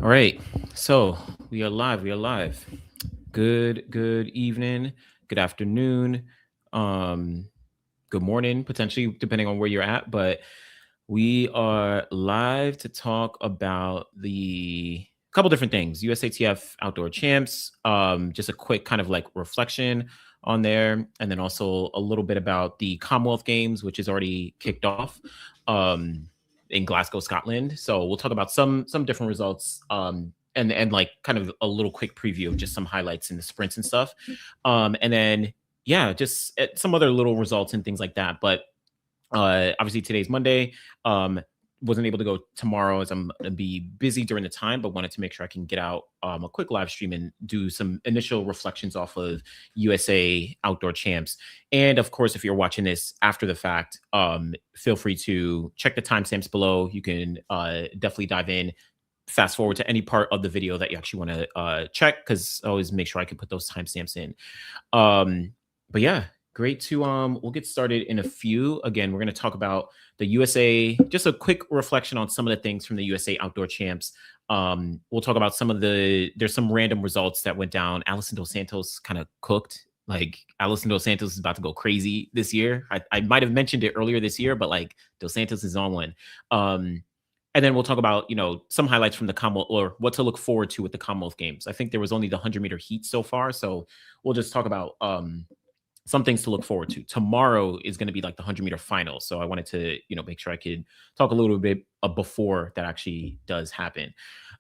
All right. So we are live. We are live. Good evening. Good afternoon. Um, good morning, potentially, depending on where you're at. But we are live to talk about the couple different things. USATF outdoor champs. Just a quick kind of like reflection on there, and then also a little bit about the Commonwealth Games, which is already kicked off. Um, in Glasgow, Scotland. So we'll talk about some different results. And like kind of a little quick preview of just some highlights in the sprints and stuff. And then yeah, just some other little results and things like that. But obviously today's Monday. Wasn't able to go tomorrow as I'm gonna be busy during the time, but wanted to make sure I can get out a quick live stream and do some initial reflections off of USA Outdoor Champs. And of course, if you're watching this after the fact, feel free to check the timestamps below. You can definitely dive in, fast forward to any part of the video that you actually want to check, because I always make sure I can put those timestamps in. But yeah, great to we'll get started in a few. Again, we're going to talk about the USA, just a quick reflection on some of the things from the USA Outdoor Champs. We'll talk about there's some random results that went down. Alison Dos Santos kind of cooked. Like Alison Dos Santos is about to go crazy this year. I might have mentioned it earlier this year, but like Dos Santos is on one. And then we'll talk about, some highlights from the Commonwealth, or what to look forward to with the Commonwealth Games. I think there was only the 100-meter heat so far. So we'll just talk about some things to look forward to. Tomorrow is going to be like the 100-meter final. So I wanted to, make sure I could talk a little bit before that actually does happen.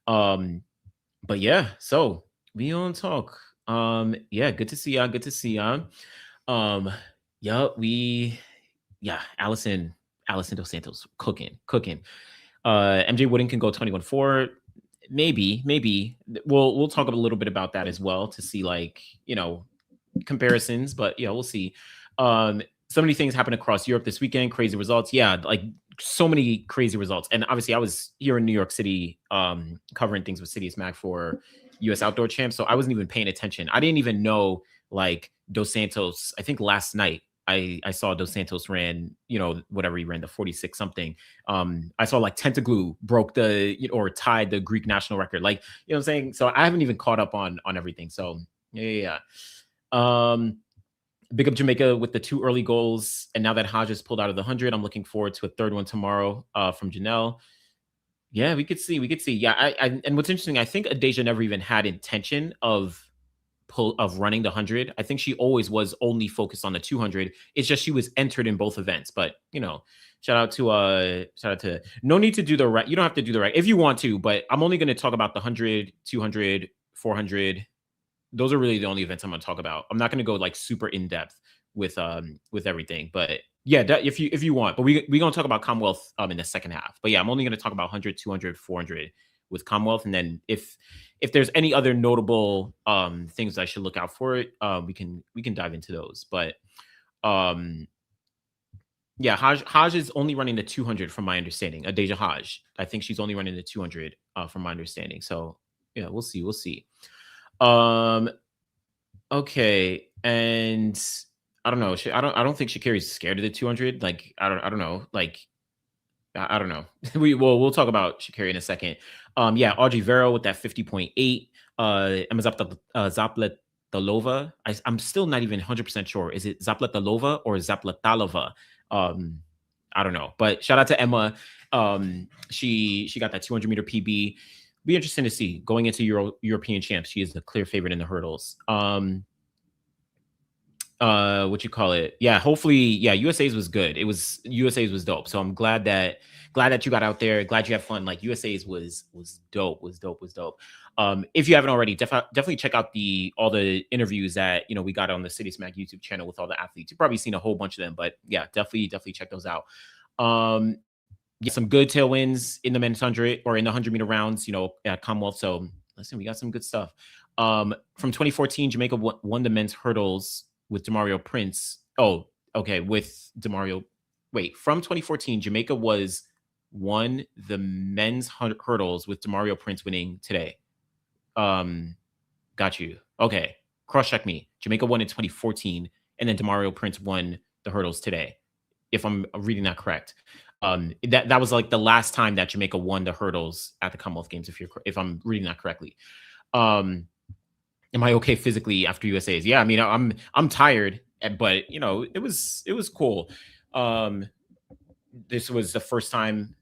But yeah, so we on talk. Yeah, good to see y'all. Good to see y'all. Um, yeah, Alison Dos Santos cooking. MJ Wooden can go 21-4. Maybe. We'll talk a little bit about that as well to see, like, comparisons, but yeah, we'll see. So many things happen across Europe this weekend. Crazy results. Yeah, like so many crazy results. And obviously, I was here in New York City, covering things with Citius Mag for US Outdoor Champs, so I wasn't even paying attention. I didn't even know, like, Dos Santos. I think last night I saw Dos Santos ran, whatever he ran, the 46 something. I saw like Tentoglou broke or tied the Greek national record. Like, what I'm saying? So I haven't even caught up on everything. So yeah. Big up Jamaica with the 2 early goals. And now that Hodge has pulled out of the 100, I'm looking forward to a third one tomorrow from Janelle. Yeah, we could see. Yeah, and what's interesting, I think Adeja never even had intention of running the 100. I think she always was only focused on the 200. It's just she was entered in both events. But shout out to no need to do the right. You don't have to do the right if you want to, but I'm only going to talk about the 100, 200, 400. Those are really the only events I'm going to talk about. I'm not going to go like super in depth with everything, but yeah, if you want. But we going to talk about Commonwealth in the second half. But yeah, I'm only going to talk about 100, 200, 400 with Commonwealth, and then if there's any other notable things I should look out for it, we can dive into those. But yeah, Haj is only running the 200 from my understanding. Adeja Haj, I think she's only running the 200 from my understanding. So yeah, we'll see. Okay, and I don't know. I don't think Sha'carri's scared of the 200. Like I don't know. Like I don't know. We'll talk about Sha'carri in a second. Yeah, Audrey Vero with that 50.8. Emma Zapletalova. I'm still not even 100% sure. Is it Zapletalova or Zapletalova? I don't know. But shout out to Emma. She got that 200-meter PB. Be interesting to see going into European champs. She is the clear favorite in the hurdles. What you call it? Yeah, hopefully, yeah, USA's was good. USA's was dope. So I'm glad that you got out there. Glad you had fun. Like USA's was dope. If you haven't already, definitely check out all the interviews that we got on the City Smack YouTube channel with all the athletes. You've probably seen a whole bunch of them, but yeah, definitely check those out. Yeah, some good tailwinds in the men's 100 or in the 100-meter rounds, at Commonwealth. So listen, we got some good stuff. From 2014, Jamaica won the men's hurdles with Demario Prince. Oh, okay, with Demario. Wait, from 2014, Jamaica won the men's hurdles with Demario Prince winning today. Got you. Okay, cross-check me. Jamaica won in 2014, and then Demario Prince won the hurdles today, if I'm reading that correct. That was like the last time that Jamaica won the hurdles at the Commonwealth Games, if I'm reading that correctly. Am I okay physically after USA's? Yeah, I mean, I'm tired, but it was cool. This was the first time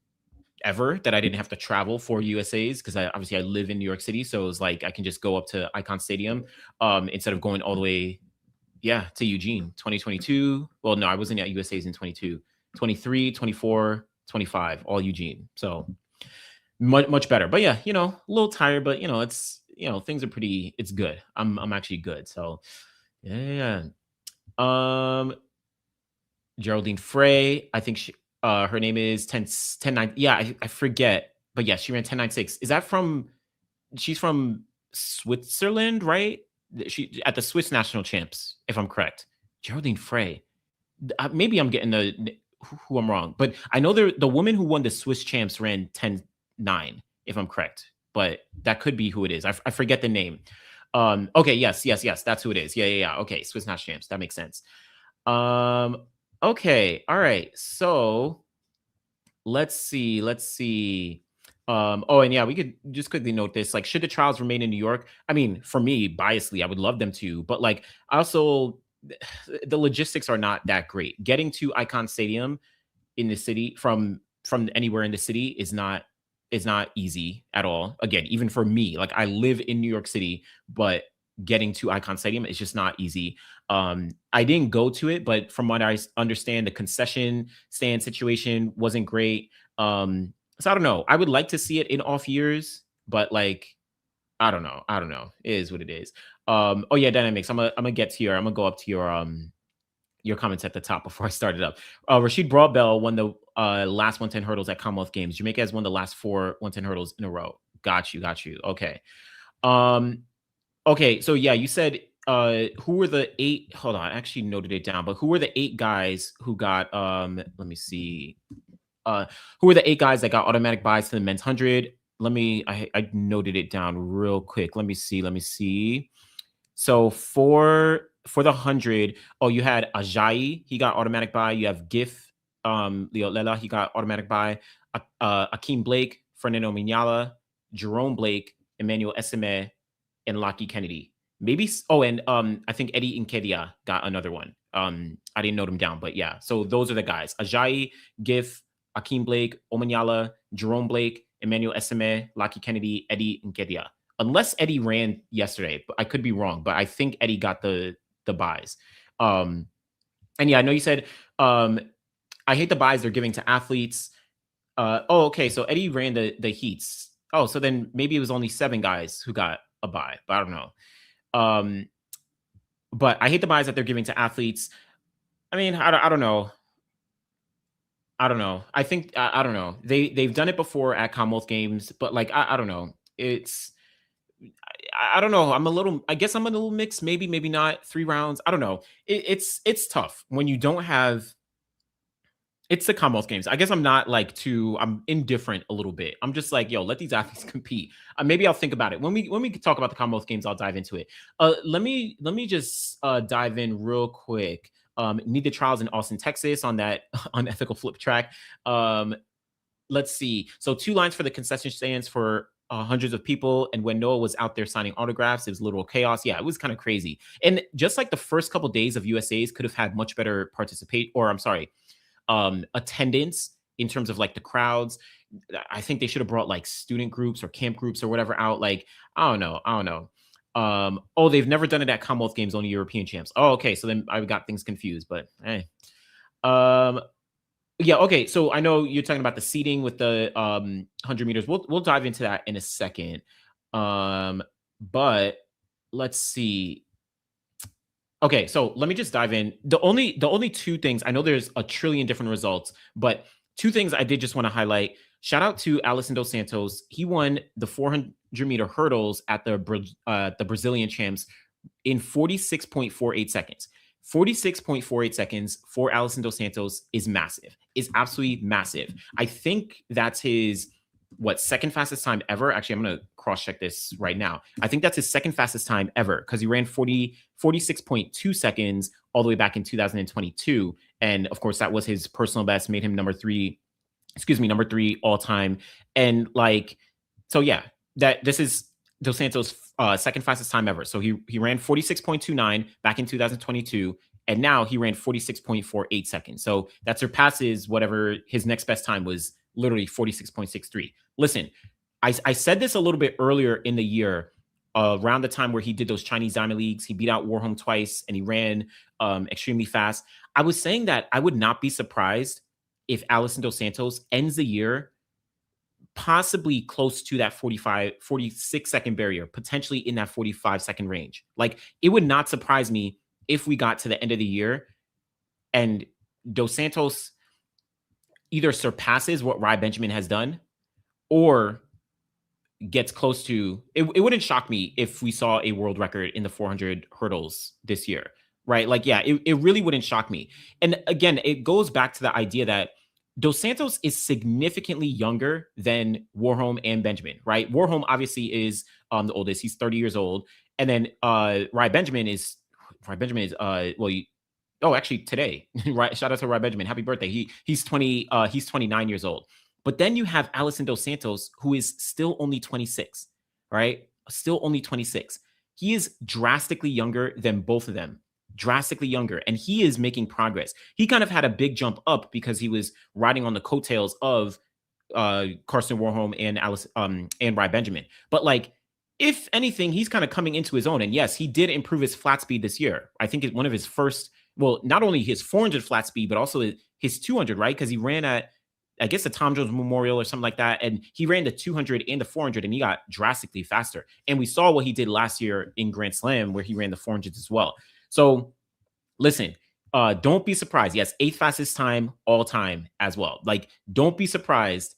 ever that I didn't have to travel for USA's because I live in New York City, so it was like I can just go up to Icon Stadium instead of going all the way, yeah, to Eugene. 2022. Well, no, I wasn't at USA's in 22, 23, 24, 25, all Eugene. So much better. But yeah, a little tired, but it's things are it's good. I'm actually good. So yeah. Um Geraldine Frey, I think her name is 10 Yeah, I forget. But yeah, she ran 10.96. Is that she's from Switzerland, right? She at the Swiss national champs, if I'm correct. Geraldine Frey. Maybe I'm getting who I'm wrong, but I know the woman who won the Swiss champs ran 10.9, if I'm correct. But that could be who it is. I forget the name. Okay, yes, that's who it is. Yeah. Okay, Swiss national champs. That makes sense. Okay, all right. So let's see. Oh, and yeah, we could just quickly note this. Like, should the trials remain in New York? I mean, for me, biasly, I would love them to, but like, also, the logistics are not that great. Getting to Icon Stadium in the city from anywhere in the city is not easy at all. Again, even for me, like I live in New York City, but getting to Icon Stadium is just not easy. I didn't go to it, but from what I understand, the concession stand situation wasn't great. So I don't know. I would like to see it in off years, but like I don't know. It is what it is. Oh yeah, dynamics. I'm gonna get to I'm gonna go up to your comments at the top before I started up. Rashid Broadbell won the last 110 hurdles at Commonwealth Games. Jamaica has won the last 4 110 hurdles in a row. Got you. Okay. Okay, so yeah, you said who were the 8? Hold on, I actually noted it down, but who were the 8 guys who got let me see. Who were the 8 guys that got automatic buys to the men's 100? I noted it down real quick. Let me see. So for the 100, oh, you had Ajayi, he got automatic buy. You have GIF, Leo Lela, he got automatic buy. Akeem Blake, Fernando Minyala, Jerome Blake, Emmanuel Esime, and Lockie Kennedy. Maybe and I think Eddie Nkedia got another one. I didn't note him down, but yeah. So those are the guys: Ajayi, GIF, Akeem Blake, Omanyala, Jerome Blake, Emmanuel Esime, Lockie Kennedy, Eddie Nkedia. Unless Eddie ran yesterday, but I could be wrong. But I think Eddie got the buys. And yeah, I know you said I hate the buys they're giving to athletes. Okay. So Eddie ran the heats. Oh, so then maybe it was only 7 guys who got a buy, but I don't know. But I hate the buys that they're giving to athletes. I mean, I don't know. I think I don't know. They've done it before at Commonwealth Games, but like I don't know. I don't know. I guess I'm a little mixed. Maybe not. 3 rounds. I don't know. It's tough when you don't have. It's the Commonwealth Games. I guess I'm not like I'm indifferent a little bit. I'm just like, yo, let these athletes compete. Maybe I'll think about it when we talk about the Commonwealth Games. I'll dive into it. Let me just dive in real quick. Need the trials in Austin, Texas, on that unethical flip track. Let's see. So 2 lines for the concession stands for hundreds of people, and when Noah was out there signing autographs, it was literal chaos. Yeah, it was kind of crazy. And just like the first couple days of USA's could have had much better attendance in terms of like the crowds. I think they should have brought like student groups or camp groups or whatever out. Like, I don't know. Oh, they've never done it at Commonwealth Games, only European champs. Oh, okay. So then I got things confused, but hey. Yeah, okay. So I know you're talking about the seating with the 100 meters. We'll dive into that in a second. But let's see. Okay, so let me just dive in. The only 2 things, I know there's a trillion different results, but 2 things I did just want to highlight. Shout out to Alison Dos Santos. He won the 400-meter hurdles at the Brazilian champs in 46.48 seconds. 46.48 seconds for Alison Dos Santos is massive. Is absolutely massive. I think that's his second fastest time ever. Actually, I'm going to cross-check this right now. I think that's his second fastest time ever because he ran 46.2 seconds all the way back in 2022. And of course, that was his personal best, made him number 3 excuse me, number 3 all time. And like, so yeah, that this is Dos Santos' second fastest time ever. So he ran 46.29 back in 2022, and now he ran 46.48 seconds. So that surpasses whatever his next best time was, literally 46.63. Listen, I said this a little bit earlier in the year, around the time where he did those Chinese Diamond Leagues. He beat out Warholm twice, and he ran extremely fast. I was saying that I would not be surprised if Alison Dos Santos ends the year possibly close to that 46 second barrier, potentially in that 45-second range. Like, it would not surprise me if we got to the end of the year and Dos Santos either surpasses what Rai Benjamin has done or gets close to it. It wouldn't shock me if we saw a world record in the 400 hurdles this year, right? Like, yeah, it really wouldn't shock me. And again, it goes back to the idea that Dos Santos is significantly younger than Warholm and Benjamin, right? Warholm obviously is the oldest. He's 30 years old. And then Rai Benjamin is oh, actually today, right? Shout out to Rai Benjamin. Happy birthday. He's 29 years old. But then you have Alison Dos Santos, who is still only 26, right? Still only 26. He is drastically younger than both of them, drastically younger, and he is making progress. He kind of had a big jump up because he was riding on the coattails of Karsten Warholm and Rai Benjamin. But like, if anything, he's kind of coming into his own. And yes, he did improve his flat speed this year. I think it's one of his first, well, not only his 400 flat speed, but also his 200, right? Because he ran at, I guess, the Tom Jones Memorial or something like that. And he ran the 200 and the 400, and he got drastically faster. And we saw what he did last year in Grand Slam, where he ran the 400s as well. So listen, don't be surprised. Yes, 8th fastest time all time as well. Like, don't be surprised.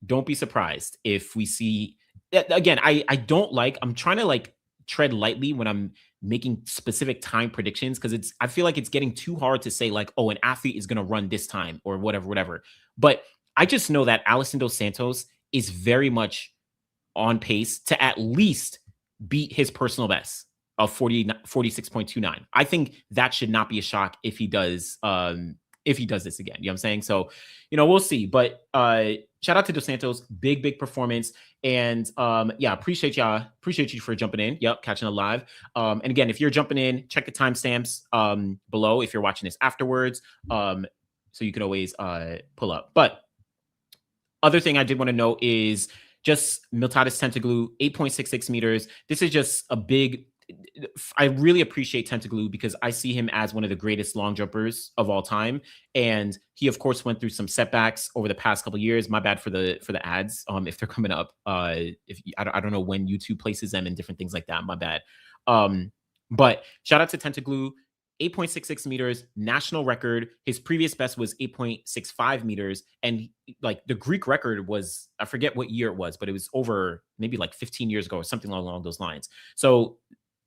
Don't be surprised if we see, again, I'm trying to like tread lightly when I'm making specific time predictions, because I feel like it's getting too hard to say like, oh, an athlete is going to run this time or whatever. But I just know that Alison Dos Santos is very much on pace to at least beat his personal best of 46.29. I think that should not be a shock if he does this again. You know what I'm saying? So, we'll see. But shout out to Dos Santos, big performance. And yeah, appreciate you for jumping in. Yep, catching it live. And again, if you're jumping in, check the timestamps below if you're watching this afterwards. So you could always pull up. But other thing I did want to note is just Miltiadis Tentoglou, 8.66 meters. This is just a big, I really appreciate Tentoglou because I see him as one of the greatest long jumpers of all time. And he, of course, went through some setbacks over the past couple of years. My bad for the ads, if they're coming up. If I don't know when YouTube places them and different things like that. My bad. But shout out to Tentoglou. 8.66 meters, national record. His previous best was 8.65 meters. And like, the Greek record was, I forget what year it was, but it was over maybe like 15 years ago or something along those lines. So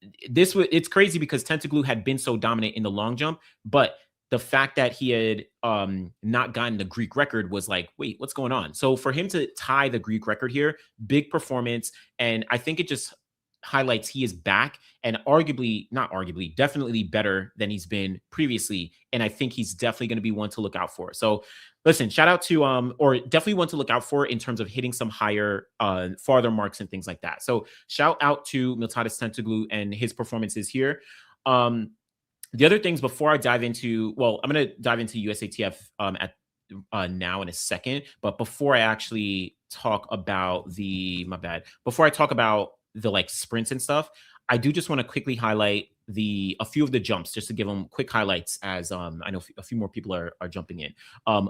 it's crazy because Tentoglou had been so dominant in the long jump, but the fact that he had not gotten the Greek record was like, wait, what's going on? So for him to tie the Greek record here, big performance. And I think it just highlights he is back, and definitely better than he's been previously. And I think he's definitely going to be one to look out for. So listen, shout out to or definitely one to look out for in terms of hitting some higher farther marks and things like that. So shout out to Miltiadis Tentoglou and his performances here. The other things before I dive into, I'm going to dive into USATF now in a second, but before I actually talk about before I talk about the like sprints and stuff, I do just want to quickly highlight a few of the jumps, just to give them quick highlights, as I know a few more people are jumping in.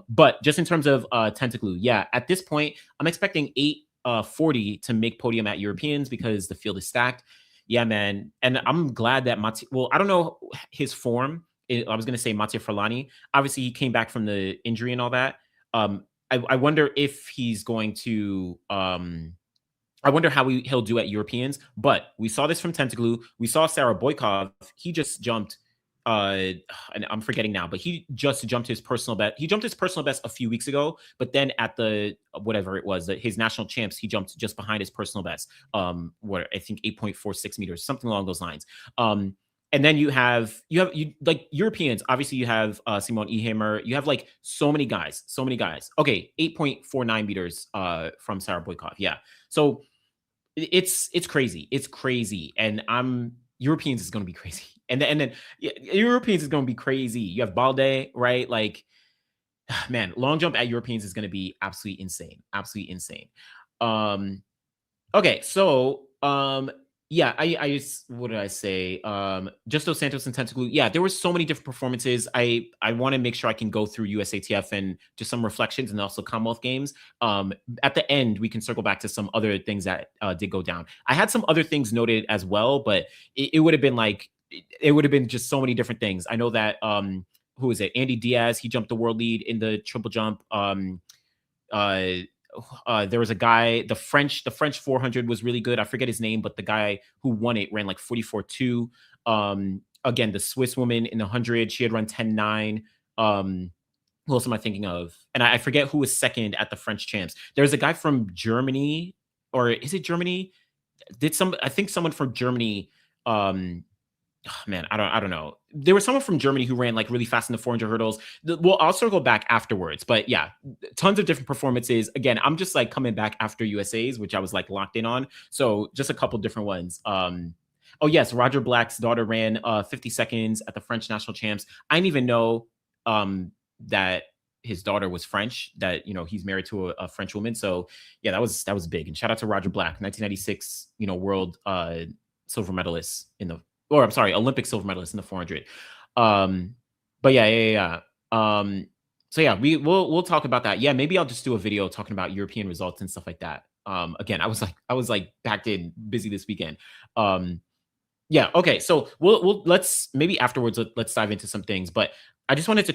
But just in terms of Tentoglou, yeah, at this point, I'm expecting 840 to make podium at Europeans because the field is stacked. Yeah, man. And I'm glad that I don't know his form. I was going to say Mattia Forlani. Obviously, he came back from the injury and all that. I wonder if he's going to I wonder how he'll do at Europeans. But we saw this from Tentoglou. We saw Sarah Boykov. He just jumped, and I'm forgetting now, but he just jumped his personal best. He jumped his personal best a few weeks ago, but then at the whatever it was, his national champs, he jumped just behind his personal best. What I think 8.46 meters, something along those lines. And then you like Europeans. Obviously, you have Simone Ehammer. You have like so many guys, so many guys. Okay, 8.49 meters from Sarah Boykov. Yeah, so it's crazy. It's crazy, and I'm Europeans is going to be crazy, and then yeah, Europeans is going to be crazy. You have Balde, right? Like, man, long jump at Europeans is going to be absolutely insane, absolutely insane. Um, Okay, so yeah, I just what did I say? Just Dos Santos and Tentoglou. Yeah, there were so many different performances. I want to make sure I can go through USATF and just some reflections and also Commonwealth Games. At the end, we can circle back to some other things that did go down. I had some other things noted as well, but it would have been like it would have been just so many different things. I know that who is it? Andy Diaz, he jumped the world lead in the triple jump. Uh there was a guy, the French 400 was really good. I forget his name, but the guy who won it ran like 44.2. Again, the Swiss woman in the 100, she had run 10.9. Who else am I thinking of? And I forget who was second at the French champs. There's a guy from Germany, or is it Germany? I think someone from Germany man, I don't know. There was someone from Germany who ran like really fast in the 400 hurdles. Well, I'll circle back afterwards, but yeah, tons of different performances. Again, I'm just like coming back after USA's, which I was like locked in on. So just a couple different ones. Oh yes, Roger Black's daughter ran 50 seconds at the French national champs. I didn't even know that his daughter was French. That he's married to a French woman. So yeah, that was big. And shout out to Roger Black, 1996, world silver medalist in the or I'm sorry, Olympic silver medalist in the 400. But yeah. So yeah, we'll talk about that. Yeah, maybe I'll just do a video talking about European results and stuff like that. Again, I was like packed in, busy this weekend. Yeah, okay. So we'll let's maybe afterwards let's dive into some things. But I wanted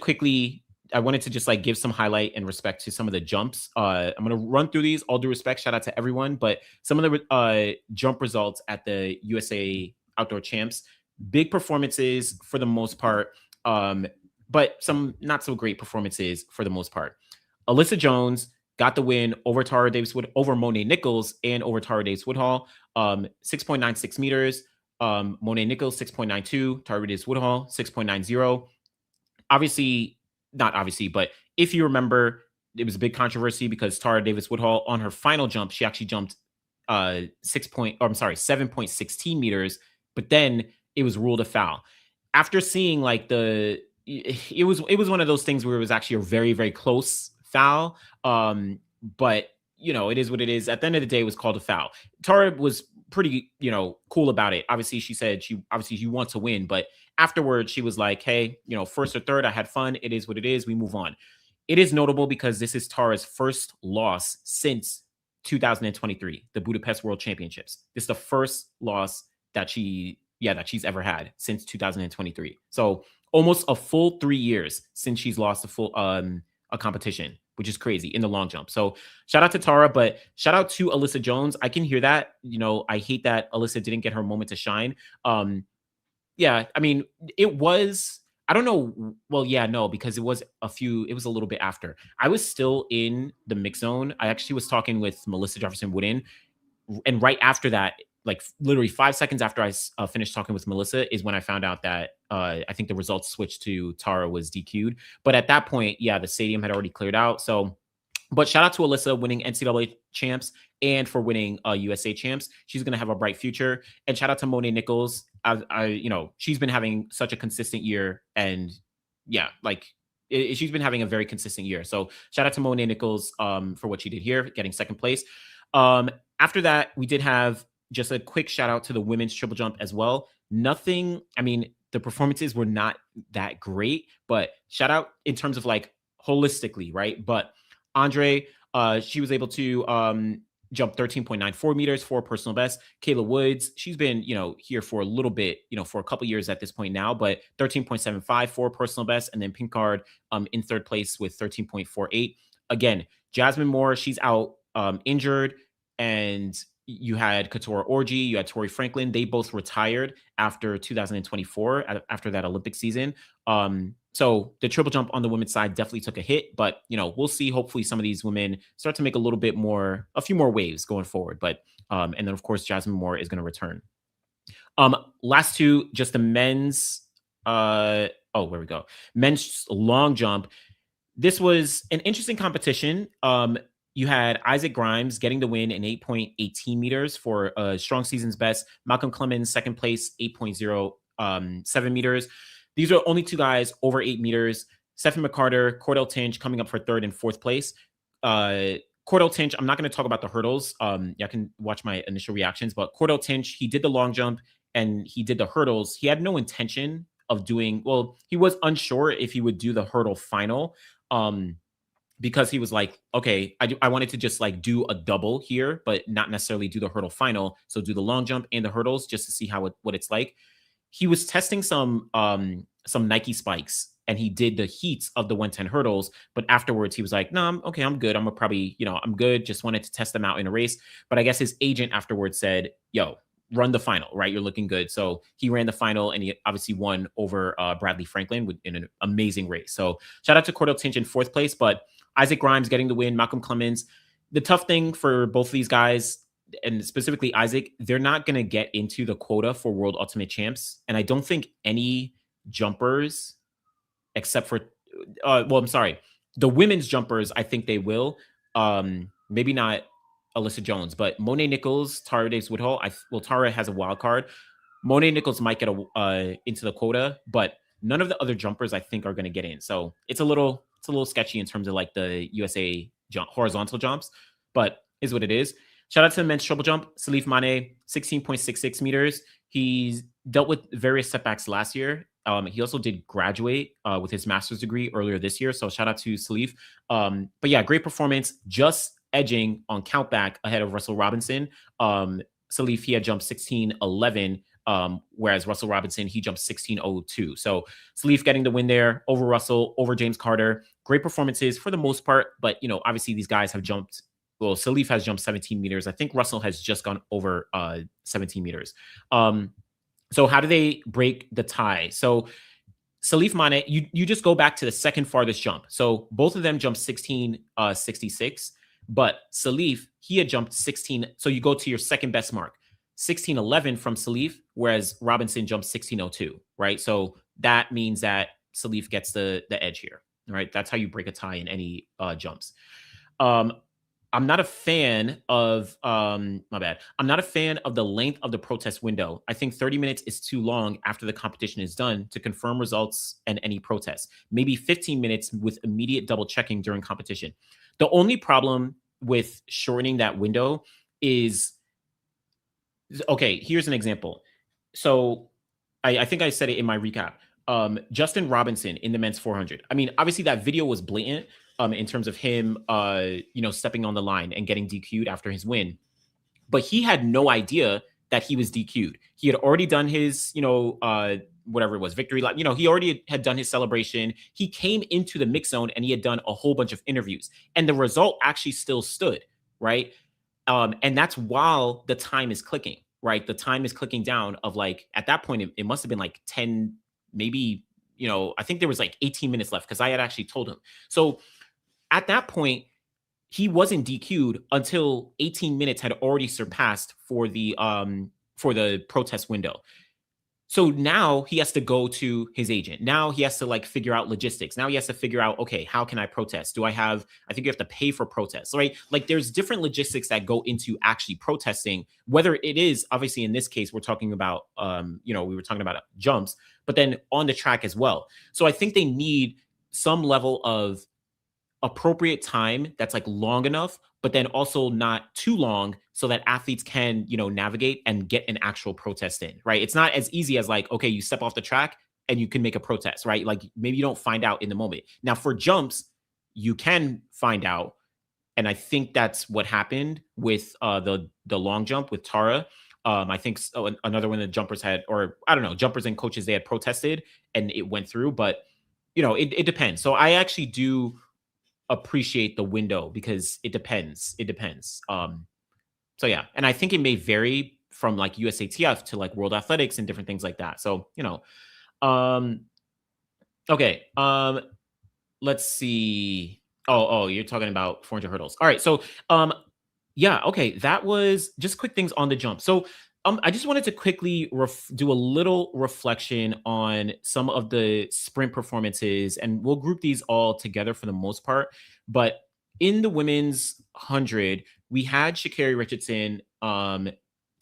to just like give some highlight and respect to some of the jumps. I'm gonna run through these. All due respect, shout out to everyone. But some of the jump results at the USA Outdoor Champs, big performances for the most part, but some not so great performances for the most part. Alyssa Jones got the win over Tara Davis Wood, over Monet Nichols, and over Tara Davis Woodhall. 6.96 meters. Monet Nichols 6.92, Tara Davis Woodhall 6.90. Obviously, not obviously, but if you remember, it was a big controversy because Tara Davis Woodhall on her final jump, she actually jumped 7.16 meters, but then it was ruled a foul. After seeing like it was one of those things where it was actually a very, very close foul. But it is what it is. At the end of the day, it was called a foul. Tara was pretty, cool about it. Obviously, she said she wants to win, but afterwards she was like, hey, first or third, I had fun. It is what it is. We move on. It is notable because this is Tara's first loss since 2023, the Budapest World Championships. This is the first loss that she's ever had since 2023. So almost a full 3 years since she's lost a competition, which is crazy in the long jump. So shout out to Tara, but shout out to Alyssa Jones. I can hear that. I hate that Alyssa didn't get her moment to shine. Yeah, I mean, it was, I don't know. Well, yeah, no, because it was a little bit after. I was still in the mix zone. I actually was talking with Melissa Jefferson-Wooden. And right after that, like literally 5 seconds after I finished talking with Melissa is when I found out that I think the results switched to Tara was DQ'd. But at that point, yeah, the stadium had already cleared out. So, but shout out to Alyssa winning NCAA champs and for winning USA champs. She's going to have a bright future. And shout out to Monet Nichols. She's been having such a consistent year, and yeah, like she's been having a very consistent year. So shout out to Monet Nichols for what she did here, getting second place. After that, we did have just a quick shout out to the women's triple jump as well. Nothing, I mean, the performances were not that great, but shout out in terms of like holistically, right? But Andre, she was able to jump 13.94 meters for personal best. Kayla Woods, she's been, here for a little bit, for a couple years at this point now, but 13.75 for personal best. And then Pinkard in third place with 13.48. Again, Jasmine Moore, she's out injured, and you had Katora Orgy, you had Tori Franklin. They both retired after 2024, after that Olympic season. So the triple jump on the women's side definitely took a hit, but we'll see. Hopefully some of these women start to make a few more waves going forward. But and then of course Jasmine Moore is going to return. Last two, just the men's. Where we go? Men's long jump. This was an interesting competition. You had Isaac Grimes getting the win in 8.18 meters for a strong season's best. Malcolm Clemens, second place, 8.07 meters. These are only two guys over 8 meters. Stephen McCarter, Cordell Tinch coming up for third and fourth place. Cordell Tinch, I'm not going to talk about the hurdles. I can watch my initial reactions, but Cordell Tinch, he did the long jump and he did the hurdles. He had no intention of doing, well, he was unsure if he would do the hurdle final. Because he was like, okay, I wanted to just like do a double here, but not necessarily do the hurdle final. So do the long jump and the hurdles just to see what it's like. He was testing some Nike spikes and he did the heats of the 110 hurdles, but afterwards he was like, no, I'm okay, I'm good. I'm gonna probably, I'm good. Just wanted to test them out in a race. But I guess his agent afterwards said, yo, run the final, right? You're looking good. So he ran the final and he obviously won over Bradley Franklin in an amazing race. So shout out to Cordell Tinch in fourth place, but Isaac Grimes getting the win, Malcolm Clemens. The tough thing for both of these guys, and specifically Isaac, they're not going to get into the quota for World Ultimate Champs. And I don't think any jumpers, except for, I'm sorry, the women's jumpers, I think they will. Maybe not Alyssa Jones, but Monet Nichols, Tara Davis-Woodhull. Tara has a wild card. Monet Nichols might get into the quota, but none of the other jumpers I think are going to get in. So it's a little sketchy in terms of like the USA horizontal jumps, but is what it is. Shout out to the men's treble jump. Salif Mane, 16.66 meters. He's dealt with various setbacks last year. He also did graduate with his master's degree earlier this year. So shout out to Salif. But yeah, great performance. Just edging on countback ahead of Russell Robinson. Salif, he had jumped 16.11. Whereas Russell Robinson, he jumped 16.02. So Salif getting the win there over Russell, over James Carter. Great performances for the most part, but obviously these guys have jumped. Well, Salif has jumped 17 meters. I think Russell has just gone over 17 meters. So how do they break the tie? So Salif Mane, you just go back to the second farthest jump. So both of them jumped 16.66, but Salif, he had jumped 16. So you go to your second best mark. 16.11 from Salif, whereas Robinson jumped 16.02, right? So that means that Salif gets the edge here, right? That's how you break a tie in any jumps. I'm not a fan of I'm not a fan of the length of the protest window. I think 30 minutes is too long after the competition is done to confirm results and any protests. Maybe 15 minutes with immediate double checking during competition. The only problem with shortening that window is, okay, here's an example. So I think I said it in my recap. Justin Robinson in the men's 400. I mean, obviously that video was blatant in terms of him, stepping on the line and getting DQ'd after his win. But he had no idea that he was DQ'd. He had already done his, whatever it was, victory lap. He already had done his celebration. He came into the mix zone and he had done a whole bunch of interviews. And the result actually still stood, right? And that's while the time is clicking, right? The time is clicking down of like, at that point, it must have been like 10, maybe, I think there was like 18 minutes left because I had actually told him. So at that point, he wasn't DQ'd until 18 minutes had already surpassed for the protest window. So now he has to go to his agent. Now he has to like figure out logistics. Now he has to figure out, okay, how can I protest? I think you have to pay for protests, right? Like there's different logistics that go into actually protesting, whether it is, obviously in this case, we're talking about, we were talking about jumps, but then on the track as well. So I think they need some level of appropriate time that's like long enough, but then also not too long so that athletes can, navigate and get an actual protest in, right? It's not as easy as like, okay, you step off the track and you can make a protest, right? Like maybe you don't find out in the moment. Now for jumps, you can find out. And I think that's what happened with the long jump with Tara. I think another one of the jumpers had, or I don't know, jumpers and coaches, they had protested and it went through, but it depends. So I actually do appreciate the window because it depends. So yeah, and I think it may vary from like USATF to like World Athletics and different things like that. So okay. Let's see. Oh, you're talking about 400 hurdles. All right. So yeah. Okay, that was just quick things on the jump. So I just wanted to quickly do a little reflection on some of the sprint performances, and we'll group these all together for the most part. But in the women's 100, we had Sha'carri Richardson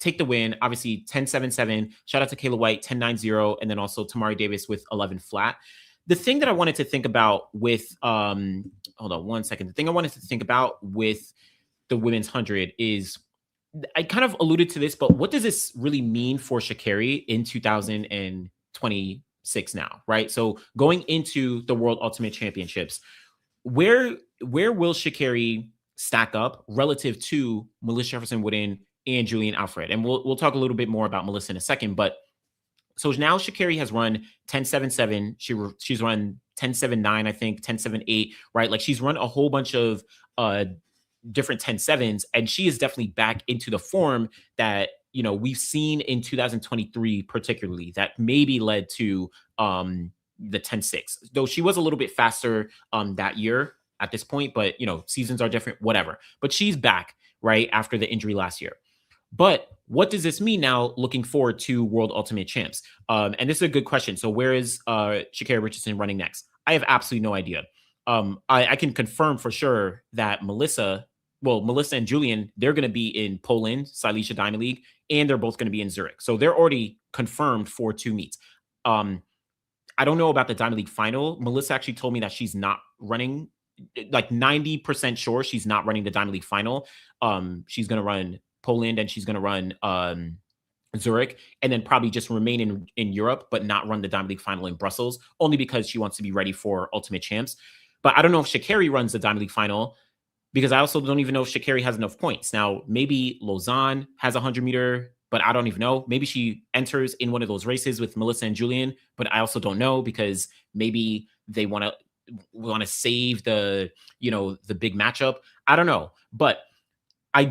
take the win, obviously 10.77. Shout out to Kayla White, 10.90, and then also Tamari Davis with 11 flat. The thing that I wanted to think about with, hold on one second. The thing I wanted to think about with the women's 100 is, I kind of alluded to this, but what does this really mean for Sha'carri in 2026 now, right? So going into the World Ultimate Championships, where will Sha'carri stack up relative to Melissa Jefferson-Wooden and Julian Alfred? And we'll talk a little bit more about Melissa in a second, but so now Sha'carri has run 10.77. She's run 10.79, I think, 10.78, right? Like she's run a whole bunch of different 10.7s, and she is definitely back into the form that we've seen in 2023, particularly that maybe led to the 10.6. Though she was a little bit faster that year at this point, but seasons are different, whatever. But she's back, right, after the injury last year. But what does this mean now looking forward to World Ultimate Champs? And this is a good question. So where is Sha'carri Richardson running next? I have absolutely no idea. I can confirm for sure that Melissa and Julian, they're going to be in Poland, Silesia Diamond League, and they're both going to be in Zurich. So they're already confirmed for 2 meets. I don't know about the Diamond League final. Melissa actually told me that she's not running, like 90% sure she's not running the Diamond League final. She's going to run Poland and she's going to run Zurich, and then probably just remain in Europe, but not run the Diamond League final in Brussels, only because she wants to be ready for Ultimate Champs. But I don't know if Sha'carri runs the Diamond League final, because I also don't even know if Sha'carri has enough points. Now, maybe Lausanne has a 100-meter, but I don't even know. Maybe she enters in one of those races with Melissa and Julian, but I also don't know, because maybe they want to save the big matchup. I don't know. But I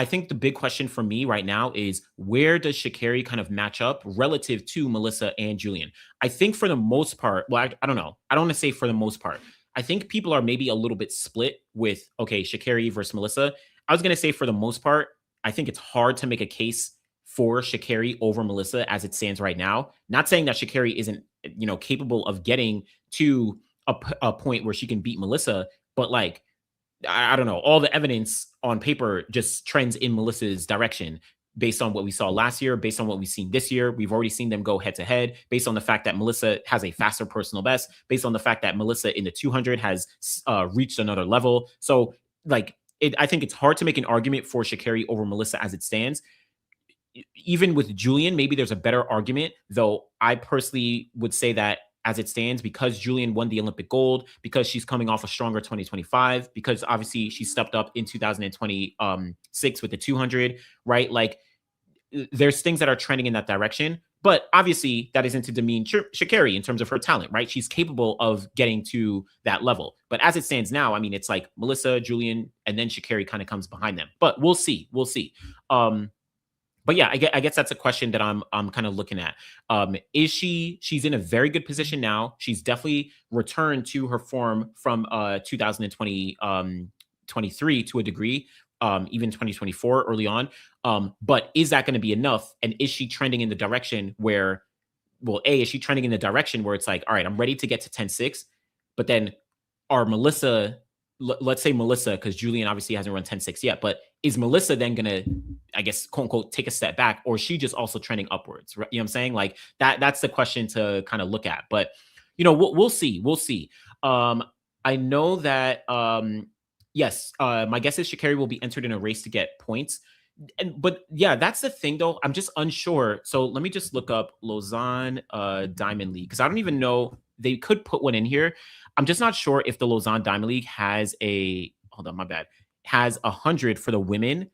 think the big question for me right now is, where does Sha'carri kind of match up relative to Melissa and Julian? I think for the most part, well, I don't know. I don't want to say for the most part. I think people are maybe a little bit split with, okay, Sha'carri versus Melissa. I was going to say for the most part, I think it's hard to make a case for Sha'carri over Melissa as it stands right now. Not saying that Sha'carri isn't, capable of getting to a point where she can beat Melissa, but like, I don't know, all the evidence on paper just trends in Melissa's direction based on what we saw last year, based on what we've seen this year. We've already seen them go head to head, based on the fact that Melissa has a faster personal best, based on the fact that Melissa in the 200 has reached another level. So like, I think it's hard to make an argument for Sha'carri over Melissa as it stands. Even with Julian, maybe there's a better argument, though I personally would say that as it stands, because Julian won the Olympic gold, because she's coming off a stronger 2025, because obviously she stepped up in 2026 with the 200, right? Like, there's things that are trending in that direction, but obviously that isn't to demean Sha'carri in terms of her talent, right? She's capable of getting to that level. But as it stands now, I mean, it's like Melissa, Julian, and then Sha'carri kind of comes behind them. But we'll see. But yeah, I guess that's a question that I'm kind of looking at. She's in a very good position now. She's definitely returned to her form from 2023 to a degree, even 2024 early on. But is that going to be enough? And is she trending in the direction where, is she trending in the direction where it's like, all right, I'm ready to get to 10.6, but then are Melissa, let's say Melissa, because Julian obviously hasn't run 10.6 yet, but is Melissa then going to, I guess, quote unquote, take a step back, or is she just also trending upwards? Right? You know what I'm saying? Like that's the question to kind of look at, but we'll see. We'll see. I know that, yes, my guess is Sha'carri will be entered in a race to get points. But yeah, that's the thing though. I'm just unsure. So let me just look up Lausanne Diamond League, because I don't even know, they could put one in here. I'm just not sure if the Lausanne Diamond League has has 100 for the women.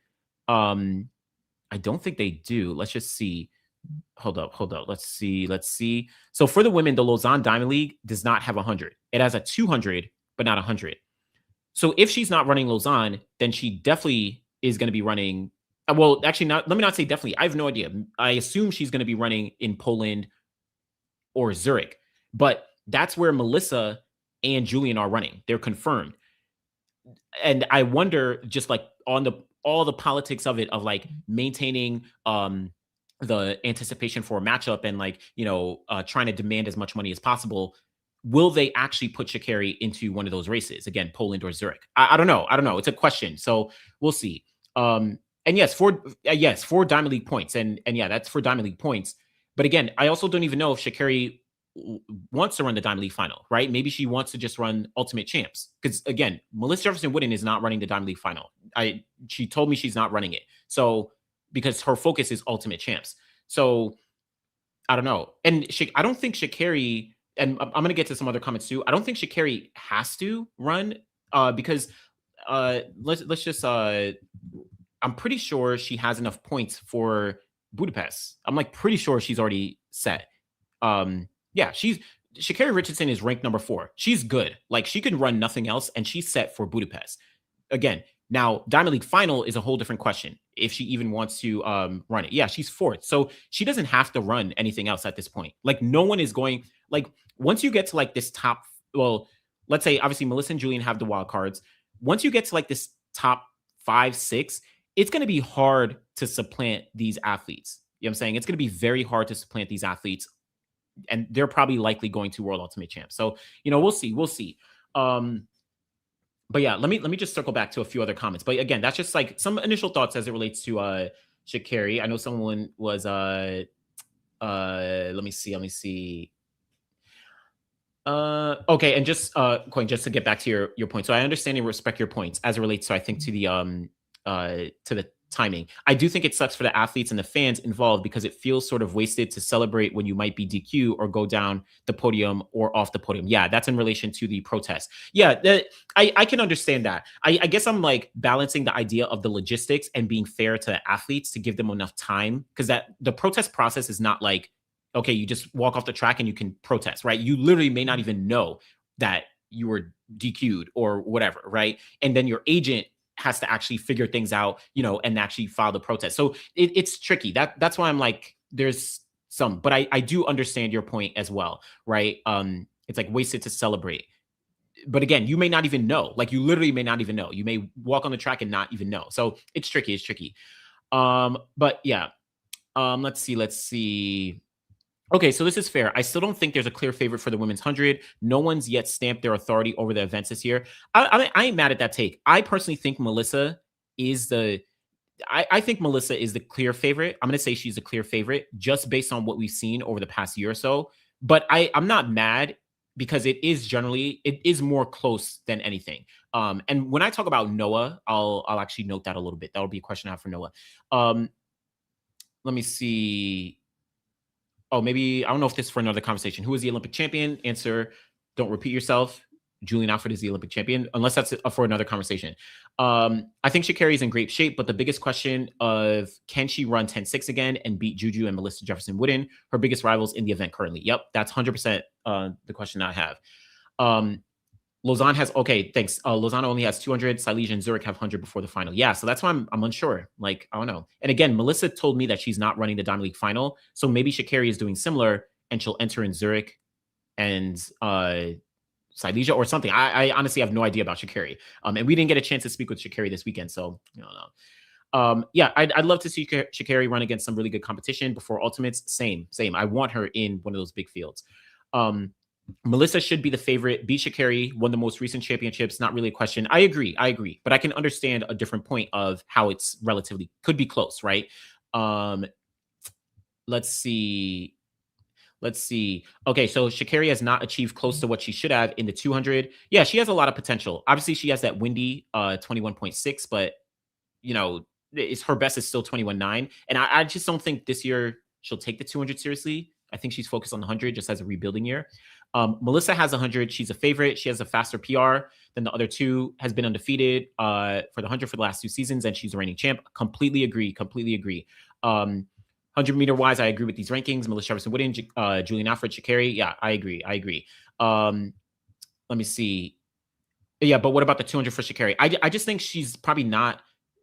I don't think they do. Let's just see. Hold up. Let's see. So for the women, the Lausanne Diamond League does not have 100. It has a 200, but not 100. So if she's not running Lausanne, then she definitely is going to be running. Well, actually, let me not say definitely. I have no idea. I assume she's going to be running in Poland or Zurich, but that's where Melissa and Julian are running. They're confirmed. And I wonder, just like on all the politics of it, of like maintaining the anticipation for a matchup and like, trying to demand as much money as possible, will they actually put Sha'carri into one of those races? Again, Poland or Zurich? I don't know. I don't know. It's a question. So we'll see. And yes, for Diamond League points. And yeah, that's for Diamond League points. But again, I also don't even know if Sha'carri wants to run the Diamond League final, right? Maybe she wants to just run Ultimate Champs. Because again, Melissa Jefferson-Wooden is not running the Diamond League final. She told me she's not running it. So because her focus is Ultimate Champs. So I don't know. And I don't think Sha'carri, and I'm going to get to some other comments too. I don't think Sha'carri has to run because let's just I'm pretty sure she has enough points for Budapest. I'm like pretty sure she's already set. Yeah, Sha'carri Rcihardson is ranked number 4. She's good. Like she can run nothing else and she's set for Budapest. Again, now Diamond League final is a whole different question. If she even wants to run it. Yeah, she's 4th. So she doesn't have to run anything else at this point. Like no one is going, like once you get to like this top, well, let's say obviously Melissa and Julian have the wild cards. Once you get to like this top 5, 6, it's going to be hard to supplant these athletes. You know what I'm saying? It's going to be very hard to supplant these athletes. And they're probably likely going to World Ultimate Champ. So, we'll see. We'll see. But yeah, let me just circle back to a few other comments. But again, that's just like some initial thoughts as it relates to Sha'carri. I know someone was let me see. Okay, and just Coin, just to get back to your point. So I understand and respect your points as it relates to, I think, to the timing. I do think it sucks for the athletes and the fans involved because it feels sort of wasted to celebrate when you might be DQ or go down the podium or off the podium. Yeah, that's in relation to the protest. Yeah, I can understand that. I guess I'm like balancing the idea of the logistics and being fair to the athletes to give them enough time, because that the protest process is not like, okay, you just walk off the track and you can protest, right? You literally may not even know that you were DQ'd or whatever, right? And then your agent has to actually figure things out, and actually file the protest. So it's tricky. That's why I'm like, there's some, but I do understand your point as well, right? It's like wasted to celebrate. But again, you may not even know. Like you literally may not even know. You may walk on the track and not even know. So it's tricky. It's tricky. But yeah. Let's see. Okay, so this is fair. I still don't think there's a clear favorite for the women's 100. No one's yet stamped their authority over the events this year. I ain't mad at that take. I personally think Melissa is I think Melissa is the clear favorite. I'm going to say she's a clear favorite just based on what we've seen over the past year or so. But I'm not mad because it is more close than anything. And when I talk about Noah, I'll actually note that a little bit. That'll be a question I have for Noah. Let me see. Oh, maybe, I don't know if this is for another conversation. Who is the Olympic champion? Answer, don't repeat yourself. Julian Alfred is the Olympic champion, unless that's for another conversation. I think Sha'carri is in great shape, but the biggest question of can she run 10-6 again and beat Juju and Melissa Jefferson-Wooden, her biggest rivals in the event currently? Yep, that's 100% the question I have. Lausanne has, okay, thanks. Lausanne only has 200. Silesia and Zurich have 100 before the final. Yeah, so that's why I'm unsure. Like, I don't know. And again, Melissa told me that she's not running the Diamond League final. So maybe Sha'carri is doing similar and she'll enter in Zurich and Silesia or something. I honestly have no idea about Sha'carri. And we didn't get a chance to speak with Sha'carri this weekend. So, I don't know. Yeah, I'd love to see Sha'carri run against some really good competition before Ultimates. Same. I want her in one of those big fields. Melissa should be the favorite. Beat Sha'carri, won the most recent championships. Not really a question. I agree. But I can understand a different point of how it's relatively could be close, right? Let's see. Okay, so Sha'carri has not achieved close to what she should have in the 200. Yeah, she has a lot of potential. Obviously, she has that windy 21.6, but her best is still 21.9. And I just don't think this year she'll take the 200 seriously. I think she's focused on the 100 just as a rebuilding year. Melissa has 100. She's a favorite. She has a faster PR than the other two, has been undefeated for the 100 for the last 2 seasons, and she's a reigning champ. Completely agree. 100-meter wise, I agree with these rankings. Melissa Jefferson-Wooden, Julian Alfred, Sha'carri. Yeah, I agree. Let me see. Yeah, but what about the 200 for Sha'carri? I just think she's probably not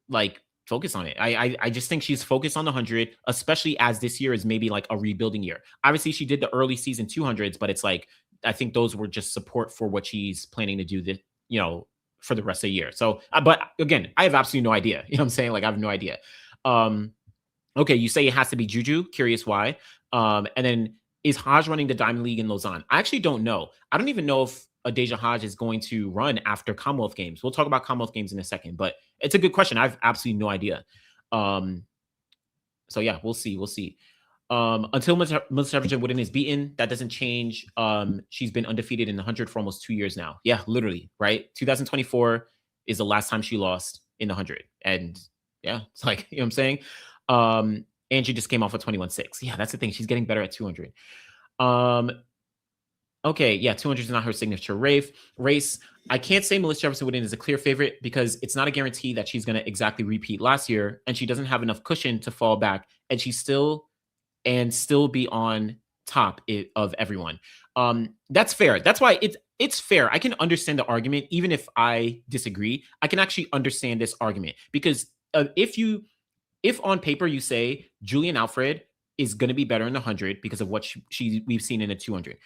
like focused on it. I just think she's focused on the 100, especially as this year is maybe like a rebuilding year. Obviously, she did the early season 200s, but it's like I think those were just support for what she's planning to do for the rest of the year. So, but again, I have absolutely no idea. You know what I'm saying? Like I have no idea. Okay, you say it has to be Juju. Curious why. And then is Hodge running the Diamond League in Lausanne? I actually don't know. I don't even know if Adeja Hodge is going to run after Commonwealth Games. We'll talk about Commonwealth Games in a second, but it's a good question. I've absolutely no idea. Um, so yeah, we'll see. We'll see. Until Melissa Jefferson-Wooden is beaten, that doesn't change. She's been undefeated in the 100 for almost 2 years now. Yeah, literally, right? 2024 is the last time she lost in the 100. And yeah, it's like, you know what I'm saying? And she just came off a 21-6. Yeah, that's the thing. She's getting better at 200. Okay, yeah, 200 is not her signature race. I can't say Melissa Jefferson-Wooden is a clear favorite because it's not a guarantee that she's going to exactly repeat last year, and she doesn't have enough cushion to fall back, and still be on top of everyone. That's fair. That's why it's fair. I can understand the argument, even if I disagree. I can actually understand this argument because if on paper you say Julian Alfred is going to be better in the 100 because of what we've seen in the 200,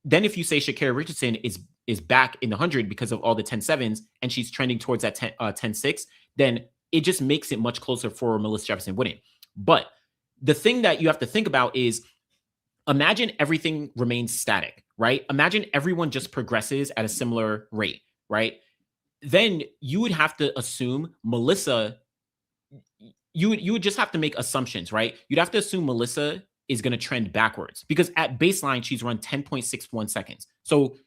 then if you say Sha'carri Rcihardson is back in the 100 because of all the 10-7s and she's trending towards that 10-6, then it just makes it much closer for Melissa Jefferson-Wooden. But the thing that you have to think about is imagine everything remains static, right? Imagine everyone just progresses at a similar rate, right? Then you would have to assume Melissa, you would just have to make assumptions, right? You'd have to assume Melissa is going to trend backwards because at baseline, she's run 10.61 seconds. So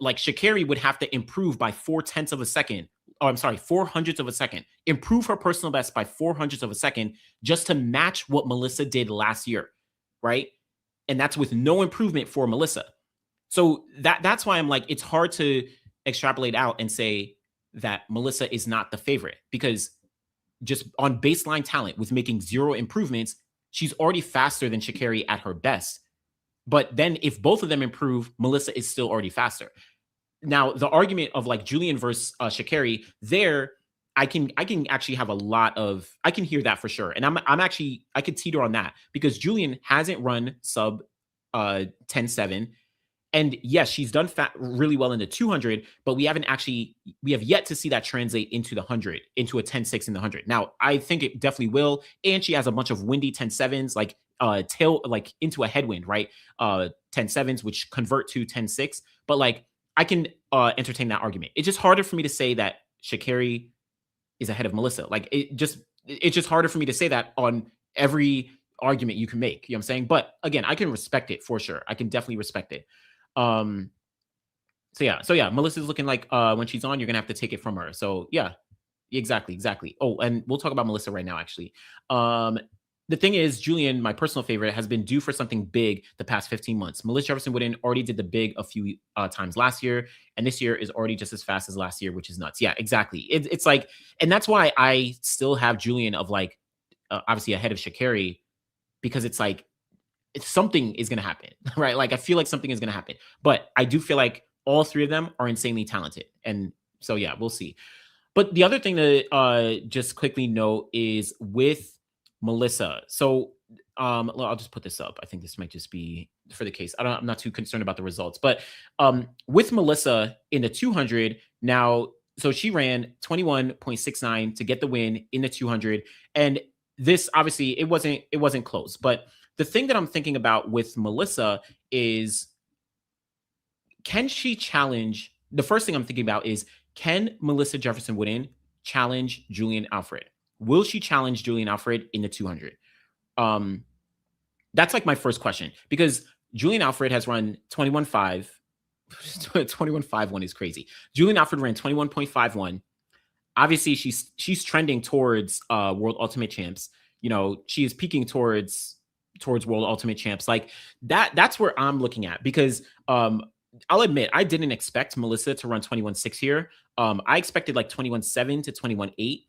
like Sha'carri would have to improve by 4/10 of a second. Oh, I'm sorry, 4/100 of a second. Improve her personal best by 4/100 of a second just to match what Melissa did last year, right? And that's with no improvement for Melissa. So that's why I'm like, it's hard to extrapolate out and say that Melissa is not the favorite because just on baseline talent with making zero improvements, she's already faster than Sha'carri at her best. But then if both of them improve, Melissa is still already faster. Now, the argument of like Julian versus Sha'carri, there, I can actually have a lot of, I can hear that for sure. And I could teeter on that because Julian hasn't run sub 10-7. And yes, she's done really well in the 200, but we have yet to see that translate into the 100, into a 10-6 in the 100. Now, I think it definitely will. And she has a bunch of windy 10-7s, like into a headwind, right? 10-7s, which convert to 10-6. But like, I can entertain that argument. It's just harder for me to say that Sha'carri is ahead of Melissa. Like it's just harder for me to say that on every argument you can make. You know what I'm saying? But again, I can respect it for sure. I can definitely respect it. So yeah, Melissa's looking like when she's on, you're gonna have to take it from her. So yeah, exactly. Oh, and we'll talk about Melissa right now, actually. The thing is, Julian, my personal favorite, has been due for something big the past 15 months. Melissa Jefferson-Wooden already did the big a few times last year, and this year is already just as fast as last year, which is nuts. Yeah, exactly. It's like, and that's why I still have Julian of like, obviously ahead of Sha'carri, because it's like, something is going to happen, right? Like, I feel like something is going to happen, but I do feel like all three of them are insanely talented. And so, yeah, we'll see. But the other thing to just quickly note is with Melissa. So I'll just put this up. I think this might just be for the case. I'm not too concerned about the results, but with Melissa in the 200 now, so she ran 21.69 to get the win in the 200. And this, obviously, it wasn't close. But the thing that I'm thinking about with Melissa is, can she challenge? The first thing I'm thinking about is, can Melissa Jefferson-Wooden challenge Julian Alfred? Will she challenge Julian Alfred in the 200? That's like my first question, because Julian Alfred has run 21.5. 21.51 is crazy. Julian Alfred ran 21.51. Obviously, she's trending towards World Ultimate Champs. You know, she is peaking towards World Ultimate Champs. Like that's where I'm looking at, because I'll admit I didn't expect Melissa to run 21.6 here. I expected like 21.7 to 21.8.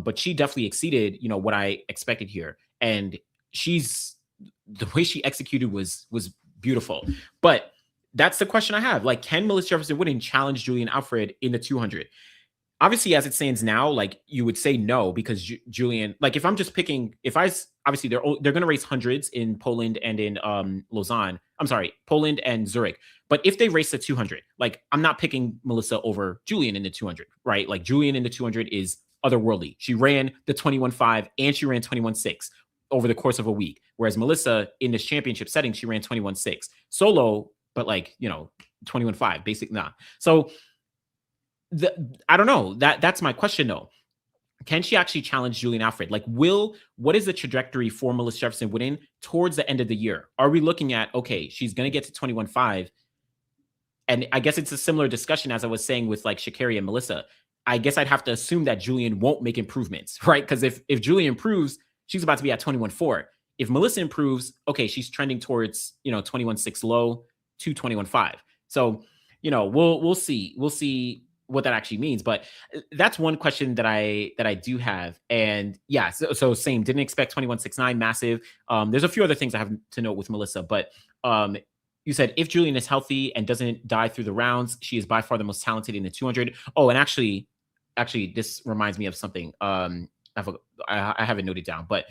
But she definitely exceeded, what I expected here. And the way she executed was beautiful. But that's the question I have. Like, can Melissa Jefferson-Wooden challenge Julian Alfred in the 200? Obviously, as it stands now, like, you would say no, because Julian, like, if I'm just picking, obviously they're going to race hundreds in Poland and in Lausanne. I'm sorry, Poland and Zurich. But if they race the 200, like, I'm not picking Melissa over Julian in the 200, right? Like, Julian in the 200 is otherworldly. She ran the 21.5 and she ran 21.6. over the course of a week. Whereas Melissa in this championship setting, she ran 21.6 solo, but like, 21.5 basic. Nah. So I don't know. That's my question though. Can she actually challenge Julian Alfred? Like, what is the trajectory for Melissa Jefferson-Wooden towards the end of the year? Are we looking at, okay, she's going to get to 21.5? And I guess it's a similar discussion as I was saying with like Sha'carri and Melissa. I guess I'd have to assume that Julian won't make improvements, right? Because if Julian improves, she's about to be at 21.4. If Melissa improves, okay, she's trending towards 21.6 low to 21.5. So we'll see. We'll see what that actually means. But that's one question that I do have. And yeah, so same. Didn't expect 21.69 massive. There's a few other things I have to note with Melissa, but you said if Julian is healthy and doesn't die through the rounds, she is by far the most talented in the 200. Oh, and actually, this reminds me of something. I have it noted down, but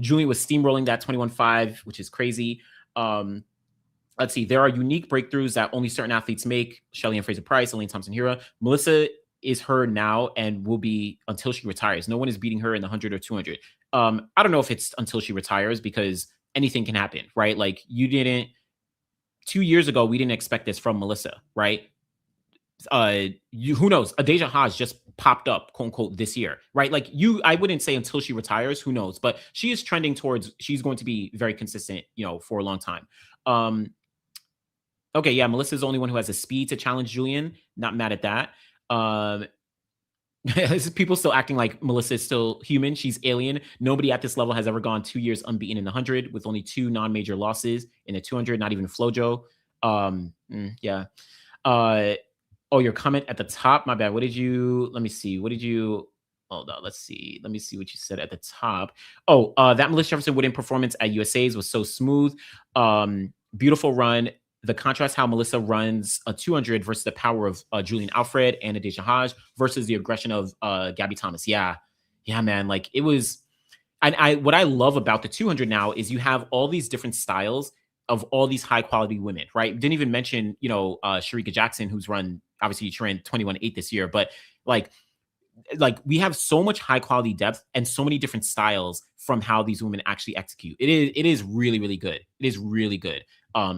Julian was steamrolling that 21.5, which is crazy. Let's see. There are unique breakthroughs that only certain athletes make. Shelly and Fraser Price, Elaine Thompson-Herah. Melissa is her now and will be until she retires. No one is beating her in the 100 or 200. I don't know if it's until she retires because anything can happen, right? Like 2 years ago, we didn't expect this from Melissa, right? Who knows? Adeja Haas just popped up, quote unquote, this year, right? Like I wouldn't say until she retires, who knows? But she is trending towards, she's going to be very consistent, for a long time. Okay, yeah, Melissa's the only one who has the speed to challenge Julian. Not mad at that. People still acting like Melissa is still human. She's alien. Nobody at this level has ever gone 2 years unbeaten in the 100 with only 2 non-major losses in the 200, not even Flojo. Yeah. Oh, your comment at the top. My bad. Let me see. Hold on. Let's see. Let me see what you said at the top. Oh, that Melissa Jefferson-Wooden performance at USA's was so smooth. Beautiful run. The contrast how Melissa runs a 200 versus the power of Julian Alfred and Adeja Haas versus the aggression of Gabby Thomas. Yeah, man. Like it was, and what I love about the 200 now is you have all these different styles of all these high quality women, right? Didn't even mention, Sharika Jackson, who's obviously she ran 21.8 this year, but like we have so much high quality depth and so many different styles from how these women actually execute. It is really, really good. It is really good.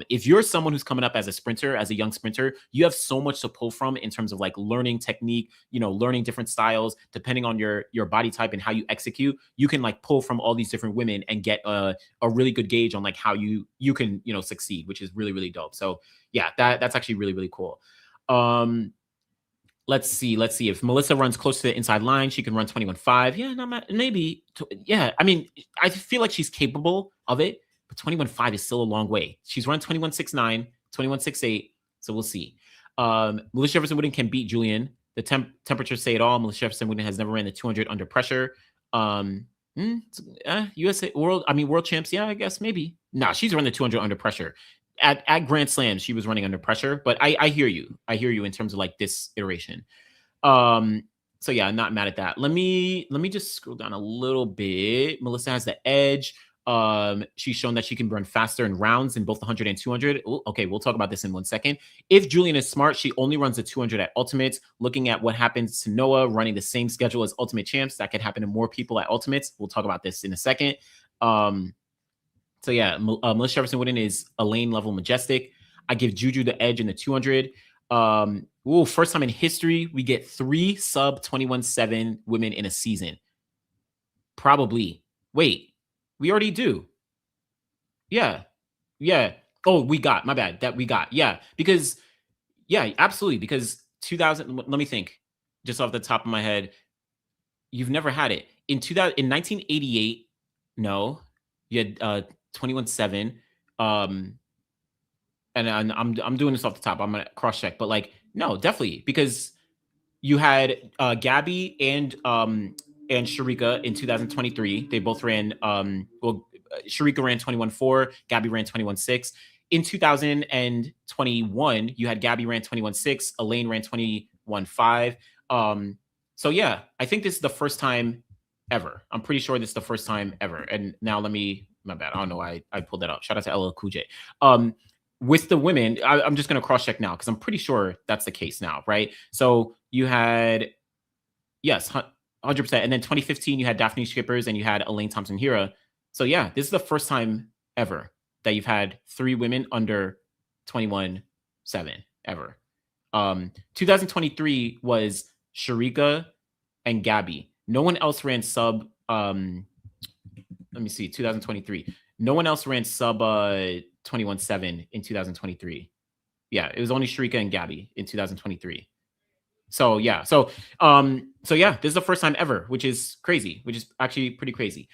If you're someone who's coming up as a sprinter, as a young sprinter, you have so much to pull from in terms of like learning technique, learning different styles, depending on your body type and how you execute. You can like pull from all these different women and get a really good gauge on like how you can, succeed, which is really, really dope. So yeah, that's actually really, really cool. Let's see. If Melissa runs close to the inside line, she can run 21.5. Yeah, maybe. Yeah, I mean, I feel like she's capable of it, but 21.5 is still a long way. She's run 21.69, 21.68, so we'll see. Melissa Jefferson-Wooden can beat Julian. The temperatures say it all. Melissa Jefferson-Wooden has never ran the 200 under pressure. USA world champs. Yeah, I guess maybe. Nah, she's run the 200 under pressure. At Grand Slam, she was running under pressure, but I hear you. I hear you in terms of like this iteration. So yeah, I'm not mad at that. Let me just scroll down a little bit. Melissa has the edge. She's shown that she can run faster in rounds in both the 100 and 200. Okay, we'll talk about this in 1 second. If Julian is smart, she only runs the 200 at Ultimates. Looking at what happens to Noah running the same schedule as Ultimate Champs, that could happen to more people at Ultimates. We'll talk about this in a second. So yeah, Melissa Jefferson-Wooden is a lane level majestic. I give Juju the edge in the 200. First time in history, we get 3 sub 21.7 women in a season. Probably. Wait, we already do. Yeah. Oh, my bad. Yeah, because, yeah, absolutely. Because 2000, let me think just off the top of my head. You've never had it. In 1988, no, you had 21.7. And I'm doing this off the top. I'm gonna cross check, but like no, definitely because you had Gabby and Sharika in 2023. They both ran Sharika ran 21.4, Gabby ran 21.6. In 2021, you had Gabby ran 21.6, Elaine ran 21.5. So yeah, I think this is the first time ever. I'm pretty sure this is the first time ever. And now my bad. I don't know why I pulled that up. Shout out to LL Cool J. With the women, I'm just going to cross check now because I'm pretty sure that's the case now, right? So you had, yes, 100%. And then 2015, you had Daphne Schippers and you had Elaine Thompson-Herah. So yeah, this is the first time ever that you've had 3 women under 21.7 ever. 2023 was Sharika and Gabby. No one else ran sub. Let me see. 2023. No one else ran sub 21.7 in 2023. Yeah, it was only Sharika and Gabby in 2023. So yeah, so yeah, this is the first time ever, which is crazy, which is actually pretty crazy.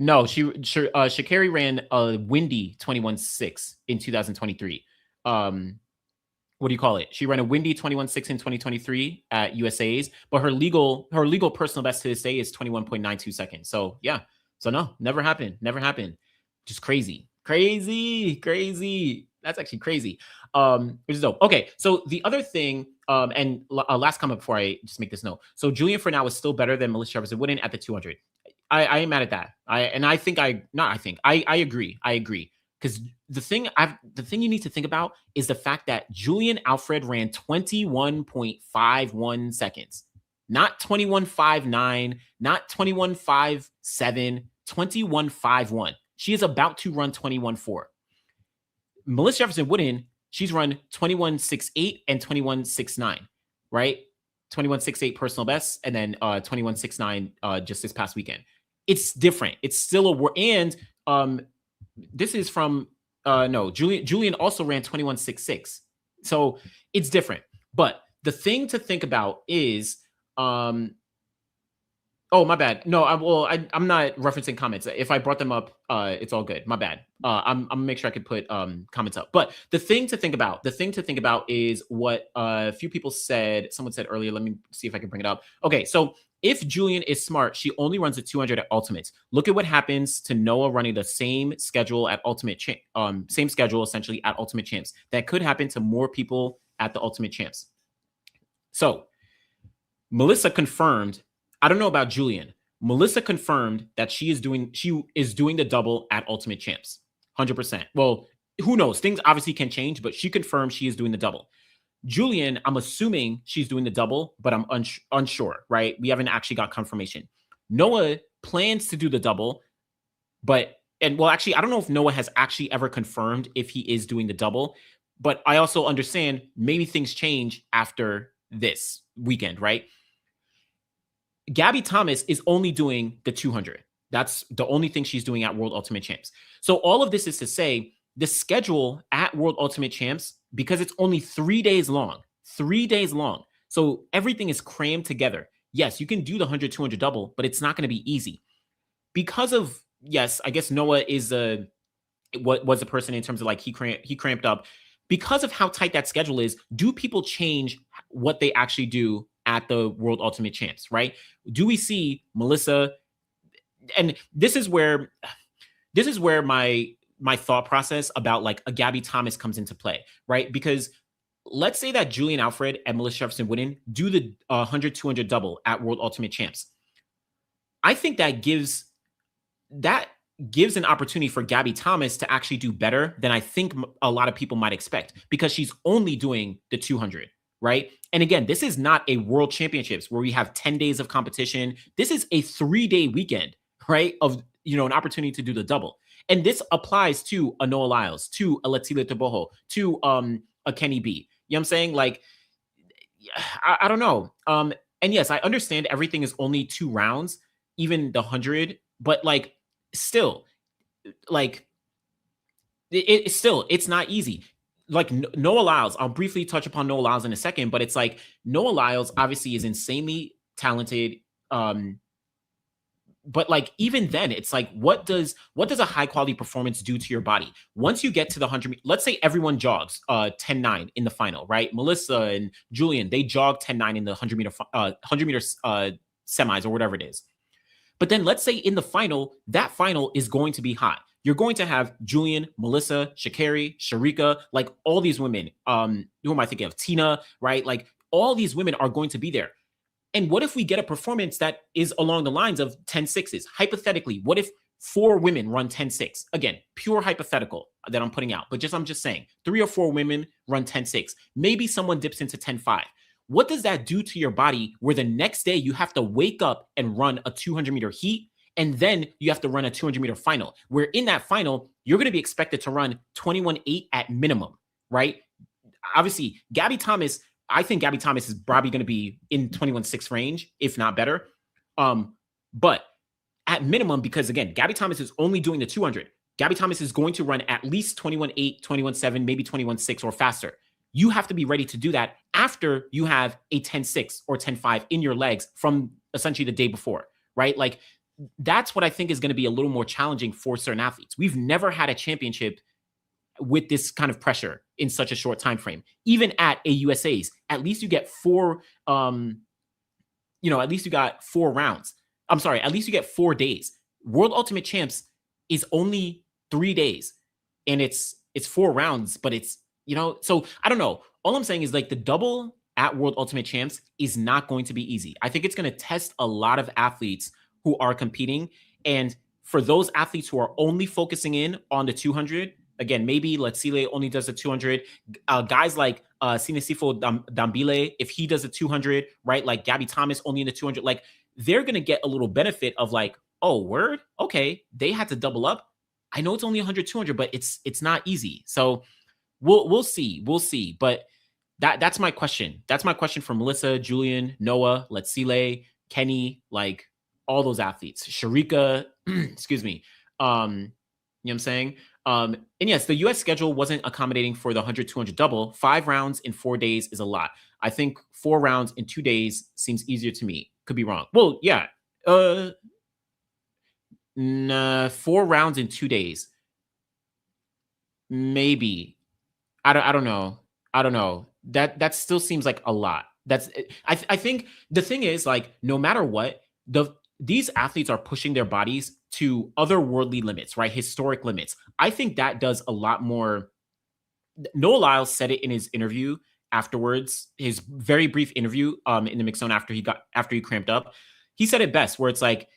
No, Sha'carri ran a windy 21.6 in 2023. What do you call it? She ran a windy 21.6 in 2023 at USA's, but her legal personal best to this day is 21.92 seconds. So yeah, so no, never happened. Just crazy. That's actually crazy. Which is dope. Okay, so the other thing, and last comment before I just make this note. So Julian for now is still better than Melissa Jefferson-Wooden at the 200. I ain't mad at that. I agree. Because the thing you need to think about is the fact that Julian Alfred ran 21.51 seconds, not 21.59, not 21.57, 21.51. She is about to run 21.4. Melissa Jefferson-Wooden, she's run 21.68 and 21.69, right? 21.68 personal best, and then 21.69 just this past weekend. It's different. It's still a war. And this is from Julian also ran 21.66. So it's different. But the thing to think about is oh, my bad. No, I'm not referencing comments. If I brought them up, it's all good. My bad. I'm gonna make sure I could put comments up. But the thing to think about is what a few people said. Someone said earlier. Let me see if I can bring it up. Okay, so if Julian is smart, she only runs a 200 at Ultimates. Look at what happens to Noah running the same schedule at same schedule essentially at Ultimate Champs. That could happen to more people at the Ultimate Champs. So Melissa confirmed. I don't know about Julian. Melissa confirmed that she is doing the double at Ultimate Champs, 100%. Well, who knows? Things obviously can change, but she confirmed she is doing the double. Julian, I'm assuming she's doing the double, but I'm unsure, right? We haven't actually got confirmation. Noah plans to do the double, actually, I don't know if Noah has actually ever confirmed if he is doing the double, but I also understand maybe things change after this weekend, right? Gabby Thomas is only doing the 200. That's the only thing she's doing at World Ultimate Champs. So all of this is to say the schedule at World Ultimate Champs, because it's only 3 days long, so everything is crammed together. Yes, you can do the 100, 200 double, but it's not going to be easy because of, yes, I guess Noah is was a person in terms of like he cramped up because of how tight that schedule is. Do people change what they actually do at the World Ultimate Champs, right? Do we see Melissa? And this is where my thought process about like a Gabby Thomas comes into play, right? Because let's say that Julian Alfred and Melissa Jefferson-Wooden do the 100, 200 double at World Ultimate Champs. I think that gives an opportunity for Gabby Thomas to actually do better than I think a lot of people might expect, because she's only doing the 200, right? And again, this is not a World Championships where we have 10 days of competition. This is a 3-day weekend, right? Of, an opportunity to do the double. And this applies to a Noah Lyles, to a Latila Taboho, to a Kenny B. You know what I'm saying? Like, I don't know. And yes, I understand everything is only 2 rounds, even the 100, but like, still, like, it's not easy. Like Noah Lyles, I'll briefly touch upon Noah Lyles in a second, but it's like Noah Lyles obviously is insanely talented. But like, even then, it's like, what does a high quality performance do to your body? Once you get to the 100, let's say everyone jogs 10.9 in the final, right? Melissa and Julian, they jog 10.9 in the 100 meter semis or whatever it is. But then let's say in the final, that final is going to be hot. You're going to have Julian, Melissa, Sha'carri, Sharika, like all these women. Who am I thinking of? Tina, right? Like all these women are going to be there. And what if we get a performance that is along the lines of 10.6s? Hypothetically, what if 4 women run 10.6? Again, pure hypothetical that I'm putting out, but I'm just saying 3 or 4 women run 10.6. Maybe someone dips into 10.5. What does that do to your body where the next day you have to wake up and run a 200 meter heat And then you have to run a 200-meter final, where in that final, you're going to be expected to run 21.8 at minimum, right? Obviously, Gabby Thomas, I think Gabby Thomas is probably going to be in 21.6 range, if not better. But at minimum, because again, Gabby Thomas is only doing the 200. Gabby Thomas is going to run at least 21.8, 21.7, maybe 21.6 or faster. You have to be ready to do that after you have a 10.6 or 10.5 in your legs from essentially the day before, right? Like that's what I think is going to be a little more challenging for certain athletes. We've never had a championship with this kind of pressure in such a short time frame. Even at AUSAs, at least you get at least you got 4 rounds. I'm sorry, at least you get 4 days. World Ultimate Champs is only 3 days, and it's 4 rounds, but it's, so I don't know. All I'm saying is like the double at World Ultimate Champs is not going to be easy. I think it's going to test a lot of athletes who are competing. And for those athletes who are only focusing in on the 200, again, maybe Letsile only does the 200. Guys like Sinesifo Dambile, if he does the 200, right? Like Gabby Thomas only in the 200, like they're going to get a little benefit of like, oh, word? Okay, they had to double up. I know it's only 100, 200, but it's not easy. So we'll see. We'll see. But that's my question. That's my question for Melissa, Julian, Noah, Letsile, Kenny, like all those athletes. Sharika, excuse me. You know what I'm saying? And yes, the US schedule wasn't accommodating for the 100, 200 double. 5 rounds in 4 days is a lot. I think 4 rounds in 2 days seems easier to me. Could be wrong. Well, yeah. 4 rounds in 2 days. Maybe. I don't know. I don't know. That still seems like a lot. I think the thing is, like, no matter what, these athletes are pushing their bodies to otherworldly limits, right? Historic limits. I think that does a lot more. Noah Lyles said it in his interview afterwards, his very brief interview in the mix zone after he cramped up. He said it best, where it's like,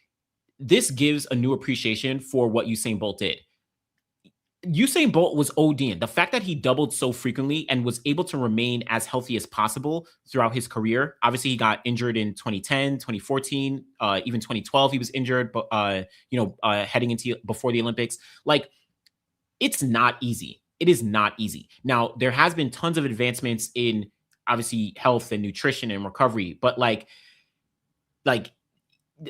this gives a new appreciation for what Usain Bolt did. Usain Bolt was ODing. The fact that he doubled so frequently and was able to remain as healthy as possible throughout his career. Obviously, he got injured in 2010, 2014, even 2012, he was injured, but heading into before the Olympics. Like, it's not easy. It is not easy. Now, there has been tons of advancements in obviously health and nutrition and recovery, but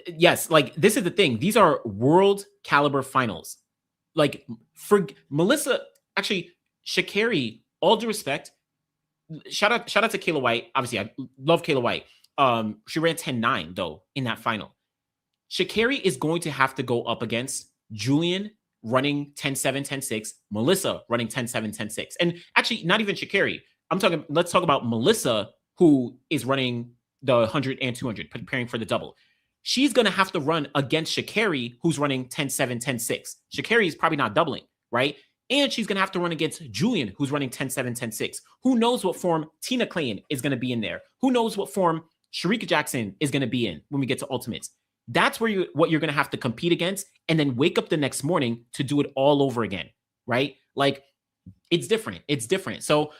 yes, like this is the thing. These are world caliber finals. Like for Melissa, actually, Sha'carri, all due respect, shout out to Kayla White. Obviously, I love Kayla White. She ran 10.9 though in that final. Sha'carri is going to have to go up against Julian running 10.7, 10.6, Melissa running 10.7, 10.6. And actually, not even Sha'carri. Let's talk about Melissa, who is running the 100 and 200, preparing for the double. She's going to have to run against Sha'carri, who's running 10.7, 10.6. Sha'carri is probably not doubling, right? And she's going to have to run against Julian, who's running 10.7, 10.6. Who knows what form Tina Clayton is going to be in there? Who knows what form Sharika Jackson is going to be in when we get to Ultimates? That's what you're going to have to compete against, and then wake up the next morning to do it all over again, right? Like, it's different. It's different. So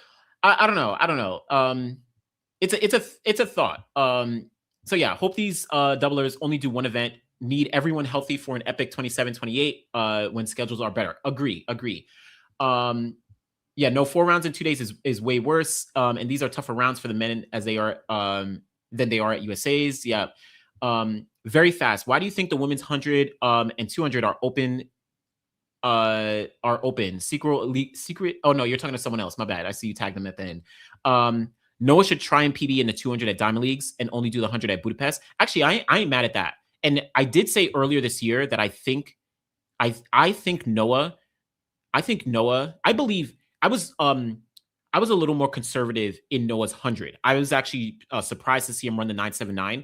I don't know. I don't know. It's a thought. So yeah, hope these doublers only do one event. Need everyone healthy for an epic 27, 28 when schedules are better. Agree. Yeah, no, 4 rounds in 2 days is way worse. And these are tougher rounds for the men as they are than they are at USA's. Yeah. Very fast. Why do you think the women's 100 and 200 are open? Secret. Oh no, you're talking to someone else. My bad. I see you tagged them at the end. Noah should try and PB in the 200 at Diamond Leagues and only do the 100 at Budapest. Actually, I ain't mad at that. And I did say earlier this year that I think Noah, I believe I was a little more conservative in Noah's 100. I was actually surprised to see him run the 9.79.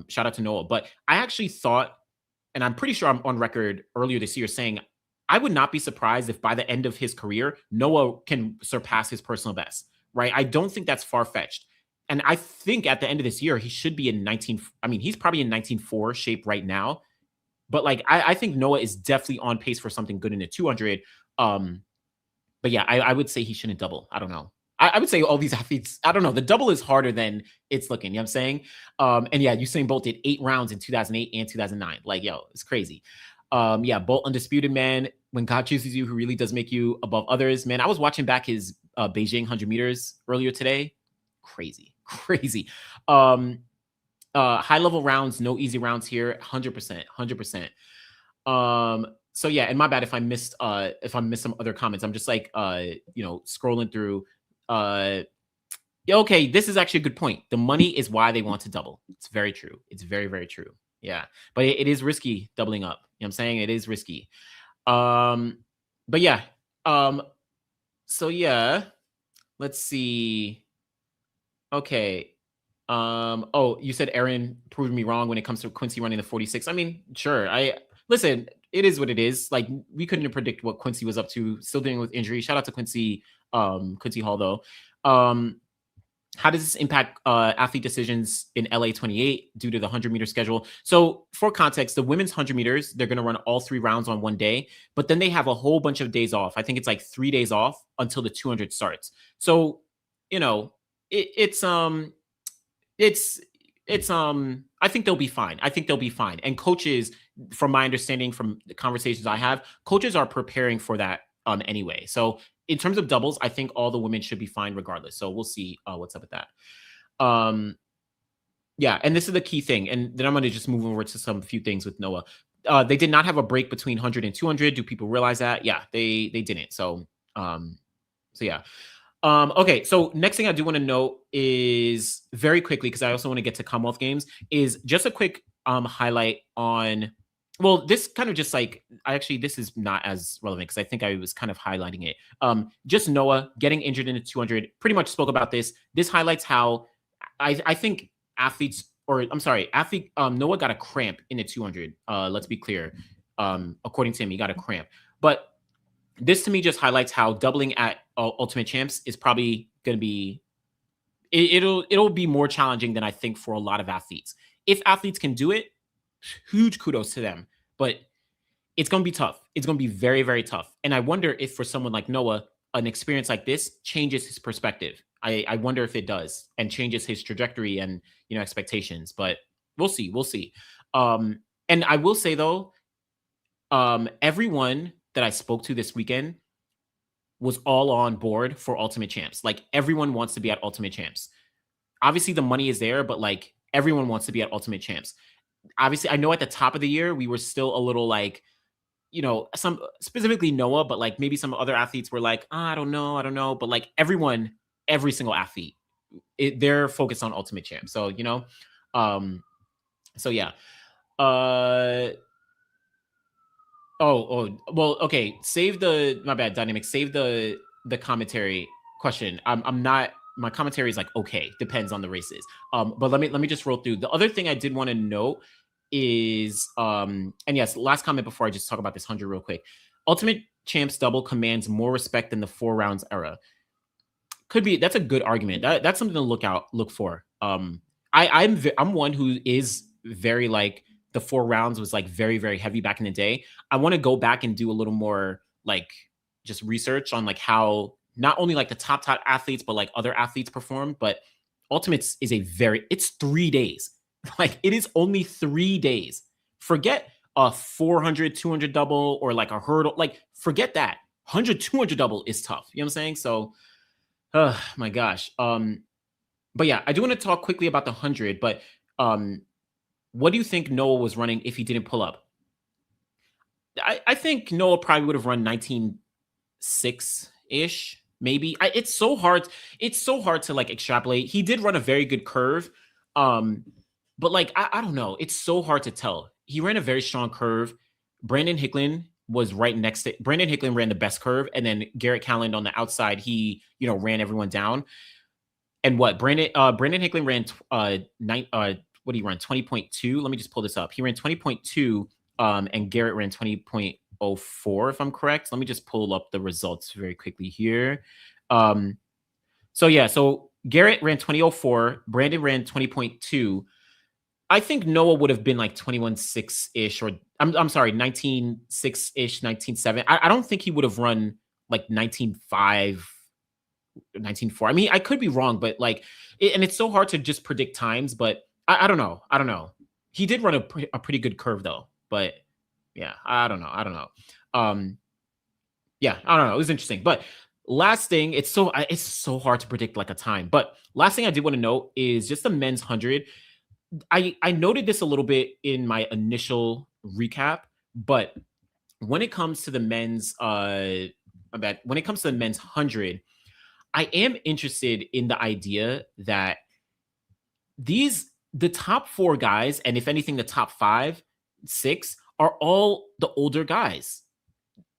Shout out to Noah. But I actually thought, and I'm pretty sure I'm on record earlier this year saying, I would not be surprised if by the end of his career, Noah can surpass his personal best. Right? I don't think that's far-fetched. And I think at the end of this year, he should be in he's probably in 19.4 shape right now. But like, I think Noah is definitely on pace for something good in the 200. But yeah, I would say he shouldn't double. I don't know. I would say all these athletes, I don't know, the double is harder than it's looking. You know what I'm saying? And yeah, Usain Bolt did 8 rounds in 2008 and 2009. Like, yo, it's crazy. Yeah, Bolt undisputed, man. When God chooses you, who really does make you above others, man. I was watching back his Beijing 100 meters earlier today. Crazy, crazy. High level rounds, no easy rounds here. 100%, 100%. So yeah, and my bad if I missed some other comments. I'm just like scrolling through. Yeah, okay, this is actually a good point. The money is why they want to double. It's very true. It's very, very true. Yeah. But it is risky doubling up. You know what I'm saying? It is risky. But yeah. So yeah, let's see. Okay. Oh, you said Aaron proved me wrong when it comes to Quincy running the 46. I mean, sure. Listen, it is what it is. Like, we couldn't predict what Quincy was up to, still dealing with injury. Shout out to Quincy Hall though. How does this impact athlete decisions in LA 28 due to the 100-meter schedule? So for context, the women's 100 meters, they're going to run all 3 rounds on one day, but then they have a whole bunch of days off. I think it's like 3 days off until the 200 starts. So, it's I think they'll be fine. I think they'll be fine. And coaches, from my understanding from the conversations I have, coaches are preparing for that anyway. So in terms of doubles, I think all the women should be fine regardless. So we'll see what's up with that. Yeah, and this is the key thing. And then I'm going to just move over to some few things with Noah. They did not have a break between 100 and 200. Do people realize that? Yeah, they didn't. So yeah. Okay, so next thing I do want to note is very quickly, because I also want to get to Commonwealth Games, is just a quick highlight on, well, this kind of just like, this is not as relevant because I think I was kind of highlighting it. Just Noah getting injured in the 200, pretty much spoke about this. This highlights how I think Noah got a cramp in the 200. Let's be clear. According to him, he got a cramp. But this to me just highlights how doubling at Ultimate Champs is probably going to be, it'll be more challenging than I think for a lot of athletes. If athletes can do it, huge kudos to them. But it's going to be tough. It's going to be very, very tough. And I wonder if for someone like Noah, an experience like this changes his perspective. I wonder if it does and changes his trajectory and, expectations. But we'll see. We'll see. And I will say, though, everyone that I spoke to this weekend was all on board for Ultimate Champs. Like, everyone wants to be at Ultimate Champs. Obviously, the money is there, but like, everyone wants to be at Ultimate Champs. Obviously, I know at the top of the year, we were still a little like, some specifically Noah, but like maybe some other athletes were like, I don't know. But like every single athlete, they're focused on Ultimate Champ. So, so yeah. Well, okay. My bad, Dynamic. Save the commentary question. My commentary is like, okay, depends on the races. But let me just roll through. The other thing I did want to note is, and yes, last comment before I just talk about this 100 real quick. Ultimate Champs double commands more respect than the 4 rounds era. That's a good argument. That's something to look for. I'm one who is very like, the 4 rounds was like very, very heavy back in the day. I want to go back and do a little more like just research on like how not only like the top athletes, but like other athletes perform. But Ultimates is it's 3 days. Like, it is only 3 days. Forget a 400, 200 double or like a hurdle. Like, forget that. 100, 200 double is tough. You know what I'm saying? So, my gosh. But yeah, I do want to talk quickly about the 100, but what do you think Noah was running if he didn't pull up? I think Noah probably would have run 19.6-ish, maybe. It's so hard to like extrapolate. He did run a very good curve. But like, I don't know. It's so hard to tell. He ran a very strong curve. Brandon Hicklin was right next to Brandon Hicklin ran the best curve. And then Garrett Calland on the outside, he, ran everyone down. And what Brandon Hicklin ran what did he run? 20.2. Let me just pull this up. He ran 20.2, and Garrett ran 20.04, if I'm correct. Let me just pull up the results very quickly here. So Garrett ran 20.04, Brandon ran 20.2. I think Noah would have been like 21.6-ish, or I'm sorry, 19.6-ish, 19.7. I don't think he would have run like 19.5 1904. I mean, I could be wrong, but like, and it's so hard to just predict times. But I don't know. I don't know. He did run a pretty good curve though. But yeah, I don't know. I don't know. Um, yeah, I don't know. It was interesting. But last thing, it's so hard to predict like a time. But last thing I did want to note is just the men's 100. I noted this a little bit in my initial recap, but when it comes to the men's when it comes to the men's 100, I am interested in the idea that the top 4 guys, and if anything the top 5, 6 are all the older guys.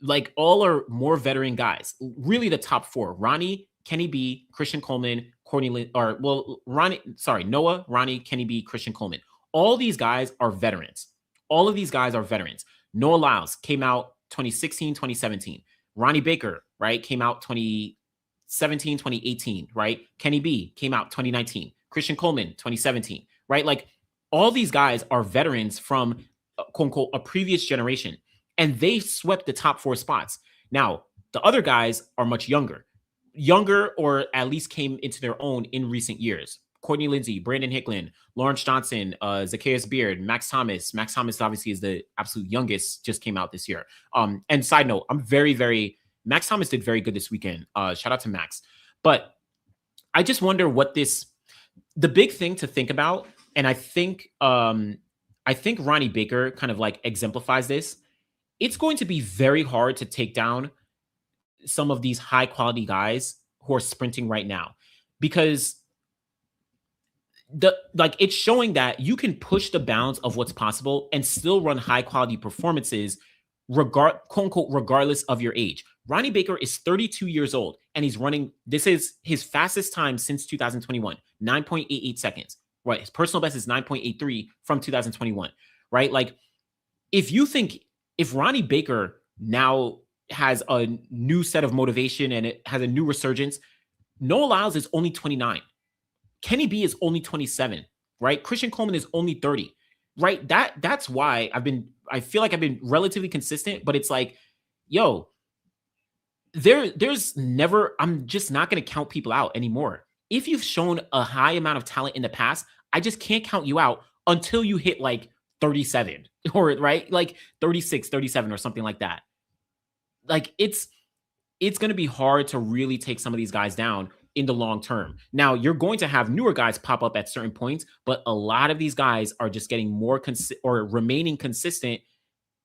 Like all are more veteran guys. Really the top 4: Ronnie, Kenny B, Christian Coleman, Noah, Ronnie, Kenny B, Christian Coleman. All these guys are veterans. All of these guys are veterans. Noah Lyles came out 2016, 2017. Ronnie Baker, right, came out 2017, 2018, right? Kenny B came out 2019. Christian Coleman, 2017, right? Like all these guys are veterans from quote unquote a previous generation, and they swept the top 4 spots. Now, the other guys are much younger or at least came into their own in recent years. Courtney Lindsay, Brandon Hicklin, Lawrence Johnson, Zacchaeus Beard, Max Thomas. Max Thomas obviously is the absolute youngest, just came out this year. And side note, Max Thomas did very good this weekend. Shout out to Max. But I just wonder the big thing to think about, and I think Ronnie Baker kind of like exemplifies this. It's going to be very hard to take down some of these high quality guys who are sprinting right now, because it's showing that you can push the bounds of what's possible and still run high quality performances quote unquote regardless of your age. Ronnie Baker is 32 years old and he's running, this is his fastest time since 2021, 9.88 seconds, right? His personal best is 9.83 from 2021, right? Like if Ronnie Baker now has a new set of motivation and it has a new resurgence, Noah Lyles is only 29. Kenny B is only 27, right? Christian Coleman is only 30, right? That's why I feel like I've been relatively consistent, but it's like, yo, there's never, I'm just not going to count people out anymore. If you've shown a high amount of talent in the past, I just can't count you out until you hit like 37 or right, like 36, 37 or something like that. Like it's going to be hard to really take some of these guys down in the long term. Now, you're going to have newer guys pop up at certain points, but a lot of these guys are just getting more or remaining consistent,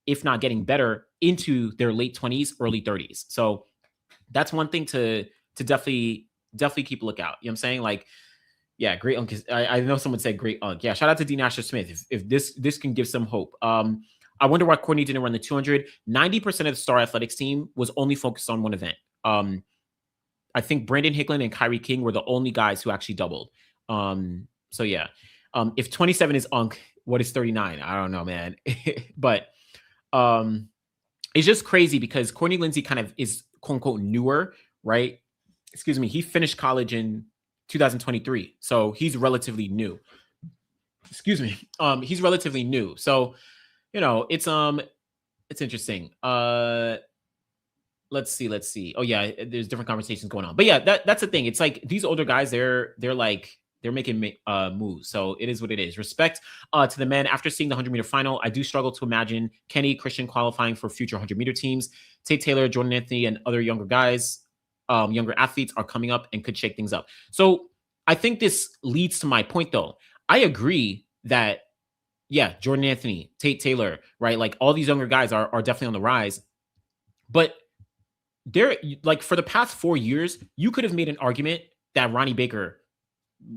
if not getting better, into their late 20s, early 30s. So that's one thing to definitely keep a lookout. You know what I'm saying? Like, yeah, great unk. I know someone said great unk. Yeah, shout out to Dean Asher Smith. If this can give some hope. I wonder why Courtney didn't run the 200. 90% of the Star Athletics team was only focused on one event. I think Brandon Hicklin and Kyrie King were the only guys who actually doubled. So yeah. If 27 is unk, what is 39? I don't know, man. But it's just crazy because Courtney Lindsay kind of is quote unquote newer, right? Excuse me. He finished college in 2023. So he's relatively new. Excuse me. He's relatively new. So, you know, it's interesting. Let's see. Oh yeah, there's different conversations going on. But yeah, that's the thing. It's like these older guys, they're making moves. So it is what it is. Respect to the men. After seeing the 100-meter final, I do struggle to imagine Kenny, Christian qualifying for future 100-meter teams. Tate Taylor, Jordan Anthony, and other younger guys, younger athletes are coming up and could shake things up. So I think this leads to my point, though. I agree that, yeah, Jordan Anthony, Tate Taylor, right? Like all these younger guys are definitely on the rise. But they're like, for the past 4 years, you could have made an argument that Ronnie Baker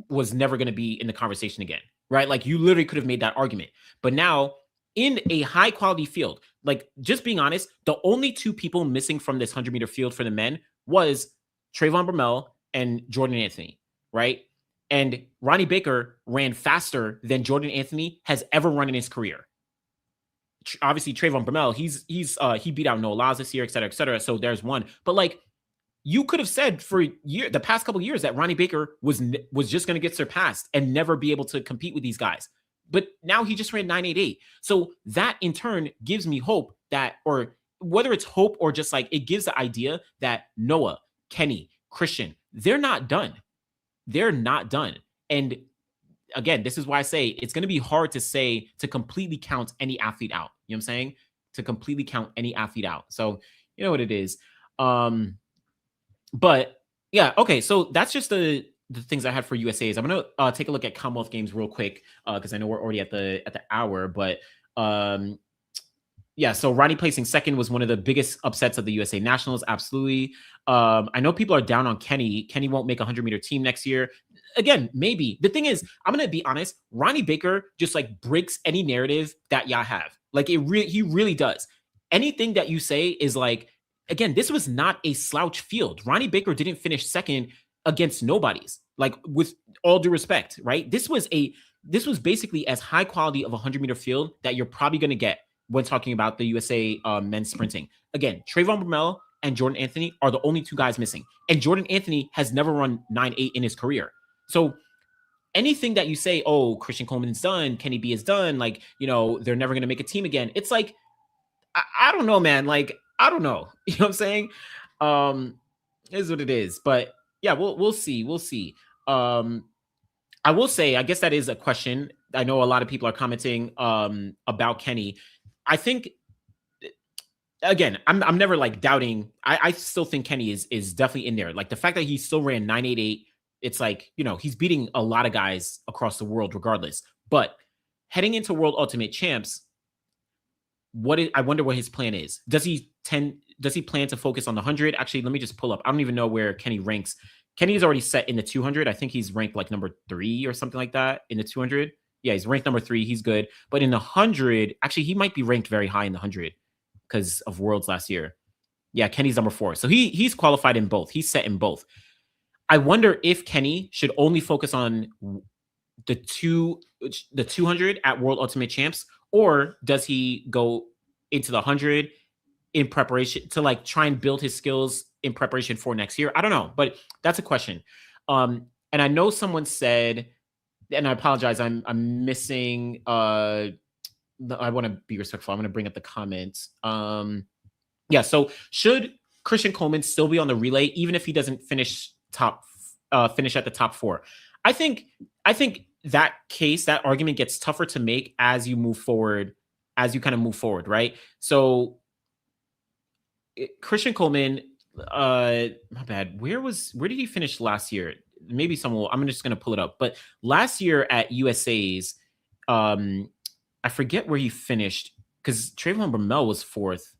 was never going to be in the conversation again, right? Like you literally could have made that argument. But now in a high quality field, like just being honest, the only 2 people missing from this 100-meter field for the men was Trayvon Bromell and Jordan Anthony, right? And Ronnie Baker ran faster than Jordan Anthony has ever run in his career. Obviously, Trayvon Bromell, he beat out Noah Lyles this year, et cetera, et cetera. So there's one. But like, you could have said for the past couple of years that Ronnie Baker was just going to get surpassed and never be able to compete with these guys. But now he just ran 9.88. So that in turn gives me hope that, or whether it's hope or just like it gives the idea that Noah, Kenny, Christian, they're not done. They're not done. And again, this is why I say it's going to be hard to completely count any athlete out. You know what I'm saying? To completely count any athlete out. So you know what it is. But yeah, okay. So that's just the things I had for USA's. I'm gonna take a look at Commonwealth Games real quick because I know we're already at the hour. But yeah, so Ronnie placing second was one of the biggest upsets of the USA Nationals. Absolutely. I know people are down on Kenny. Kenny won't make a 100-meter team next year. Again, maybe. The thing is, I'm gonna be honest. Ronnie Baker just like breaks any narrative that y'all have. Like he really does. Anything that you say is like, again, this was not a slouch field. Ronnie Baker didn't finish second against nobodies. Like with all due respect, right? This was basically as high quality of a 100-meter field that you're probably gonna get when talking about the USA men's sprinting. Again, Trayvon Bromell and Jordan Anthony are the only two guys missing. And Jordan Anthony has never run 9.8 in his career. So anything that you say, oh, Christian Coleman's done, Kenny B is done, like, you know, they're never going to make a team again. It's like, I don't know, man. Like, I don't know. You know what I'm saying? It is what it is. But yeah, we'll see. We'll see. I will say, I guess that is a question. I know a lot of people are commenting about Kenny. I think, again, I'm never like doubting. I still think Kenny is definitely in there. Like the fact that he still ran 9.88, it's like, you know, he's beating a lot of guys across the world regardless. But heading into World Ultimate Champs, I wonder what his plan is. Does he plan to focus on the 100? Actually, let me just pull up. I don't even know where Kenny ranks. Kenny is already set in the 200. I think he's ranked like number 3 or something like that in the 200. Yeah, he's ranked number 3. He's good. But in the 100, actually, he might be ranked very high in the 100 because of Worlds last year. Yeah, Kenny's number 4. So he's qualified in both. He's set in both. I wonder if Kenny should only focus on the 200 at World Ultimate Champs, or does he go into the 100 in preparation to like try and build his skills in preparation for next year? I don't know, but that's a question. And I know someone said, and I apologize, I'm missing. I want to be respectful. I'm going to bring up the comments. Yeah. So should Christian Coleman still be on the relay, even if he doesn't finish at the top 4? I think that argument gets tougher to make as you move forward, right? So Christian Coleman, my bad. Where did he finish last year? Maybe I'm just going to pull it up. But last year at USA's, I forget where he finished because Trayvon Bromell was 4th.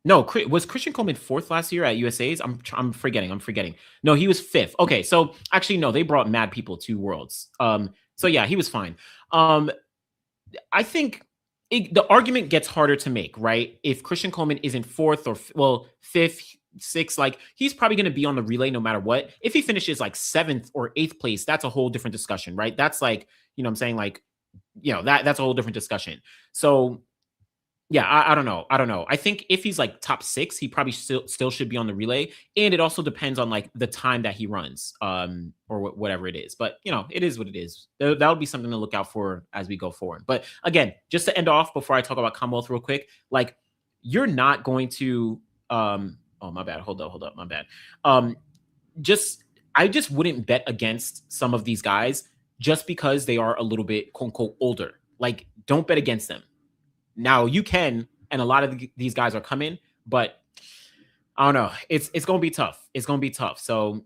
No, was Christian Coleman 4th last year at USA's? I'm forgetting. No, he was 5th. Okay, so actually, no, they brought mad people to Worlds. So yeah, he was fine. I think the argument gets harder to make, right? If Christian Coleman isn't 4th or 5th, 6th, like he's probably going to be on the relay no matter what. If he finishes like 7th or 8th place, that's a whole different discussion, right? That's like, you know what I'm saying? Like, you know, that's a whole different discussion. So yeah, I don't know. I think if he's like top 6, he probably still should be on the relay. And it also depends on like the time that he runs, or whatever it is. But you know, it is what it is. That would be something to look out for as we go forward. But again, just to end off before I talk about Commonwealth real quick, like you're not going to oh my bad. Hold up, my bad. I just wouldn't bet against some of these guys just because they are a little bit quote unquote older. Like, don't bet against them. Now you can, and a lot of these guys are coming, but I don't know. It's gonna be tough. It's gonna be tough. So,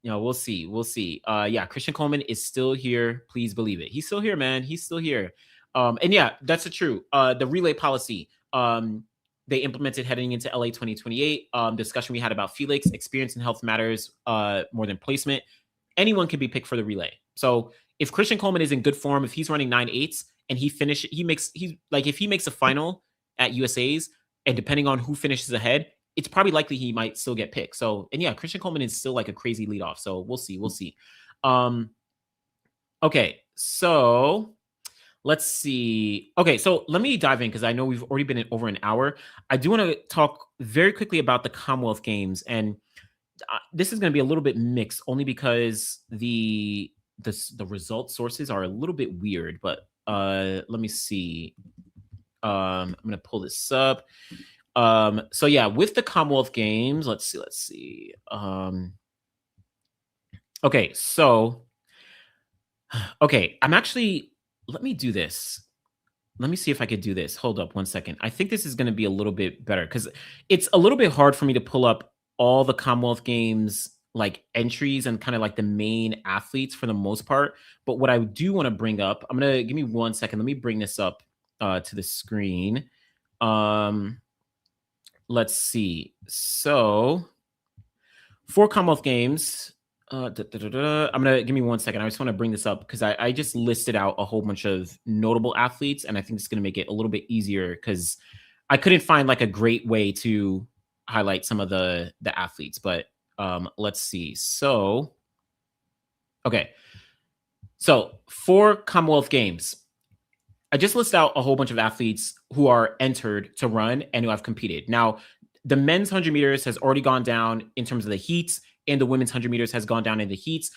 you know, we'll see. Yeah, Christian Coleman is still here. Please believe it. He's still here, man. He's still here. And yeah, that's the true. The relay policy. They implemented heading into LA 2028. Discussion we had about Felix, experience and health matters more than placement. Anyone can be picked for the relay. So if Christian Coleman is in good form, if he's running 9.8s and if he makes a final at USA's, and depending on who finishes ahead, it's probably likely he might still get picked. So, and yeah, Christian Coleman is still like a crazy leadoff. So we'll see. Okay, so let's see. Okay, so let me dive in because I know we've already been over an hour. I do want to talk very quickly about the Commonwealth Games, and this is going to be a little bit mixed, only because the result sources are a little bit weird. But let me see. I'm going to pull this up. So yeah, with the Commonwealth Games, let's see. Okay, so okay, let me do this. Let me see if I could do this. Hold up one second. I think this is going to be a little bit better because it's a little bit hard for me to pull up all the Commonwealth Games like entries and kind of like the main athletes for the most part. But what I do want to bring up, I'm gonna give me one second. Let me bring this up to the screen. Um, let's see. So for Commonwealth Games, I'm gonna give me one second. I just want to bring this up because I just listed out a whole bunch of notable athletes, and I think it's gonna make it a little bit easier because I couldn't find like a great way to highlight some of the athletes. But let's see. So okay, so for Commonwealth Games, I just list out a whole bunch of athletes who are entered to run and who have competed. Now, the men's 100 meters has already gone down in terms of the heats, and the women's 100 meters has gone down in the heats.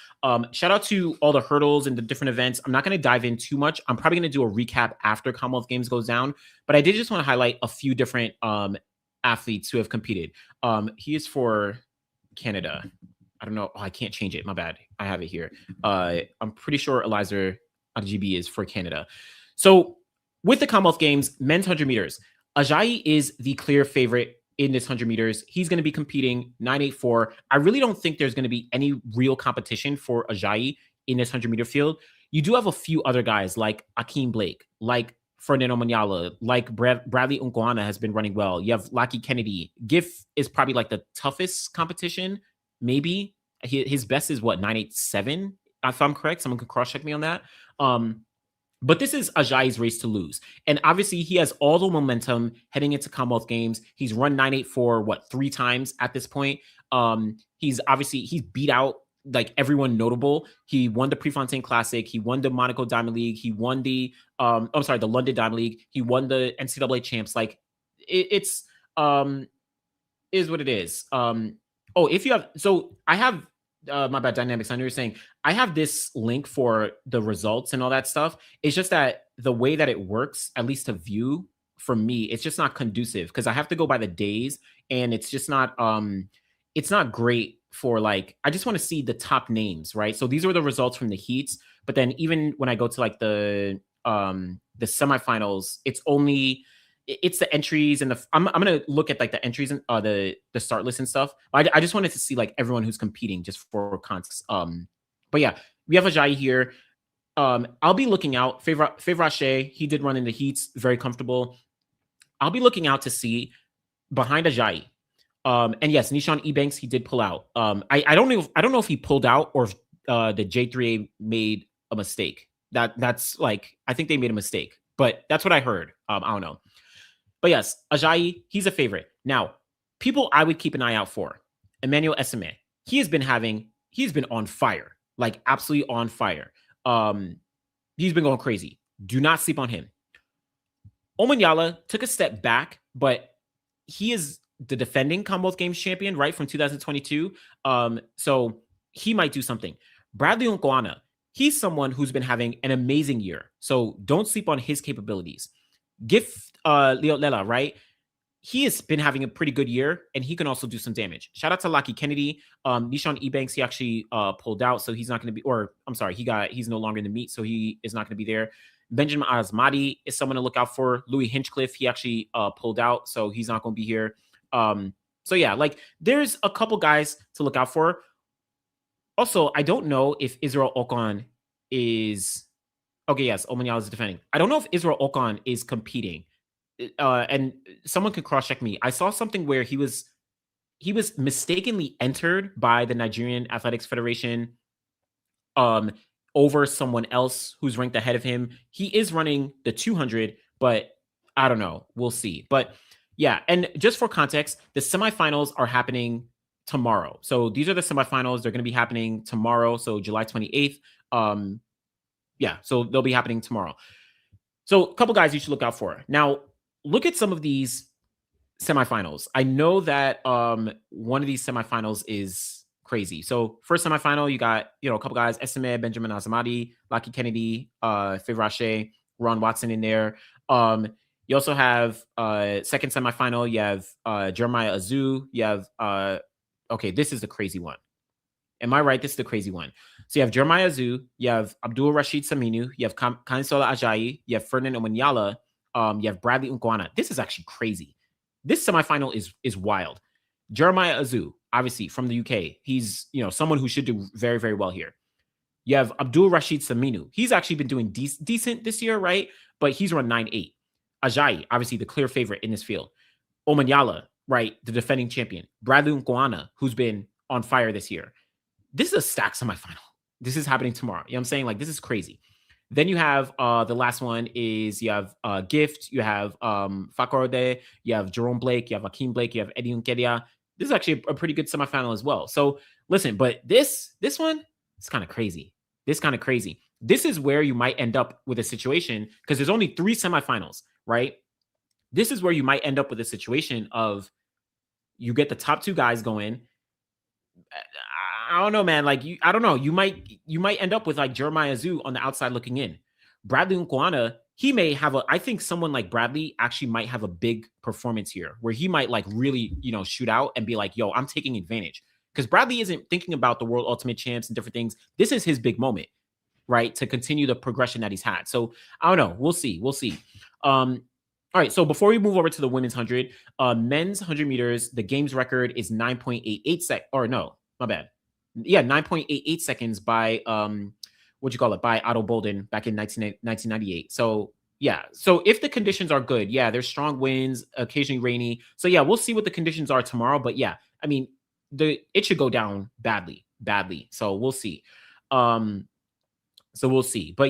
Shout out to all the hurdles and the different events. I'm not going to dive in too much. I'm probably going to do a recap after Commonwealth Games goes down, but I did just want to highlight a few different athletes who have competed. He is for Canada. I don't know. Oh, I can't change it. My bad. I have it here. I'm pretty sure Eliza GB is for Canada. So with the Commonwealth Games, men's 100 meters, Ajayi is the clear favorite in this 100 meters. He's going to be competing 984. I really don't think there's going to be any real competition for Ajayi in this 100-meter field. You do have a few other guys like Akeem Blake, like Fernando Manyala, like Bradley Unguana has been running well. You have Laki Kennedy. GIF is probably like the toughest competition, maybe. His best is what, 987? If I'm correct, someone could cross-check me on that. But this is Ajayi's race to lose. And obviously, he has all the momentum heading into Commonwealth Games. He's run 984, 3 times at this point. He's beat out like everyone notable. He won the Prefontaine Classic. He won the Monaco Diamond League. He won the London Diamond League. He won the NCAA champs. Like it's is what it is. I have my bad, Dynamics. I know you're saying I have this link for the results and all that stuff. It's just that the way that it works, at least to view for me, it's just not conducive because I have to go by the days, and it's just not great for like, I just want to see the top names, right? So these are the results from the heats, but then even when I go to like the semifinals, it's the entries and I'm gonna look at like the entries and the start list and stuff. I just wanted to see like everyone who's competing just for context. But yeah, we have Ajayi here. I'll be looking out. Favorite, he did run in the heats, very comfortable. I'll be looking out to see behind Ajayi. And yes, Nishan Ebanks, he did pull out. I don't know if he pulled out or if the J3A made a mistake. That's like, I think they made a mistake, but that's what I heard. I don't know. But yes, Ajayi, he's a favorite. Now, people I would keep an eye out for. Emmanuel Esime. He's been on fire. Like absolutely on fire. He's been going crazy. Do not sleep on him. Omanyala took a step back, but he is the defending Commonwealth Games champion, right, from 2022. So he might do something. Bradley Unguana, he's someone who's been having an amazing year. So don't sleep on his capabilities. Gift Leolela, right? He has been having a pretty good year, and he can also do some damage. Shout out to Laki Kennedy. Nishan Ebanks, he actually pulled out, so he's not going to be, or I'm sorry, he's no longer in the meet, so he is not going to be there. Benjamin Asmadi is someone to look out for. Louis Hinchcliffe, he actually pulled out, so he's not going to be here. So yeah, like there's a couple guys to look out for. Also, I don't know if Israel Ocon is okay. Yes, Omanyala is defending. I don't know if Israel Ocon is competing. And someone can cross-check me. I saw something where he was mistakenly entered by the Nigerian Athletics Federation over someone else who's ranked ahead of him. He is running the 200, but I don't know. We'll see. But yeah, and just for context, the semifinals are happening tomorrow. So these are the semifinals. They're going to be happening tomorrow, so July 28th. Yeah, so they'll be happening tomorrow. So a couple guys you should look out for. Now, look at some of these semifinals. I know that one of these semifinals is crazy. So first semifinal, you got a couple guys: Esime, Benjamin Azamadi, Laki Kennedy, Favorite, Ron Watson in there. You also have second semifinal. You have Jeremiah Azu. You have okay, this is the crazy one. Am I right? This is the crazy one. So you have Jeremiah Azu, you have Abdul Rashid Saminu, you have Kansola Ajayi, you have Ferdinand Omanyala, you have Bradley Nkwana. This is actually crazy. This semifinal is wild. Jeremiah Azu, obviously from the UK, he's someone who should do very, very well here. You have Abdul Rashid Saminu. He's actually been doing decent this year, right? But he's run 9.8. Ajayi, obviously the clear favorite in this field. Omanyala, right? The defending champion. Bradley Nkwana, who's been on fire this year. This is a stack semifinal. This is happening tomorrow. You know what I'm saying? Like, this is crazy. Then you have the last one is you have Gift, you have Fakorode, you have Jerome Blake, you have Akeem Blake, you have Eddie Nkedia. This is actually a pretty good semifinal as well. So listen, but this one, it's kind of crazy. This is where you might end up with a situation, because there's only 3 semifinals, right? This is where you might end up with a situation of you get the top 2 guys going. I don't know, man. Like, I don't know. You might end up with like Jeremiah Azu on the outside looking in. Bradley Nkwana, he may have I think someone like Bradley actually might have a big performance here where he might like really, shoot out and be like, yo, I'm taking advantage. Because Bradley isn't thinking about the World Ultimate Champs and different things. This is his big moment, right? To continue the progression that he's had. So I don't know. We'll see. All right. So before we move over to the women's 100, men's 100 meters, the games record is 9.88 or no, my bad. Yeah, 9.88 seconds by by Otto Bolden back in 1998. So yeah, so if the conditions are good, yeah, there's strong winds, occasionally rainy. So yeah, we'll see what the conditions are tomorrow. But yeah, I mean, it should go down badly. So we'll see. But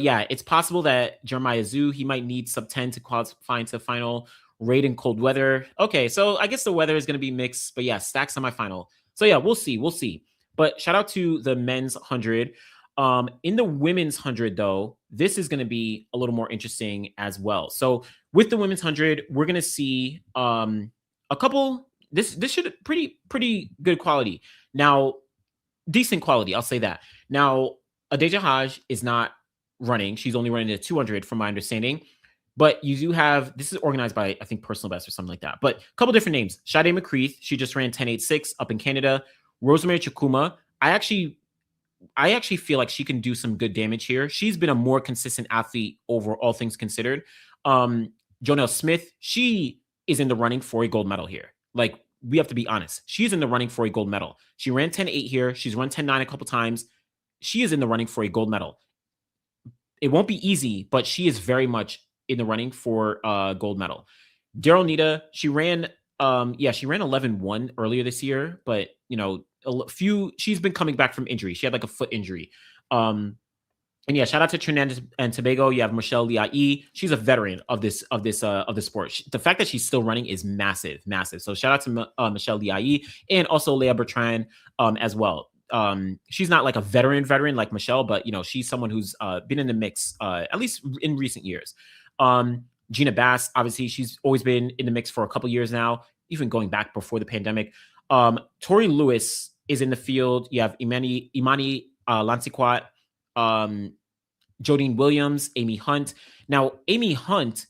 yeah, it's possible that Jeremiah Azu, he might need sub 10 to qualify into final. Raid in cold weather. Okay, so I guess the weather is going to be mixed, but yeah, stack semifinal. So yeah, we'll see. But shout out to the men's 100. In the women's 100, though, this is going to be a little more interesting as well. So with the women's 100, we're going to see a couple. This should pretty good quality. Now, decent quality, I'll say that. Now, Adeja Haj is not running. She's only running the 200 from my understanding. But you do have, this is organized by, I think, Personal Best or something like that. But a couple different names. Sade McCreath, she just ran 10.86 up in Canada. Rosemary Chukuma, I actually feel like she can do some good damage here. She's been a more consistent athlete over all things considered. Jonelle Smith, she is in the running for a gold medal here. Like, we have to be honest. She's in the running for a gold medal. She ran 10.8 here. She's run 10.9 a couple times. She is in the running for a gold medal. It won't be easy, but she is very much in the running for a gold medal. Daryl Nita, she ran 11.1 earlier this year, but she's been coming back from injury. She had like a foot injury. And yeah, shout out to Trinidad and Tobago. You have Michelle Liai. She's a veteran of this sport. The fact that she's still running is massive. So shout out to Michelle Liai and also Leah Bertrand as well. She's not like a veteran like Michelle, but she's someone who's been in the mix at least in recent years. Gina Bass, obviously, she's always been in the mix for a couple years now, even going back before the pandemic. Tori Lewis is in the field. You have Imani Lansiquat, Jodine Williams, Amy Hunt. Now, Amy Hunt,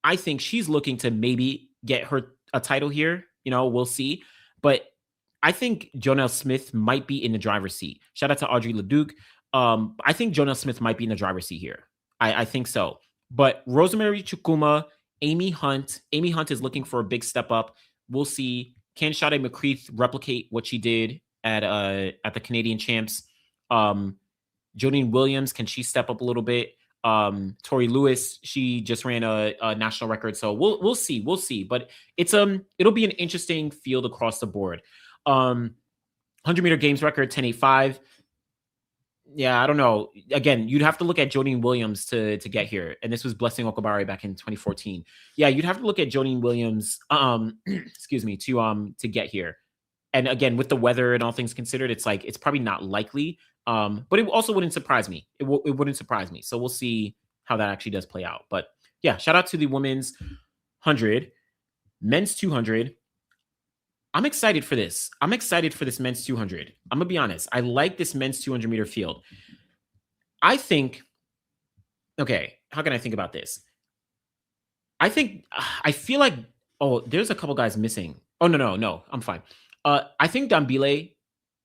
I think she's looking to maybe get her a title here. We'll see. But I think Jonelle Smith might be in the driver's seat. Shout out to Audrey Leduc. I think Jonelle Smith might be in the driver's seat here. I think so. But Rosemary Chukuma, Amy Hunt is looking for a big step up. We'll see. Can Sade McCreath replicate what she did at the Canadian Champs? Jodine Williams, can she step up a little bit? Tori Lewis, she just ran a national record, so we'll see. But it'll be an interesting field across the board. 100-meter games record 10.85. Yeah, I don't know. Again, you'd have to look at Jodine Williams to get here, and this was Blessing Okabari back in 2014. Yeah, you'd have to look at Jodine Williams, excuse me, to get here. And again, with the weather and all things considered, it's probably not likely. But it also wouldn't surprise me. It wouldn't surprise me. So we'll see how that actually does play out. But yeah, shout out to the women's 100, men's 200. I'm excited for this. I'm excited for this men's 200. I'm going to be honest. I like this men's 200 meter field. I think, okay, how can I think about this? I feel like there's a couple guys missing. Oh no, I'm fine. I think Dambile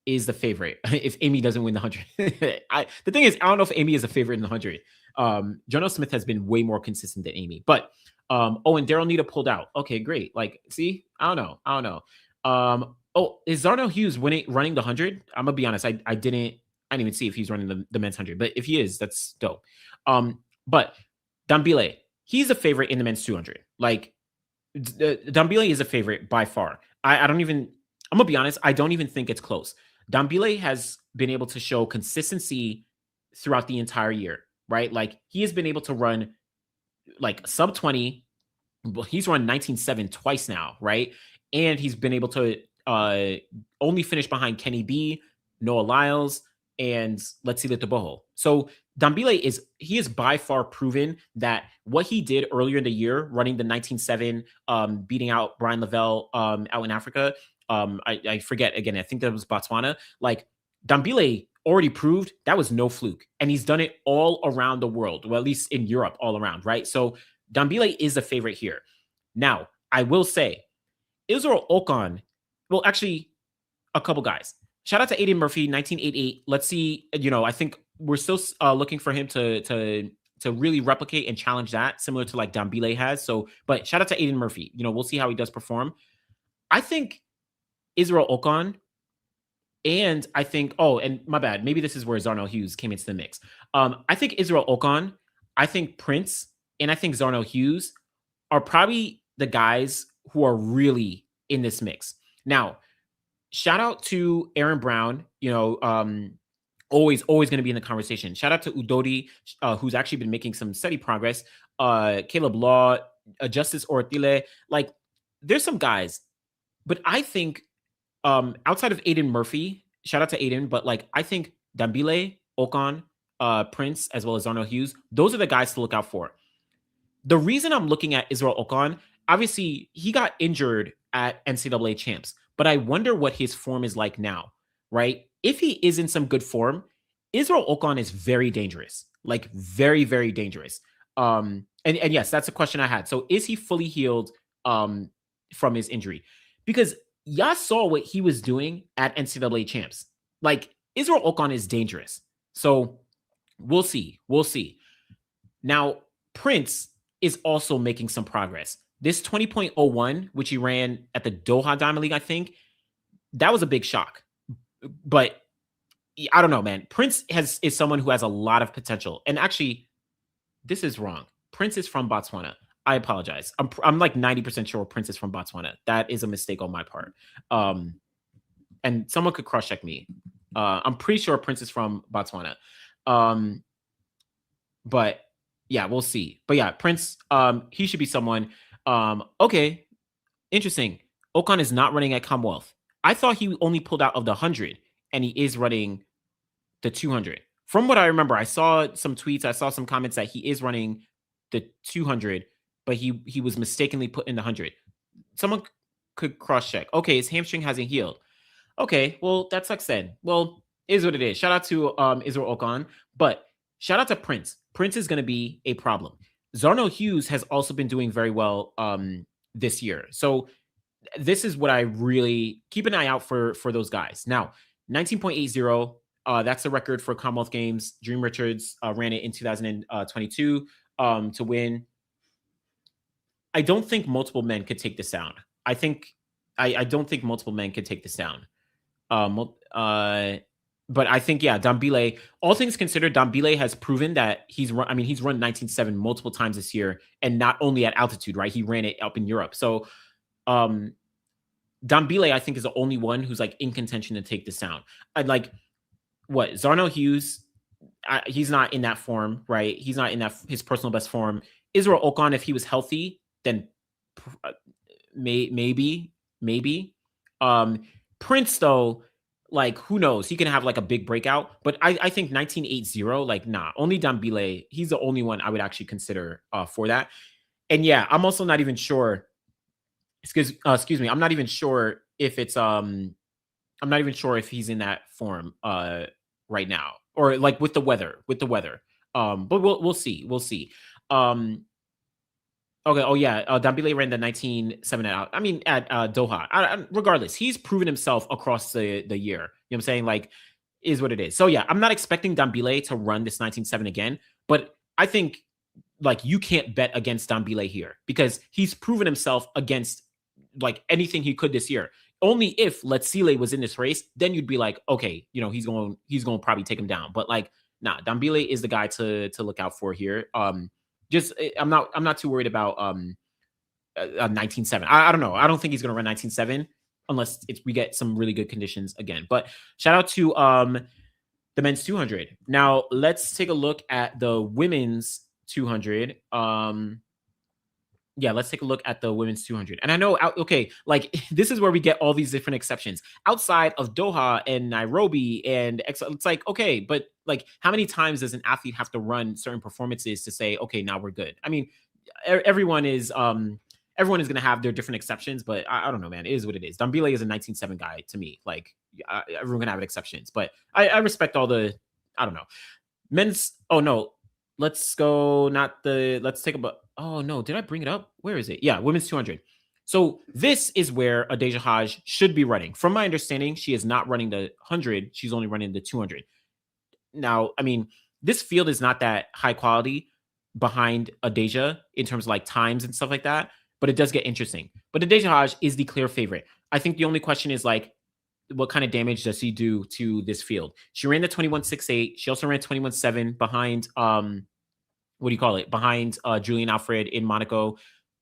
is the favorite if Amy doesn't win the 100. The thing is, I don't know if Amy is a favorite in the 100. Jono Smith has been way more consistent than Amy, but and Daryl Nita pulled out. Okay, great. Like, see, I don't know. Is Zarno Hughes running the 100? I'm gonna be honest. I didn't even see if he's running the men's 100, but if he is, that's dope. But Dambile, he's a favorite in the men's 200. Like, Dambile is a favorite by far. I don't even. I'm gonna be honest. I don't even think it's close. Dambile has been able to show consistency throughout the entire year, right? Like, he has been able to run like sub 20. Well, he's run 19.7 twice now, right? And he's been able to only finish behind Kenny B, Noah Lyles, and let's see the Boho. So Dambile is by far proven that what he did earlier in the year, running the 19.7, beating out Brian Lavelle out in Africa. I forget again. I think that was Botswana. Like, Dambile already proved that was no fluke, and he's done it all around the world. Well, at least in Europe, all around, right? So Dambile is a favorite here. Now, I will say, Israel Ocon. Well, actually, a couple guys. Shout out to Aiden Murphy, 1988. Let's see. I think we're still looking for him to really replicate and challenge that, similar to like Dambile has. So, but shout out to Aiden Murphy. We'll see how he does perform. I think Israel Ocon, and I think, and my bad, maybe this is where Zarno Hughes came into the mix. I think Israel Ocon, I think Prince, and I think Zarno Hughes are probably the guys who are really in this mix. Now, shout out to Aaron Brown, always going to be in the conversation. Shout out to Udodi, who's actually been making some steady progress. Caleb Law, Justice Ortile. Like, there's some guys, but I think outside of Aiden Murphy, shout out to Aiden, but like, I think Dambile, Ocon, Prince, as well as Zarno Hughes, those are the guys to look out for. The reason I'm looking at Israel Ocon, obviously, he got injured at NCAA champs, but I wonder what his form is like now, right? If he is in some good form, Israel Ocon is very dangerous, like very, very dangerous. And yes, that's a question I had. So is he fully healed from his injury? Because y'all saw what he was doing at NCAA champs. Like, Israel Ocon is dangerous. So we'll see. Now, Prince is also making some progress. This 20.01, which he ran at the Doha Diamond League, I think, that was a big shock. But I don't know, man. Prince is someone who has a lot of potential. And actually, this is wrong. Prince is from Botswana. I apologize. I'm like 90% sure Prince is from Botswana. That is a mistake on my part. And someone could cross-check me. I'm pretty sure Prince is from Botswana. But yeah, we'll see. But yeah, Prince, he should be someone. Okay, interesting. Ocon is not running at Commonwealth. I thought he only pulled out of the 100, and he is running the 200. From what I remember, I saw some tweets, I saw some comments that he is running the 200, but he was mistakenly put in the 100. Someone could cross-check. Okay, his hamstring hasn't healed. Okay, well, that sucks then. Well, is what it is. Shout out to Israel Ocon, but shout out to Prince. Prince is going to be a problem. Zarno Hughes has also been doing very well this year. So this is what I really keep an eye out for those guys. Now, 19.80, that's the record for Commonwealth Games. Dream Richards ran it in 2022 to win. I don't think multiple men could take this down. I don't think multiple men could take this down. But I think, yeah, Dambile, all things considered, Dambile has proven that he's run 19.7 multiple times this year, and not only at altitude, right? He ran it up in Europe. So Dambile, I think, is the only one who's like in contention to take this down. I'd like what Zarno Hughes, he's not in that form, right? He's not in his personal best form. Israel Ocon, if he was healthy, then maybe. Prince, though, like, who knows? He can have like a big breakout, but I think 19.80, like, nah, only Dambile, he's the only one I would actually consider for that. And yeah, I'm also not even sure. Excuse me, I'm not even sure if it's I'm not even sure if he's in that form right now, or like with the weather. But we'll see. Okay. Oh yeah. Dambile ran the 19.7 out. I mean, at Doha. Regardless, he's proven himself across the year. You know what I'm saying? Like, is what it is. So yeah, I'm not expecting Dambile to run this 19.7 again, but I think like you can't bet against Dambile here because he's proven himself against like anything he could this year. Only if Letsile was in this race, then you'd be like, okay, you know, he's going to probably take him down. But like, nah, Dambile is the guy to look out for here. Just I'm not too worried about 19.7. I don't know. I don't think he's going to run 19.7 unless we get some really good conditions again. But shout out to the men's 200. Now let's take a look at the women's 200. Yeah, let's take a look at the women's 200. And I know, okay, like this is where we get all these different exceptions outside of Doha and Nairobi. And it's like, okay, but like how many times does an athlete have to run certain performances to say, okay, now we're good? I mean, everyone is going to have their different exceptions, but I don't know, man. It is what it is. Dambile is a 19.7 guy to me. Like everyone can have exceptions, but I respect all the, I don't know. Men's, oh no, let's go, let's take a, oh no, did I bring it up? Where is it? Yeah, women's 200. So this is where Adeja Haj should be running. From my understanding, she is not running the 100. She's only running the 200. Now, I mean, this field is not that high quality behind Adeja in terms of like times and stuff like that, but it does get interesting. But Adeja Haj is the clear favorite. I think the only question is like, what kind of damage does she do to this field? She ran the 21.68. She also ran 21.7 behind what do you call it? Behind Julian Alfred in Monaco.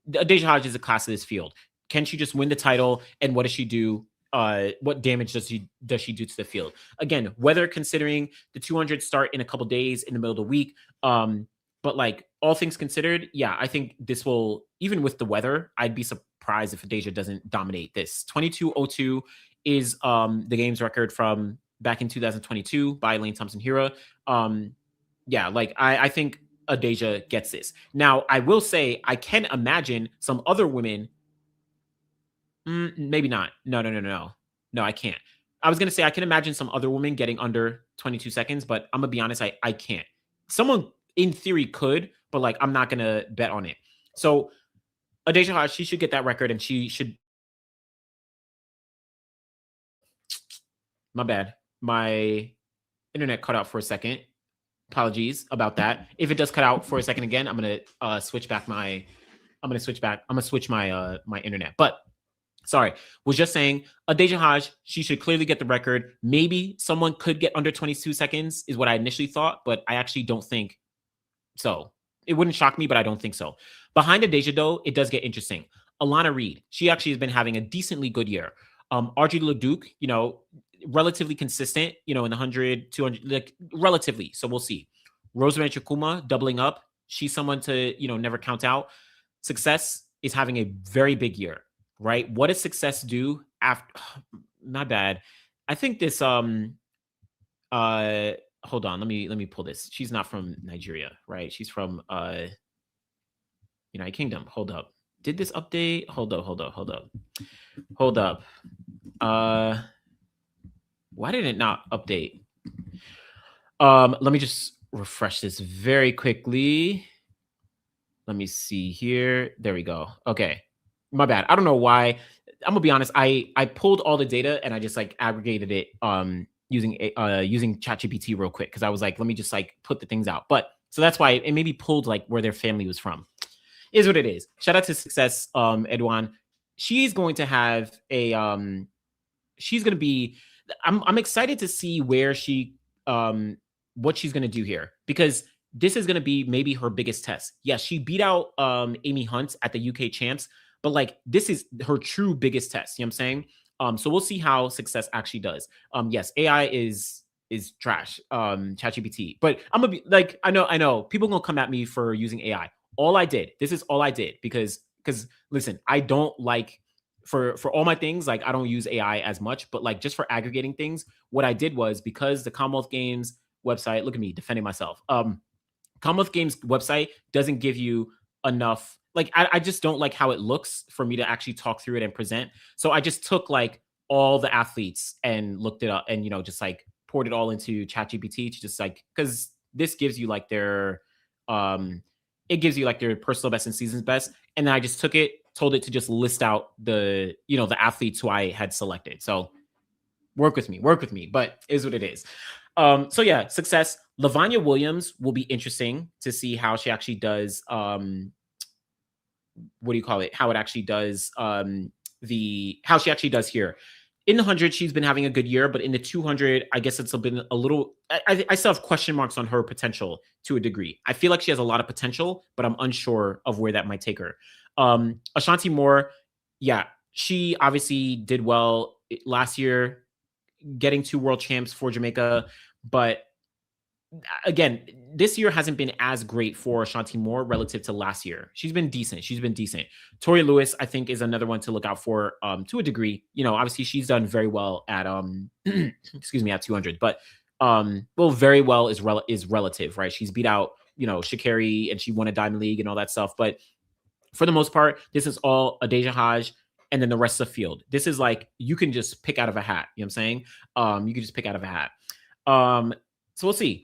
Adeja Haj is a class of this field. Can she just win the title? And what does she do? What damage does she do to the field? Again, whether considering the 200 start in a couple days in the middle of the week, but like all things considered, yeah, I think this will, even with the weather, I'd be surprised if Adeja doesn't dominate this. 22.02 is the game's record from back in 2022 by Lane Thompson Hira. Yeah, like I think Adeja gets this. Now, I will say I can imagine some other women. Maybe not. No. No, I can't. I was gonna say I can imagine some other women getting under 22 seconds, but I'm gonna be honest, I can't. Someone in theory could, but like I'm not gonna bet on it. So Adeja Haj, she should get that record, and she should. My bad. My internet cut out for a second. Apologies about that. If it does cut out for a second again, I'm gonna switch back my. I'm gonna switch my my internet. But sorry, was just saying Adeja Haj, she should clearly get the record. Maybe someone could get under 22 seconds, is what I initially thought, but I actually don't think so. It wouldn't shock me, but I don't think so. Behind Adeja, though, it does get interesting. Alana Reed, she actually has been having a decently good year. Audrey Leduc, you know, relatively consistent, you know, in the 100, 200, like relatively. So we'll see. Rosemary Chukuma doubling up. She's someone to, you know, never count out. Success is having a very big year, right? What does Success do after? Not bad. I think this, hold on. Let me pull this. She's not from Nigeria, right? She's from, United Kingdom. Hold up. Did this update? Hold up. Why did it not update? Let me just refresh this very quickly. Let me see here. There we go. Okay. My bad. I don't know why. I'm gonna be honest. I pulled all the data and I just like aggregated it using ChatGPT real quick because I was like, let me just like put the things out. But so that's why it maybe pulled like where their family was from. Is what it is. Shout out to Success, Edwan. She's going to have a she's going to be. I'm excited to see where she what she's going to do here because this is going to be maybe her biggest test. Yes, she beat out Amy Hunt at the UK Champs, but like this is her true biggest test. You know what I'm saying? So we'll see how Success actually does. Yes, AI is trash, ChatGPT. But I'm gonna be like, I know people gonna come at me for using AI. This is all I did because listen, I don't like for all my things, like I don't use AI as much, but like just for aggregating things, what I did was because the Commonwealth Games website, look at me defending myself. Commonwealth Games website doesn't give you enough. Like I just don't like how it looks for me to actually talk through it and present. So I just took like all the athletes and looked it up and, you know, just like poured it all into ChatGPT to just like, because this gives you like their it gives you like their personal best and season's best. And then I just told it to just list out the athletes who I had selected. So work with me, but is what it is. So yeah, success. Lavanya Williams will be interesting to see how she actually does. What do you call it? How it actually does. How she actually does here. In the 100, she's been having a good year, but in the 200, I guess it's been a little. I still have question marks on her potential to a degree. I feel like she has a lot of potential, but I'm unsure of where that might take her. Ashanti Moore, yeah, she obviously did well last year, getting 2 world champs for Jamaica, but again, this year hasn't been as great for Ashanti Moore relative to last year. She's been decent. Tori Lewis, I think, is another one to look out for to a degree. Obviously she's done very well at excuse me, at 200, but well, very well is relative, right? She's beat out, Sha'carri, and she won a Diamond League and all that stuff. But for the most part, this is all Adeja Haj and then the rest of the field. This is like you can just pick out of a hat. You know what I'm saying? You can just pick out of a hat. So we'll see.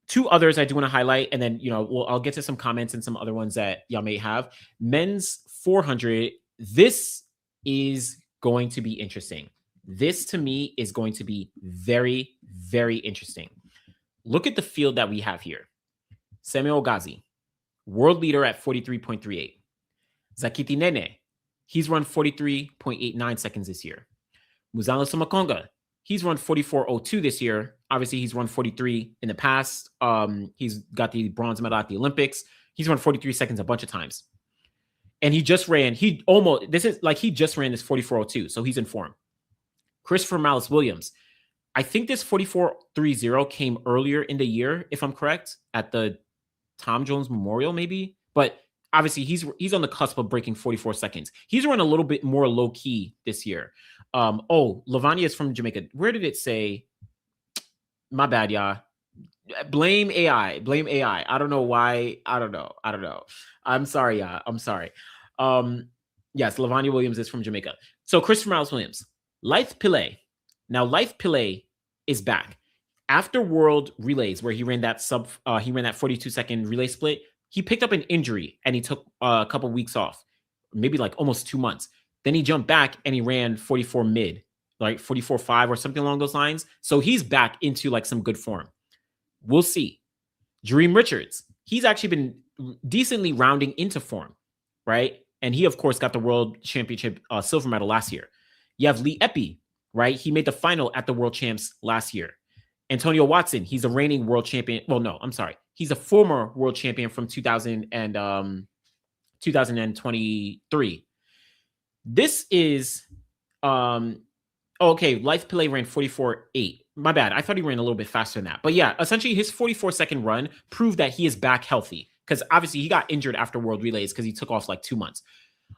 2 others I do want to highlight, and then I'll get to some comments and some other ones that y'all may have. Men's 400. This is going to be interesting. This to me is going to be very, very interesting. Look at the field that we have here. Samuel Ghazi, world leader at 43.38. Zakiti Nene, he's run 43.89 seconds this year. Muzala Sumakonga, he's run 44.02 this year. Obviously, he's run 43 in the past. He's got the bronze medal at the Olympics. He's run 43 seconds a bunch of times. And he just ran this 44.02, so he's in form. Christopher Malice Williams, I think this 44.30 came earlier in the year, if I'm correct, at the Tom Jones Memorial, maybe. But obviously, he's on the cusp of breaking 44 seconds. He's run a little bit more low key this year. Lavanya is from Jamaica. Where did it say? My bad, y'all. Blame AI. I don't know why. I don't know. I'm sorry, y'all. I'm sorry. Yes, Lavanya Williams is from Jamaica. So Christopher Miles Williams, Lyth Pillay. Now Lyth Pillay is back after World Relays, where he ran that 42-second relay split. He picked up an injury and he took a couple weeks off, maybe like almost 2 months. Then he jumped back and he ran 44 mid, like 44.5 or something along those lines. So he's back into like some good form. We'll see. Jareem Richards, he's actually been decently rounding into form, right? And he, of course, got the World Championship silver medal last year. You have Lee Epi, right? He made the final at the World Champs last year. Antonio Watson, he's a reigning world champion. Well, no, I'm sorry. He's a former world champion from 2023. This is okay. Lyth Pillay ran 44.8. My bad. I thought he ran a little bit faster than that. But yeah, essentially his 44-second run proved that he is back healthy, because obviously he got injured after World Relays because he took off like 2 months.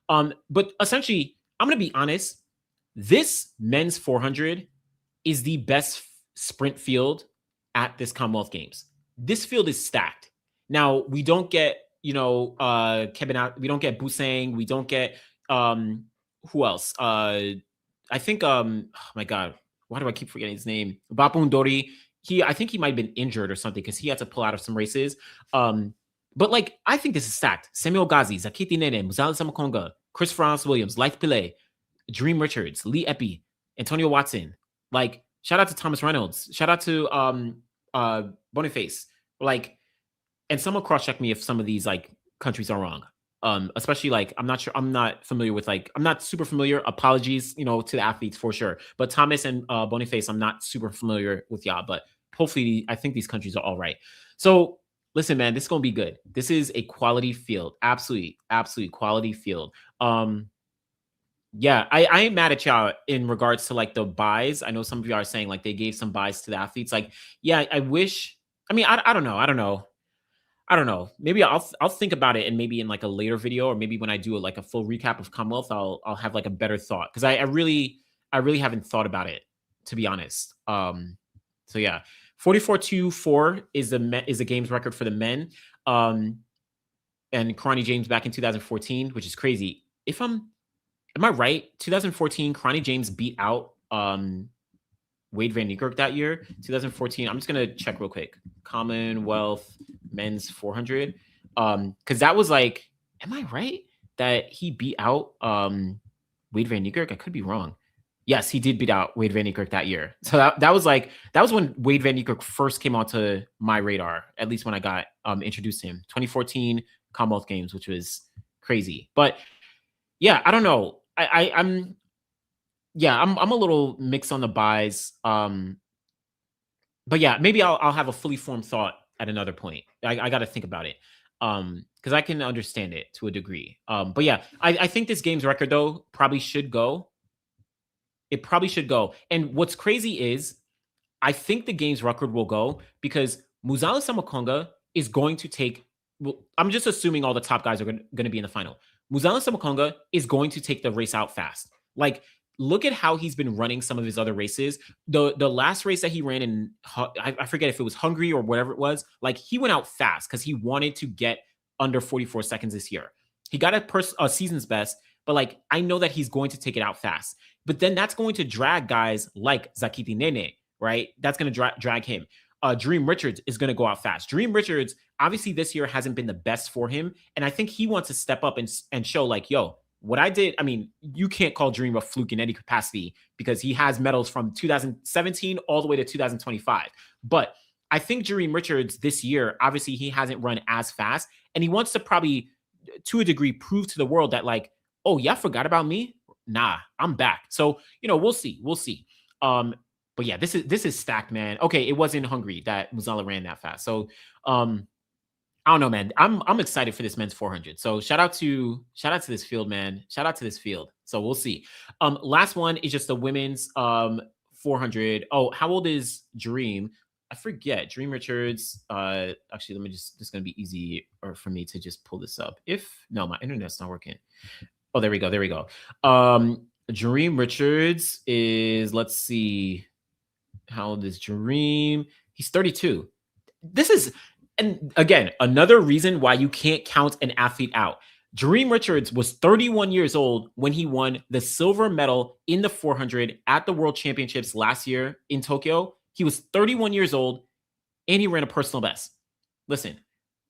But essentially, I'm going to be honest. This men's 400 is the best sprint field at this Commonwealth Games. This field is stacked. Now, we don't get, Kevin, we don't get Busang. We don't get, who else? I think, oh my God, why do I keep forgetting his name? Bapun Dori. I think he might have been injured or something because he had to pull out of some races. But like, I think this is stacked. Samuel Ghazi, Zakiti Nene, Muzala Samakonga, Chris Miles Williams, Lyth Pillay, Jareem Richards, Lee Epi, Antonio Watson. Like, shout out to Thomas Reynolds. Shout out to Boniface. Like, and someone cross-check me if some of these like countries are wrong. Especially like I'm not super familiar. Apologies, to the athletes for sure. But Thomas and Boniface, I'm not super familiar with y'all, but hopefully I think these countries are all right. So listen, man, this is gonna be good. This is a quality field. Absolutely quality field. Yeah, I ain't mad at y'all in regards to like the buys. I know some of y'all are saying like they gave some buys to the athletes. Like, yeah, I wish. I mean, I don't know. Maybe I'll think about it, and maybe in like a later video, or maybe when I do a full recap of Commonwealth, I'll have like a better thought, because I really haven't thought about it, to be honest. So yeah, 44.24 is the games record for the men. And Karani James back in 2014, which is crazy. Am I right? 2014, Karani James beat out Wade Van Niekerk that year. 2014. I'm just gonna check real quick. Commonwealth men's 400. Because that was like, am I right that he beat out Wade Van Niekerk? I could be wrong. Yes, he did beat out Wade Van Niekerk that year. So that was like that was when Wade Van Niekerk first came onto my radar, at least when I got introduced to him. 2014 Commonwealth Games, which was crazy. But yeah, I don't know. I'm a little mixed on the buys. But yeah, maybe I'll have a fully formed thought at another point. I got to think about it. Because I can understand it to a degree. But yeah, I think this game's record though probably should go. It probably should go. And what's crazy is I think the game's record will go because Muzala Samakonga is going to take. Well, I'm just assuming all the top guys are going to be in the final. Muzala Samakonga is going to take the race out fast. Like, look at how he's been running some of his other races. The last race that he ran in, I forget if it was Hungary or whatever it was. Like, he went out fast because he wanted to get under 44 seconds this year. He got a season's best, but like I know that he's going to take it out fast. But then that's going to drag guys like Zakiti Nene, right? That's going to drag him. Dream Richards is going to go out fast. Dream Richards, obviously this year hasn't been the best for him. And I think he wants to step up and show like, yo, what I did, I mean, you can't call Dream a fluke in any capacity because he has medals from 2017 all the way to 2025. But I think Dream Richards this year, obviously he hasn't run as fast. And he wants to probably, to a degree, prove to the world that like, oh, y'all forgot about me? Nah, I'm back. So, we'll see. We'll see. But yeah, this is stacked, man. Okay, it was in Hungary that Muzala ran that fast. So I don't know, man. I'm excited for this men's 400. So shout out to this field, man. Shout out to this field. So we'll see. Last one is just the women's 400. Oh, how old is Dream? I forget. Dream Richards. Actually, let me this is gonna be easy or for me to just pull this up. No, my internet's not working. Oh, there we go. There we go. Dream Richards is, let's see. How old is Dream? He's 32. This is, and again, another reason why you can't count an athlete out. Dream Richards was 31 years old when he won the silver medal in the 400 at the World Championships last year in Tokyo. He was 31 years old and he ran a personal best. Listen,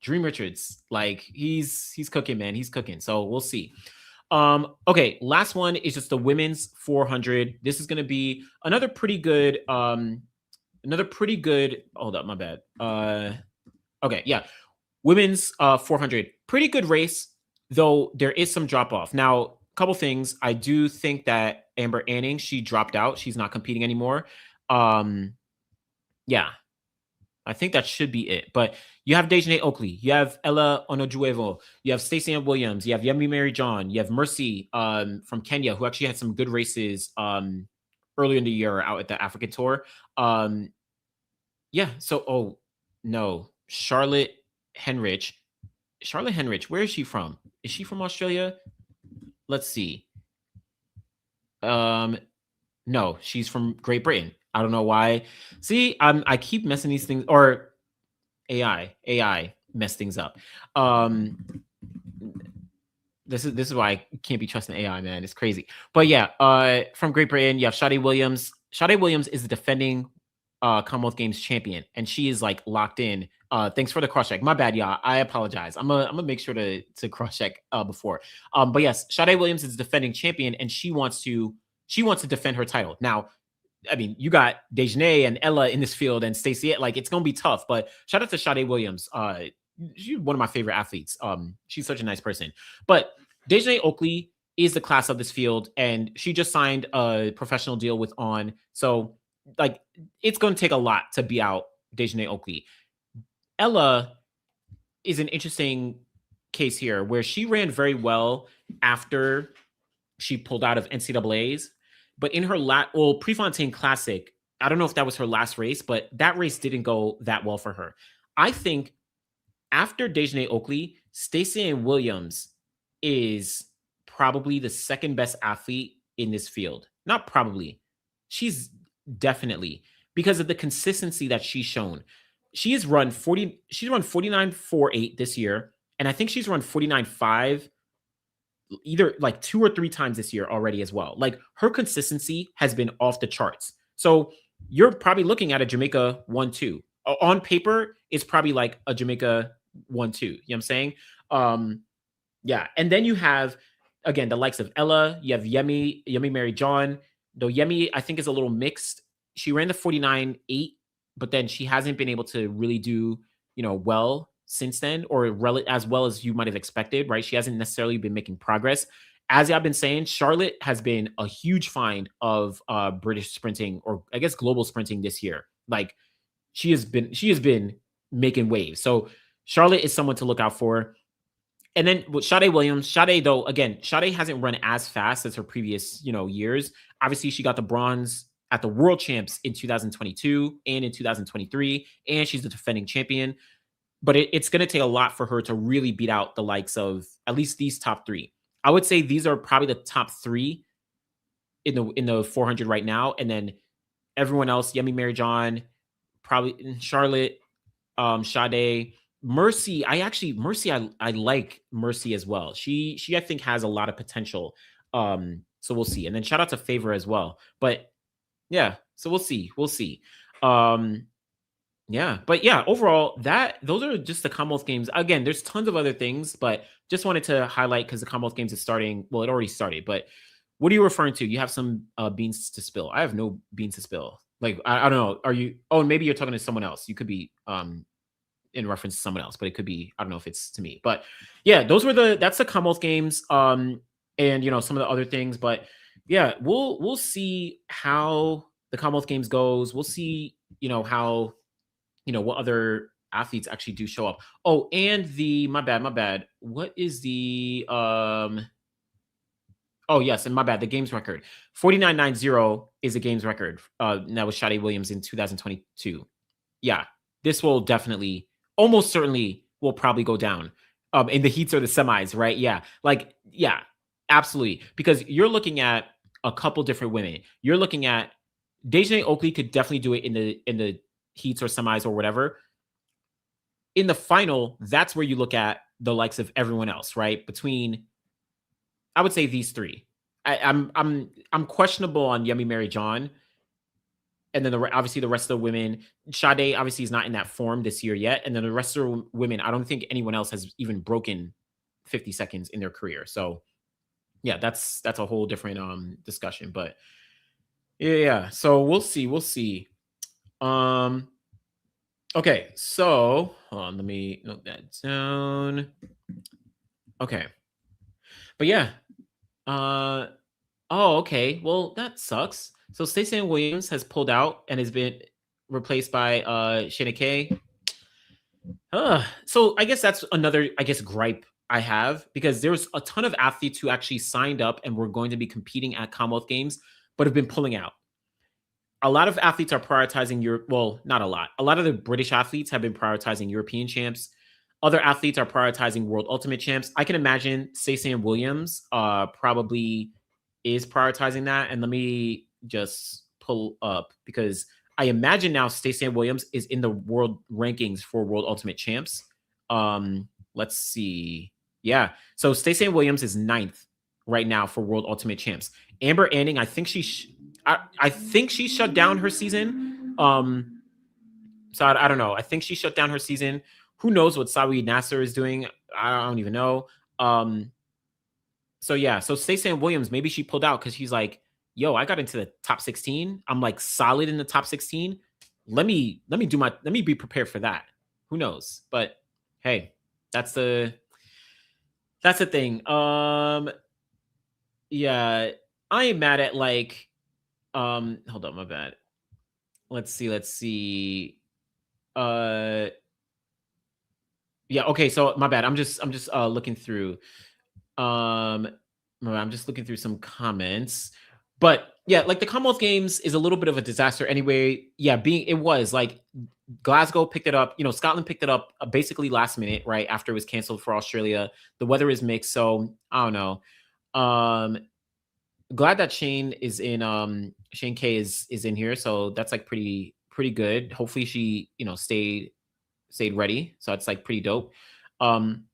Dream Richards, like he's cooking, man. He's cooking. So we'll see. Okay, last one is just the women's 400. This is going to be another pretty good hold up, my bad. Okay, yeah. Women's 400. Pretty good race, though there is some drop off. Now, a couple things. I do think that Amber Anning, she dropped out. She's not competing anymore. Yeah. I think that should be it. But you have Dejanay Oakley, you have Ella Onojuevo, you have Stacey Ann Williams, you have Yemi Mary John, you have Mercy from Kenya, who actually had some good races earlier in the year out at the African tour. Yeah. So, no, Charlotte Henrich. Where is she from? Is she from Australia? Let's see. No, she's from Great Britain. I don't know why. See, I keep messing these things, or AI mess things up. This is why I can't be trusting AI, man. It's crazy. But yeah, from Great Britain, you have Sade Williams. Sade Williams is the defending Commonwealth Games champion, and she is like locked in. Thanks for the cross check. My bad, y'all. I apologize. I'm gonna make sure to cross check before. But yes, Sade Williams is the defending champion, and she wants to defend her title. Now, I mean, you got Dejanay and Ella in this field and Stacey. Like, it's gonna be tough. But shout out to Sade Williams. She's one of my favorite athletes. She's such a nice person. But Dejanay Oakley is the class of this field, and she just signed a professional deal with On. So, like, it's going to take a lot to be out Dejanay Oakley. Ella is an interesting case here, where she ran very well after she pulled out of NCAAs. But in her Prefontaine Classic, I don't know if that was her last race, but that race didn't go that well for her. I think after Dejanay Oakley, Stacey Ann Williams is probably the second best athlete in this field. Not probably. She's definitely, because of the consistency that she's shown. She's run 49.48 this year, and I think she's run 49.5 either like 2 or 3 times this year already as well. Like, her consistency has been off the charts. So you're probably looking at a Jamaica 1-2. On paper, it's probably like a Jamaica one too. You know what I'm saying? Um, yeah, and then you have again the likes of Ella. You have Yemi Mary John. Though Yemi, I think, is a little mixed. She ran the 49.8, but then she hasn't been able to really do well since then, or as well as you might have expected, right? She hasn't necessarily been making progress. As I've been saying, Charlotte has been a huge find of British sprinting, or I guess global sprinting this year. Like she has been making waves. So Charlotte is someone to look out for. And then with Sade Williams, Sade, though, again, Sade hasn't run as fast as her previous, years. Obviously, she got the bronze at the World Champs in 2022 and in 2023, and she's the defending champion. But it's going to take a lot for her to really beat out the likes of at least these top three. I would say these are probably the top three in the 400 right now, and then everyone else, Yemi Mary John, probably Charlotte, Sade, Mercy. I like Mercy as well. She I think has a lot of potential. So we'll see. And then shout out to Favor as well. But yeah, so we'll see. We'll see. Yeah, but yeah, overall, those are just the Commonwealth Games. Again, there's tons of other things, but just wanted to highlight because the Commonwealth Games is starting. Well, it already started, but what are you referring to? You have some beans to spill. I have no beans to spill. Like I don't know. Are you? Oh, maybe you're talking to someone else. You could be in reference to someone else, but it could be, I don't know if it's to me. But yeah, that's the Commonwealth Games. And some of the other things, but yeah, we'll see how the Commonwealth Games goes. We'll see, how what other athletes actually do show up. Oh, and my bad. What is the oh yes, and my bad, the games record. 49.90 is a games record. That was Sade Williams in 2022. Yeah, this will definitely, almost certainly, will probably go down in the heats or the semis, right? Yeah, absolutely. Because you're looking at a couple different women. You're looking at Dejanay Oakley could definitely do it in the heats or semis or whatever. In the final, that's where you look at the likes of everyone else, right? Between, I would say, these three. I'm questionable on Yemi Mary John. And then obviously the rest of the women, Sade obviously is not in that form this year yet. And then the rest of the women, I don't think anyone else has even broken 50 seconds in their career. So yeah, that's a whole different discussion. But yeah. So we'll see. Okay, so hold on, let me note that down. Okay. But yeah. Okay. Well, that sucks. So Stacey Williams has pulled out and has been replaced by Shayna Kay. So I guess that's another, gripe I have, because there's a ton of athletes who actually signed up and were going to be competing at Commonwealth Games, but have been pulling out. A lot of athletes are prioritizing not a lot. A lot of the British athletes have been prioritizing European champs. Other athletes are prioritizing World Ultimate Champs. I can imagine Stacey Williams probably is prioritizing that. And let me just pull up, because I imagine now Stacey Williams is in the world rankings for World Ultimate Champs. Let's see. Yeah. So Stacey Williams is 9th right now for World Ultimate Champs. Amber Anning, I think she shut down her season. So I don't know. I think she shut down her season. Who knows what Sawi Nasser is doing? I don't even know. So yeah. So Stacey Williams, maybe she pulled out because she's like, yo, I got into the top 16. I'm like solid in the top 16. Let me be prepared for that. Who knows? But hey, that's the thing. Yeah, I am mad at hold on, my bad. Let's see. Yeah, okay, so my bad. I'm just looking through. I'm just looking through some comments. But yeah, like the Commonwealth Games is a little bit of a disaster anyway. Yeah, it was like Glasgow picked it up. Scotland picked it up basically last minute, right after it was canceled for Australia. The weather is mixed, so I don't know. Glad that Shane K is in here, so that's like pretty good. Hopefully she stayed ready, so it's like pretty dope. Amber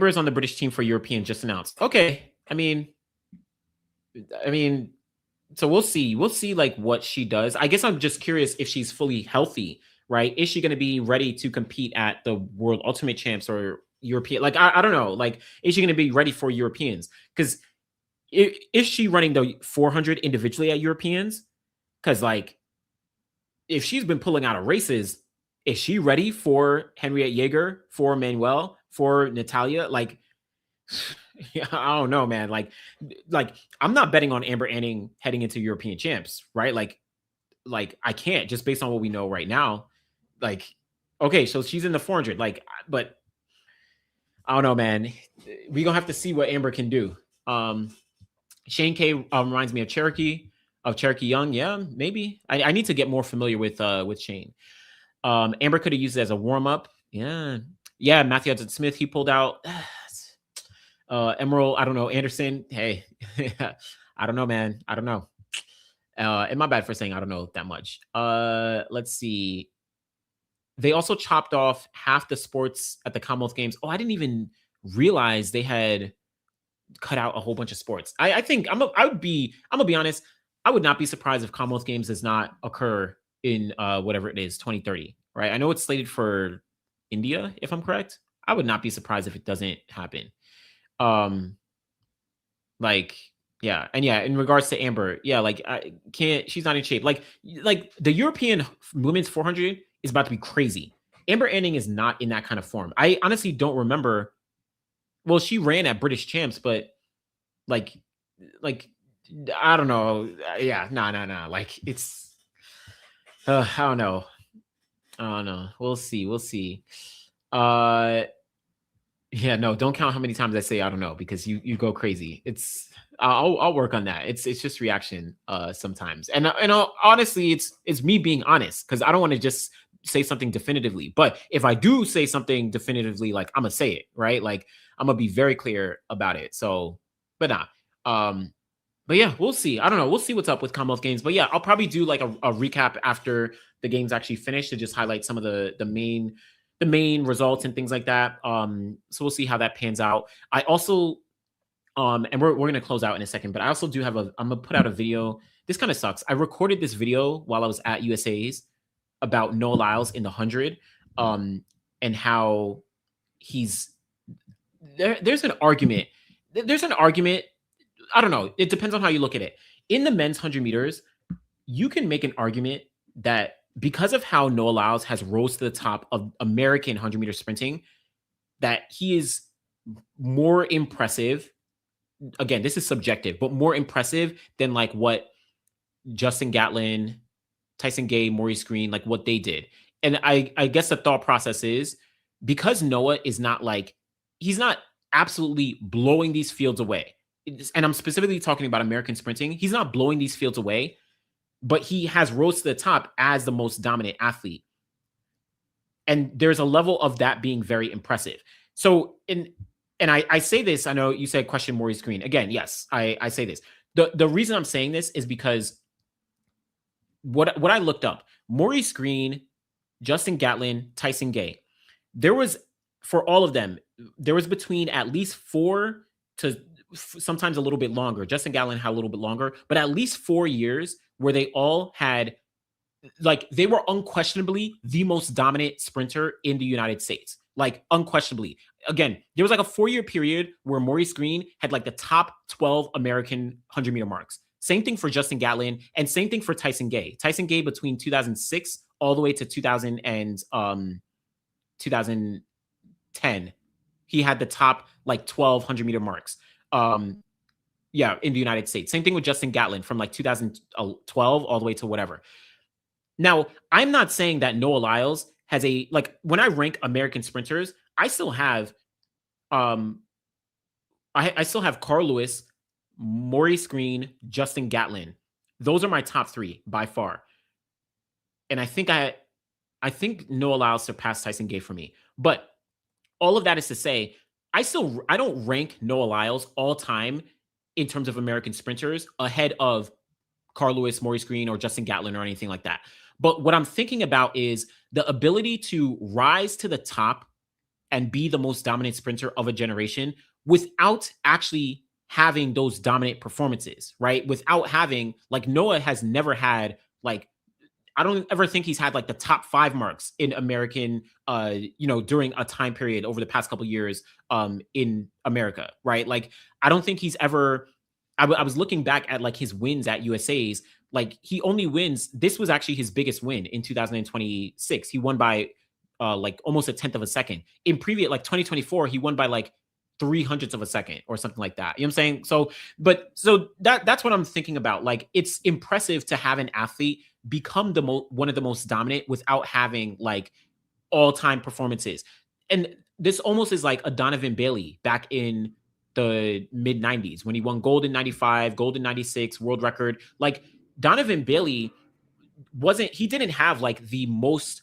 is on the British team for European, just announced. Okay, I mean, so we'll see like what she does. I guess I'm just curious if she's fully healthy, right? Is she going to be ready to compete at the World Ultimate Champs or European? Like, I don't know. Like, is she going to be ready for Europeans? Because is she running the 400 individually at Europeans? Because, like, if she's been pulling out of races, is she ready for Henriette Jaeger, for Manuel, for Natalia? Like, yeah, I don't know, man. Like I'm not betting on Amber Anning heading into European champs, right? Like I can't just based on what we know right now. Like, okay, so she's in the 400, like, but I don't know, man. We gonna have to see what Amber can do. Shane K reminds me of Cherokee Young. Yeah, maybe. I need to get more familiar with Shane. Amber could have used it as a warm up. Yeah. Matthew Hudson Smith, he pulled out. Emerald, I don't know. Anderson, hey, I don't know, man. I don't know. And my bad for saying I don't know that much. Let's see. They also chopped off half the sports at the Commonwealth Games. Oh, I didn't even realize they had cut out a whole bunch of sports. I think I'm gonna be honest. I would not be surprised if Commonwealth Games does not occur in whatever it is, 2030. Right? I know it's slated for India, if I'm correct. I would not be surprised if it doesn't happen. Like, yeah, and yeah, in regards to Amber, yeah, like I can't. She's not in shape. Like the European women's 400 is about to be crazy. Amber Anning is not in that kind of form. I honestly don't remember. Well, she ran at British champs, but like I don't know. Yeah, no. Like it's, I don't know. We'll see. Yeah, no, don't count how many times I say I don't know because you go crazy. It's I'll work on that. It's just reaction sometimes. And honestly, it's me being honest because I don't want to just say something definitively. But if I do say something definitively, like I'm gonna say it, right? Like I'm gonna be very clear about it. So, but but yeah, we'll see. I don't know. We'll see what's up with Commonwealth Games. But yeah, I'll probably do like a recap after the games actually finish to just highlight some of the main results and things like that. So we'll see how that pans out. I also and we're gonna close out in a second, but I also do have I'm gonna put out a video. This kind of sucks. I recorded this video while I was at USA's about Noah Lyles in the 100, and how he's there's an argument. There's an argument. I don't know. It depends on how you look at it. In the men's 100 meters, you can make an argument that because of how Noah Lyles has rose to the top of American 100 meter sprinting, that he is more impressive. Again, this is subjective, but more impressive than like what Justin Gatlin, Tyson Gay, Maurice Green, like what they did. And I guess the thought process is because Noah is not like, he's not absolutely blowing these fields away. And I'm specifically talking about American sprinting. He's not blowing these fields away, but he has rose to the top as the most dominant athlete. And there's a level of that being very impressive. So, and I say this, I know you said question Maurice Green. Again, yes, I say this. The reason I'm saying this is because what I looked up, Maurice Green, Justin Gatlin, Tyson Gay, there was, for all of them, there was between at least 4 to sometimes a little bit longer. Justin Gatlin had a little bit longer, but at least 4 years where they all had, like, they were unquestionably the most dominant sprinter in the United States. Like, unquestionably. Again, there was like a 4-year period where Maurice Green had like the top 12 American 100 meter marks. Same thing for Justin Gatlin, and same thing for Tyson Gay. Tyson Gay between 2006 all the way to 2010, he had the top like 12 100-meter marks. Yeah, in the United States. Same thing with Justin Gatlin from like 2012 all the way to whatever. Now, I'm not saying that Noah Lyles has a, like, when I rank American sprinters, I still have I still have Carl Lewis, Maurice Green, Justin Gatlin. Those are my top 3 by far. And I think Noah Lyles surpassed Tyson Gay for me. But all of that is to say, I don't rank Noah Lyles all time in terms of American sprinters ahead of Carl Lewis, Maurice Green, or Justin Gatlin or anything like that. But what I'm thinking about is the ability to rise to the top and be the most dominant sprinter of a generation without actually having those dominant performances, right? Without having, like, Noah has never had like I don't ever think he's had like the top 5 marks in American, during a time period over the past couple years, in America, right? Like, I don't think he's ever. I was looking back at like his wins at USA's. Like, he only wins. This was actually his biggest win in 2026. He won by like almost a tenth of a second. In previous, like 2024, he won by like 300ths of a second or something like that. You know what I'm saying? So that's what I'm thinking about. Like, it's impressive to have an athlete become one of the most dominant without having like all-time performances. And this almost is like a Donovan Bailey back in the mid 90s when he won gold in 95, gold in 96, world record. Like, Donovan Bailey he didn't have like the most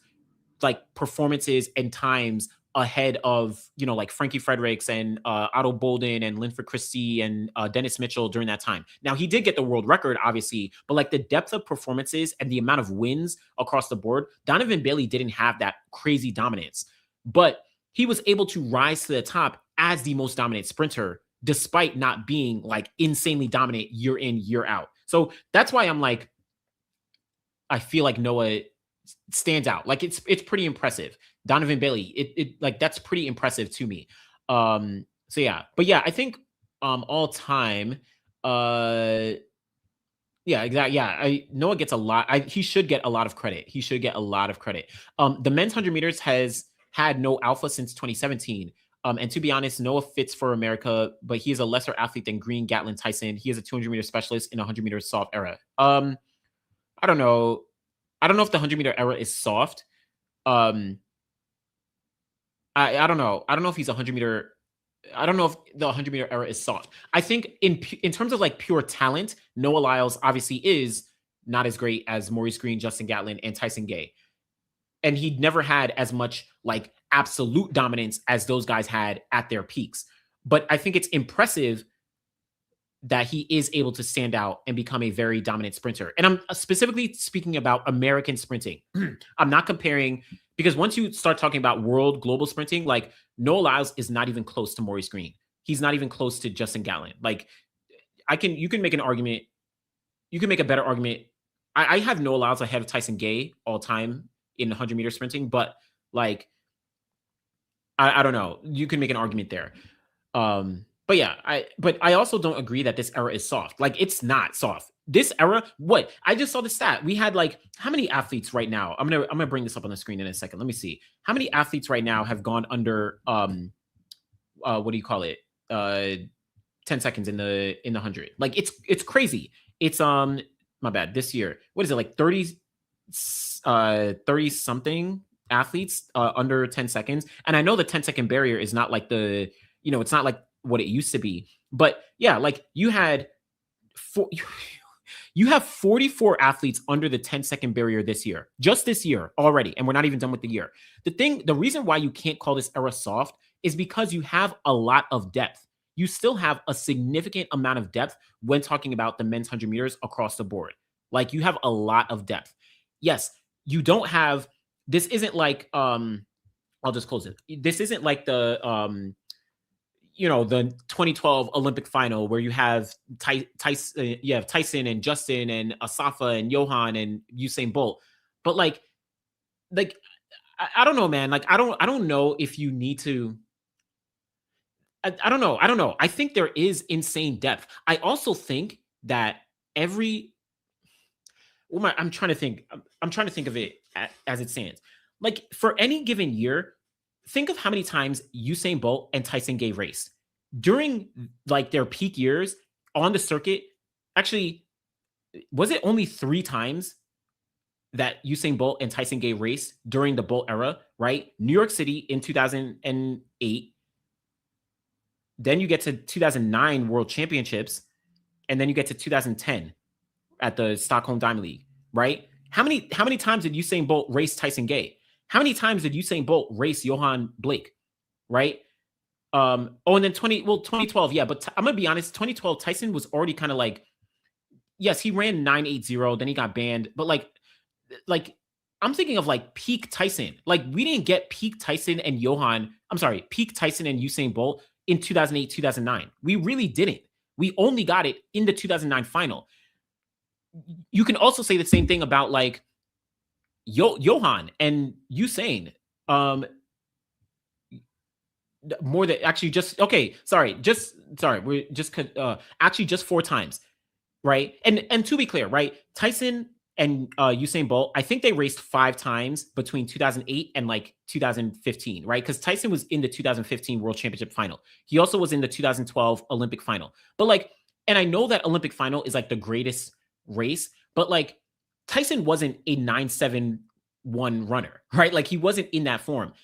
like performances and times ahead of, like Frankie Fredericks and Otto Bolden and Linford Christie and Dennis Mitchell during that time. Now, he did get the world record, obviously, but like the depth of performances and the amount of wins across the board, Donovan Bailey didn't have that crazy dominance, but he was able to rise to the top as the most dominant sprinter, despite not being like insanely dominant year in, year out. So that's why I'm like, I feel like Noah stands out. Like, it's pretty impressive. Donovan Bailey, it like, that's pretty impressive to me. So yeah, but yeah, I think all time, yeah, exactly. Yeah, Noah gets a lot. He should get a lot of credit. He should get a lot of credit. The men's 100 meters has had no alpha since 2017. And to be honest, Noah fits for America, but he is a lesser athlete than Green, Gatlin, Tyson. He is a 200 meter specialist in a 100 meter soft era. I don't know. I don't know if the 100 meter era is soft. I don't know. I don't know if he's 100 meter. I don't know if the 100 meter era is soft. I think in terms of like pure talent, Noah Lyles obviously is not as great as Maurice Green, Justin Gatlin, and Tyson Gay. And he never had as much like absolute dominance as those guys had at their peaks. But I think it's impressive that he is able to stand out and become a very dominant sprinter. And I'm specifically speaking about American sprinting. I'm not comparing, because once you start talking about world global sprinting, like, Noah Lyles is not even close to Maurice Green. He's not even close to Justin Gatlin. Like, you can make an argument. You can make a better argument. I have Noah Lyles ahead of Tyson Gay all time in 100 meter sprinting, but like, I don't know. You can make an argument there. But yeah, I also don't agree that this era is soft. Like, it's not soft. This era, what? I just saw the stat. We had like, how many athletes right now? I'm gonna bring this up on the screen in a second. Let me see. How many athletes right now have gone under what do you call it? 10 seconds in the 100. Like, it's crazy. It's my bad. This year, what is it, like 30 something athletes under 10 seconds? And I know the 10-second barrier is not like it's not like what it used to be, but yeah, like, you have 44 athletes under the 10-second barrier this year, just this year already, and we're not even done with the year. The reason why you can't call this era soft is because you have a lot of depth. You still have a significant amount of depth when talking about the men's 100 meters across the board. Like, you have a lot of depth. Yes, you don't have. This isn't like I'll just close it. This isn't like the the 2012 Olympic final where you have Tyson and Justin and Asafa and Johan and Usain Bolt. But like I don't know, man. Like, I don't know if you need to. I don't know. I think there is insane depth. I also think that I'm trying to think. I'm trying to think of it as it stands. Like, for any given year, think of how many times Usain Bolt and Tyson Gay raced during like their peak years on the circuit. Actually, was it only 3 times that Usain Bolt and Tyson Gay raced during the Bolt era, right? New York City in 2008. Then you get to 2009 World Championships, and then you get to 2010 at the Stockholm Diamond League, right? How many times did Usain Bolt race Tyson Gay? How many times did Usain Bolt race Johan Blake, right? And then 2012, yeah, but I'm gonna be honest, 2012 Tyson was already kind of like, yes, he ran 980, then he got banned, but like I'm thinking of like peak Tyson. Like, we didn't get peak Tyson and peak Tyson and Usain Bolt in 2008, 2009. We really didn't. We only got it in the 2009 final. You can also say the same thing about like Johan and Usain, um, more than actually just okay. Sorry. We're just actually just 4 times, right? And to be clear, right? Tyson and Usain Bolt, I think they raced 5 times between 2008 and like 2015, right? Because Tyson was in the 2015 World Championship final. He also was in the 2012 Olympic final. But like, and I know that Olympic final is like the greatest race, but like Tyson wasn't a 971 runner, right? Like he wasn't in that form.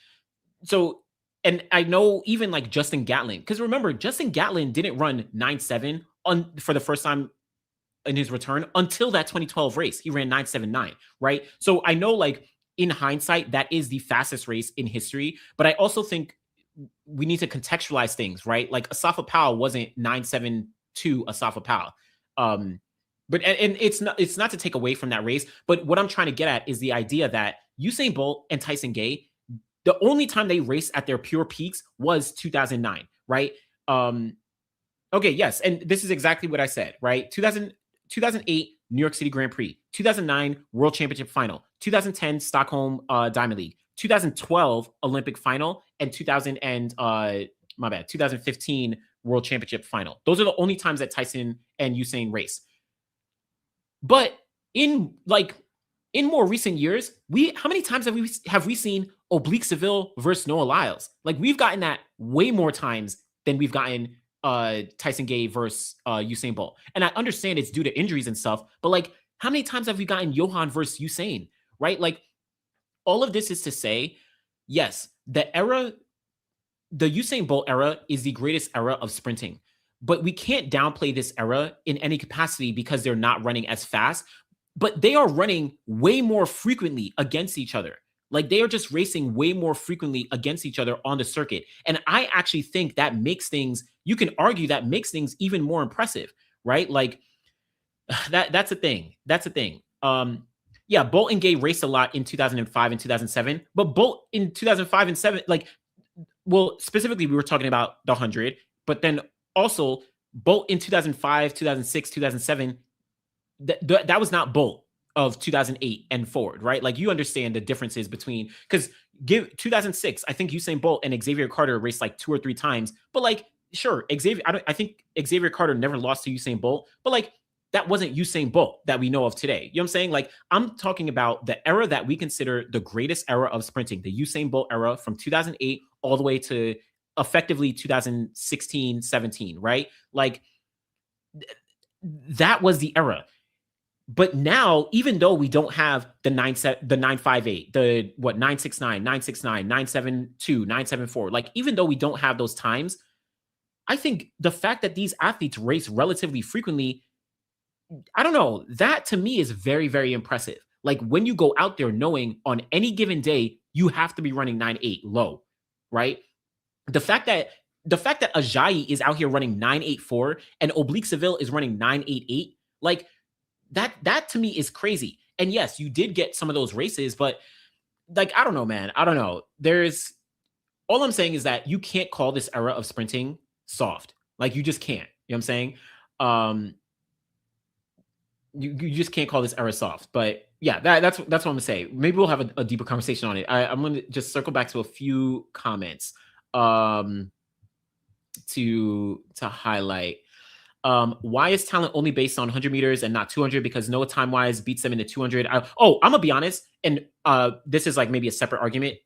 So, and I know even like Justin Gatlin, because remember, Justin Gatlin didn't run 9.7 on for the first time in his return until that 2012 race. He ran 9.79, right? So I know like in hindsight, that is the fastest race in history, but I also think we need to contextualize things, right? Like Asafa Powell wasn't 9.72 Asafa Powell. But and it's not to take away from that race, but what I'm trying to get at is the idea that Usain Bolt and Tyson Gay, the only time they raced at their pure peaks was 2009, right? Okay, yes, and this is exactly what I said, right? 2008 New York City Grand Prix, 2009 World Championship Final, 2010 Stockholm Diamond League, 2012 Olympic Final, and 2015 World Championship Final. Those are the only times that Tyson and Usain race. But in more recent years, how many times have we seen Oblique Seville versus Noah Lyles? Like we've gotten that way more times than we've gotten Tyson Gay versus Usain Bolt. And I understand it's due to injuries and stuff, but like how many times have we gotten Johan versus Usain, right? Like all of this is to say, yes, the Usain Bolt era is the greatest era of sprinting, but we can't downplay this era in any capacity because they're not running as fast, but they are running way more frequently against each other. Like they are just racing way more frequently against each other on the circuit. And I actually think that makes things, you can argue that makes things even more impressive, right? Like that's a thing. That's a thing. Yeah, Bolt and Gay raced a lot in 2005 and 2007, but Bolt in 2005 and 7, like, well, specifically we were talking about the 100, but then also Bolt in 2005, 2006, 2007, that was not Bolt of 2008 and forward, right? Like you understand the differences between, because 2006, I think Usain Bolt and Xavier Carter raced like 2 or 3 times, but like sure, I think Xavier Carter never lost to Usain Bolt, but like that wasn't Usain Bolt that we know of today. You know what I'm saying? Like I'm talking about the era that we consider the greatest era of sprinting, the Usain Bolt era from 2008 all the way to effectively 2016, 17, right? Like that was the era. But now, even though we don't have the 958, the 969, 969, 972, 974, like even though we don't have those times, I think the fact that these athletes race relatively frequently, I don't know, that to me is very, very impressive. Like when you go out there knowing on any given day, you have to be running 9.8 low, right? The fact that Ajayi is out here running 9.84 and Oblique Seville is running 9.88, like that to me is crazy. And yes, you did get some of those races, but like, I don't know, man. I don't know. All I'm saying is that you can't call this era of sprinting soft. Like you just can't. You know what I'm saying? You just can't call this era soft. But yeah, that's what I'm gonna say. Maybe we'll have a deeper conversation on it. I'm gonna just circle back to a few comments to highlight. Why is talent only based on 100 meters and not 200? Because Noah time-wise beats them in the 200. I'm gonna be honest, and this is like maybe a separate argument.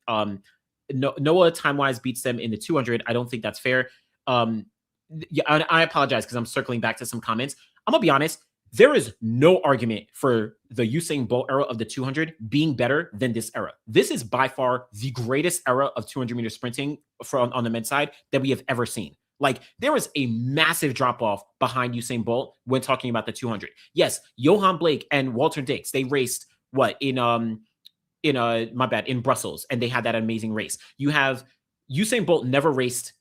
Noah time-wise beats them in the 200. I don't think that's fair. Yeah, I apologize because I'm circling back to some comments. I'm gonna be honest. There is no argument for the Usain Bolt era of the 200 being better than this era. This is by far the greatest era of 200 meter sprinting on the men's side that we have ever seen. Like there was a massive drop off behind Usain Bolt when talking about the 200. Yes, Johan Blake and Walter Dix, they raced in Brussels, and they had that amazing race. You have Usain Bolt never raced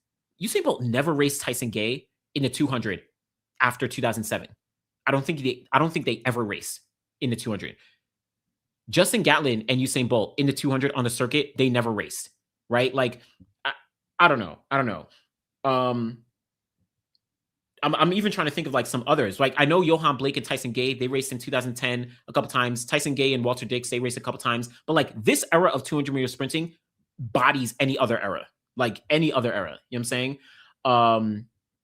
Tyson Gay in the 200 after 2007. I don't think they ever raced in the 200. Justin Gatlin and Usain Bolt in the 200 on the circuit, they never raced, right? Like I don't know. I'm even trying to think of like some others. Like I know Johan Blake and Tyson Gay, they raced in 2010 a couple times. Tyson Gay and Walter Dix, they raced a couple times. But like this era of 200-meter sprinting bodies any other era, like any other era. You know what I'm saying?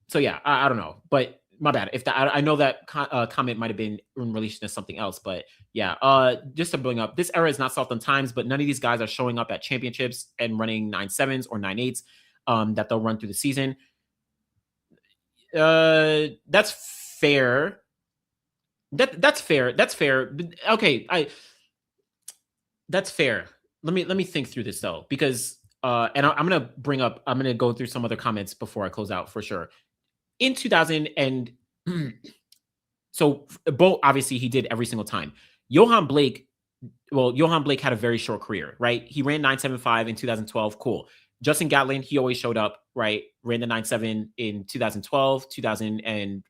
So yeah, I don't know, but my bad. If that, I know that comment might have been in relation to something else, but yeah. Just to bring up, this era is not soft on times, but none of these guys are showing up at championships and running 9.7s or 9.8s that they'll run through the season. That's fair. That's fair. That's fair. Okay, that's fair. Let me think through this though, because and I'm gonna go through some other comments before I close out for sure. In 2000 and so Bolt, obviously he did every single time. Johan Blake had a very short career, right? He ran 9.75 in 2012. Cool. Justin Gatlin, he always showed up, right? Ran the 9.7 in 2012, 2000 and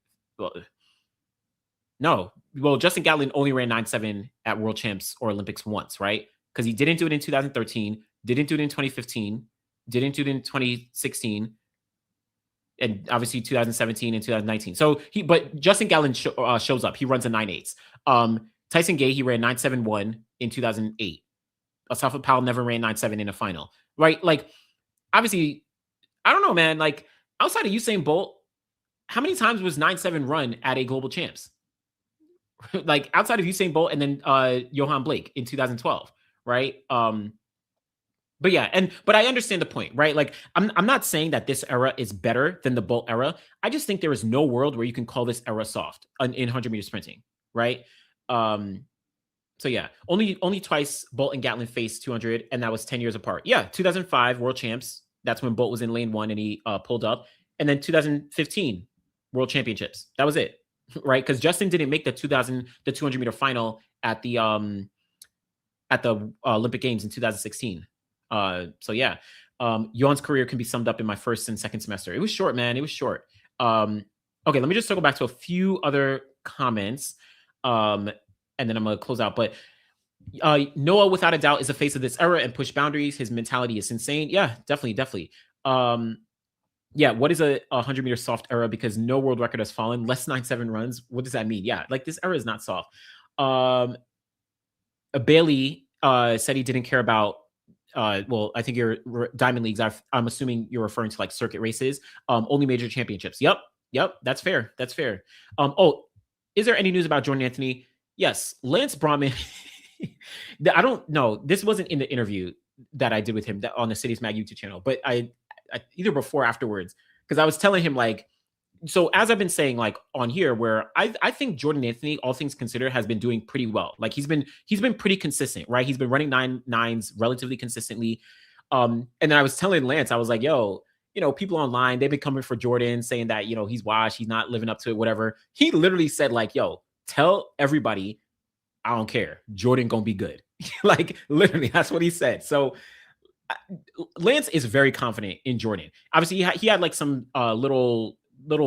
Justin Gatlin only ran 9.7 at World Champs or Olympics once, right? Because he didn't do it in 2013, didn't do it in 2015, didn't do it in 2016, and obviously 2017 and 2019. But Justin Gatlin shows up. He runs a 9.8s. Tyson Gay, he ran 9.71 in 2008. Asafa Powell never ran 9.7 in a final, right? Like, obviously, I don't know, man. Like, outside of Usain Bolt, how many times was 9.7 run at a global champs? Like, outside of Usain Bolt and then Johan Blake in 2012, right? But yeah, but I understand the point, right? Like, I'm not saying that this era is better than the Bolt era. I just think there is no world where you can call this era soft in 100-meter sprinting, right? So yeah, only twice Bolt and Gatlin faced 200, and that was 10 years apart. Yeah, 2005 World Champs. That's when Bolt was in lane 1 and he pulled up, and then 2015 World Championships. That was it, right? Because Justin didn't make the 200-meter final at the Olympic Games in 2016. So yeah, Johan's career can be summed up in my first and second semester. It was short, man. It was short. Okay, let me just circle back to a few other comments, and then I'm gonna close out. But Noah, without a doubt, is the face of this era and push boundaries. His mentality is insane. Yeah, definitely. Yeah, what is a 100-meter soft era? Because no world record has fallen. Less 9.7 runs. What does that mean? Yeah, like this era is not soft. Bailey said he didn't care about. Well, I think you're Diamond Leagues. I'm assuming you're referring to like circuit races. Only major championships. Yep. That's fair. Is there any news about Jordan Anthony? Yes, Lance Brahman. I don't know. This wasn't in the interview that I did with him on the Cities Mag YouTube channel, but I either before or afterwards, because I was telling him like, so as I've been saying like on here, where I think Jordan Anthony, all things considered, has been doing pretty well. Like he's been pretty consistent, right? He's been running 9.9s relatively consistently. And then I was telling Lance, I was like, yo, people online, they've been coming for Jordan saying that, he's washed, he's not living up to it, whatever. He literally said like, yo, tell everybody, I don't care. Jordan gonna be good. Like literally, that's what he said. So Lance is very confident in Jordan. Obviously, he had like some little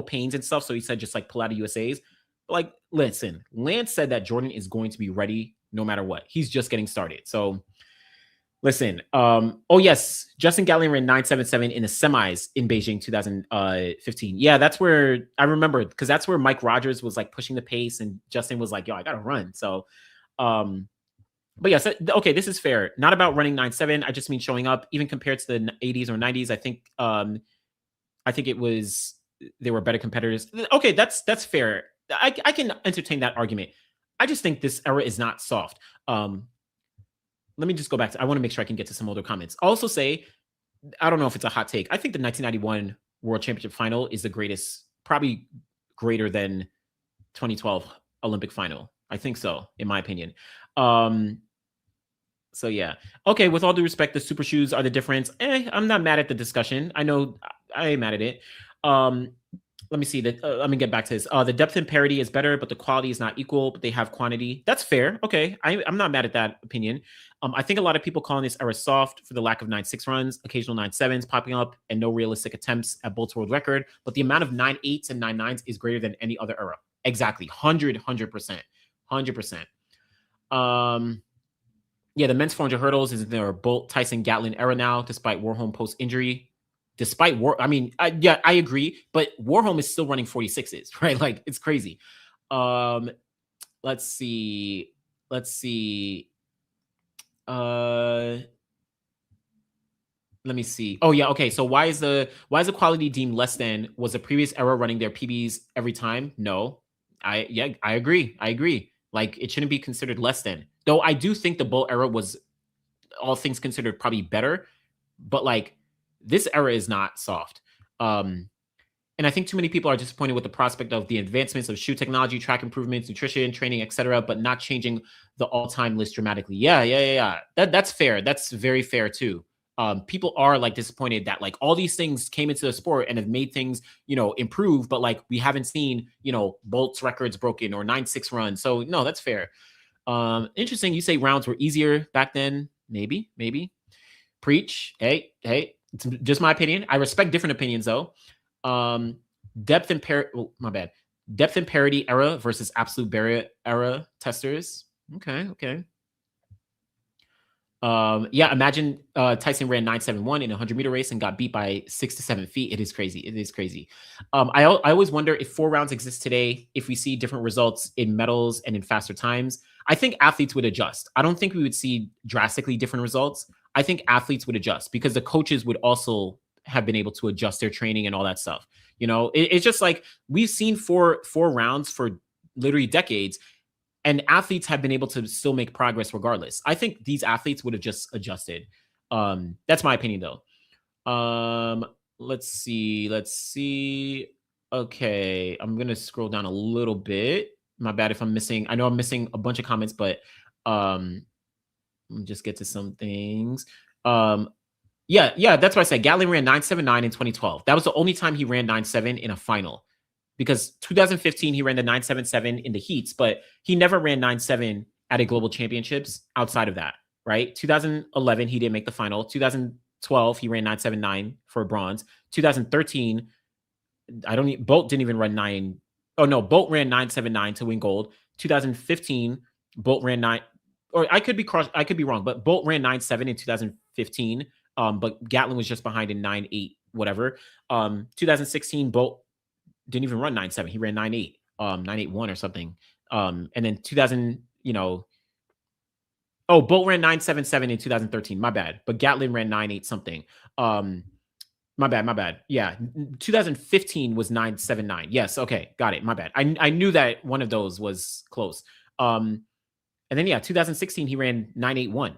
pains and stuff. So he said just like pull out of USA's. But like, listen, Lance said that Jordan is going to be ready no matter what. He's just getting started. So listen. Oh yes, Justin Gatlin ran 9.77 in the semis in Beijing 2015. Yeah, that's where I remember, because that's where Mike Rogers was like pushing the pace and Justin was like, yo, I gotta run. So but yes, okay, this is fair. Not about running 9.7. I just mean showing up, even compared to the 80s or 90s. I think it was they were better competitors. Okay, that's fair. I can entertain that argument. I just think this era is not soft. Let me just go back to. I want to make sure I can get to some other comments. I'll also say, I don't know if it's a hot take. I think the 1991 World Championship final is the greatest, probably greater than 2012 Olympic final. I think so, in my opinion. So yeah. Okay, with all due respect, the super shoes are the difference. I'm not mad at the discussion. I know I ain't mad at it. Let me see that. Let me get back to this. The depth and parity is better, but the quality is not equal, but they have quantity. That's fair. Okay. I'm not mad at that opinion. I think a lot of people calling this era soft for the lack of 9.6 runs, occasional 9.7s popping up, and no realistic attempts at Bolt's world record. But the amount of 9.8s and 9.9s is greater than any other era. Exactly. 100%. 100%. Yeah, the men's 400 hurdles is in their Bolt, Tyson, Gatlin era now, despite Warholm post-injury. despite War. I mean, yeah, I agree, but Warholm is still running 46s, right? Like it's crazy. Um, let's see. Let's see. Uh, let me see. Oh yeah, okay. So why is the quality deemed less than? Was the previous era running their PBs every time? No. I agree. I agree. Like it shouldn't be considered less than. Though I do think the Bolt era was, all things considered, probably better, but like this era is not soft. Um and I think too many people are disappointed with the prospect of the advancements of shoe technology, track improvements, nutrition, training, etc., but not changing the all-time list dramatically. Yeah. That's fair. That's very fair too. People are like disappointed that like all these things came into the sport and have made things, improve, but like we haven't seen, Bolt's records broken or 9-6 runs. So no, that's fair. Interesting. You say rounds were easier back then. Maybe. Preach. Hey, it's just my opinion. I respect different opinions though. Um, depth and my bad. Depth and parity era versus absolute barrier era testers. Okay. Yeah, imagine Tyson ran 9.71 in a 100-meter race and got beat by 6 to 7 feet. It is crazy. I always wonder if 4 rounds exist today, if we see different results in medals and in faster times. I think athletes would adjust. I don't think we would see drastically different results. I think athletes would adjust because the coaches would also have been able to adjust their training and all that stuff. It's just like we've seen four rounds for literally decades, and athletes have been able to still make progress regardless. I think these athletes would have just adjusted. That's my opinion though. Let's see. Okay, I'm gonna scroll down a little bit. My bad if I'm missing. I know I'm missing a bunch of comments, but let me just get to some things. Yeah, that's what I said. Gatlin ran 9.79 in 2012. That was the only time he ran 9.7 in a final. Because 2015 he ran the 9.77 in the heats, but he never ran 9.7 at a global championships outside of that, right? 2011 he didn't make the final. 2012 he ran 9.79 for bronze. 2013 Bolt didn't even run 9. Oh no, Bolt ran 9.79 to win gold. 2015 Bolt ran 9, or I could be wrong, but Bolt ran 9.7 in 2015. But Gatlin was just behind in 9.8 whatever. 2016 Bolt didn't even run 9.7. He ran 9.8, 9.81 or something. And then 2000, Bolt ran 9.77 in 2013. My bad. But Gatlin ran 9.8 something. My bad. Yeah. 2015 was 9.79. Yes. Okay. Got it. My bad. I knew that one of those was close. And then, 2016, he ran 9.81.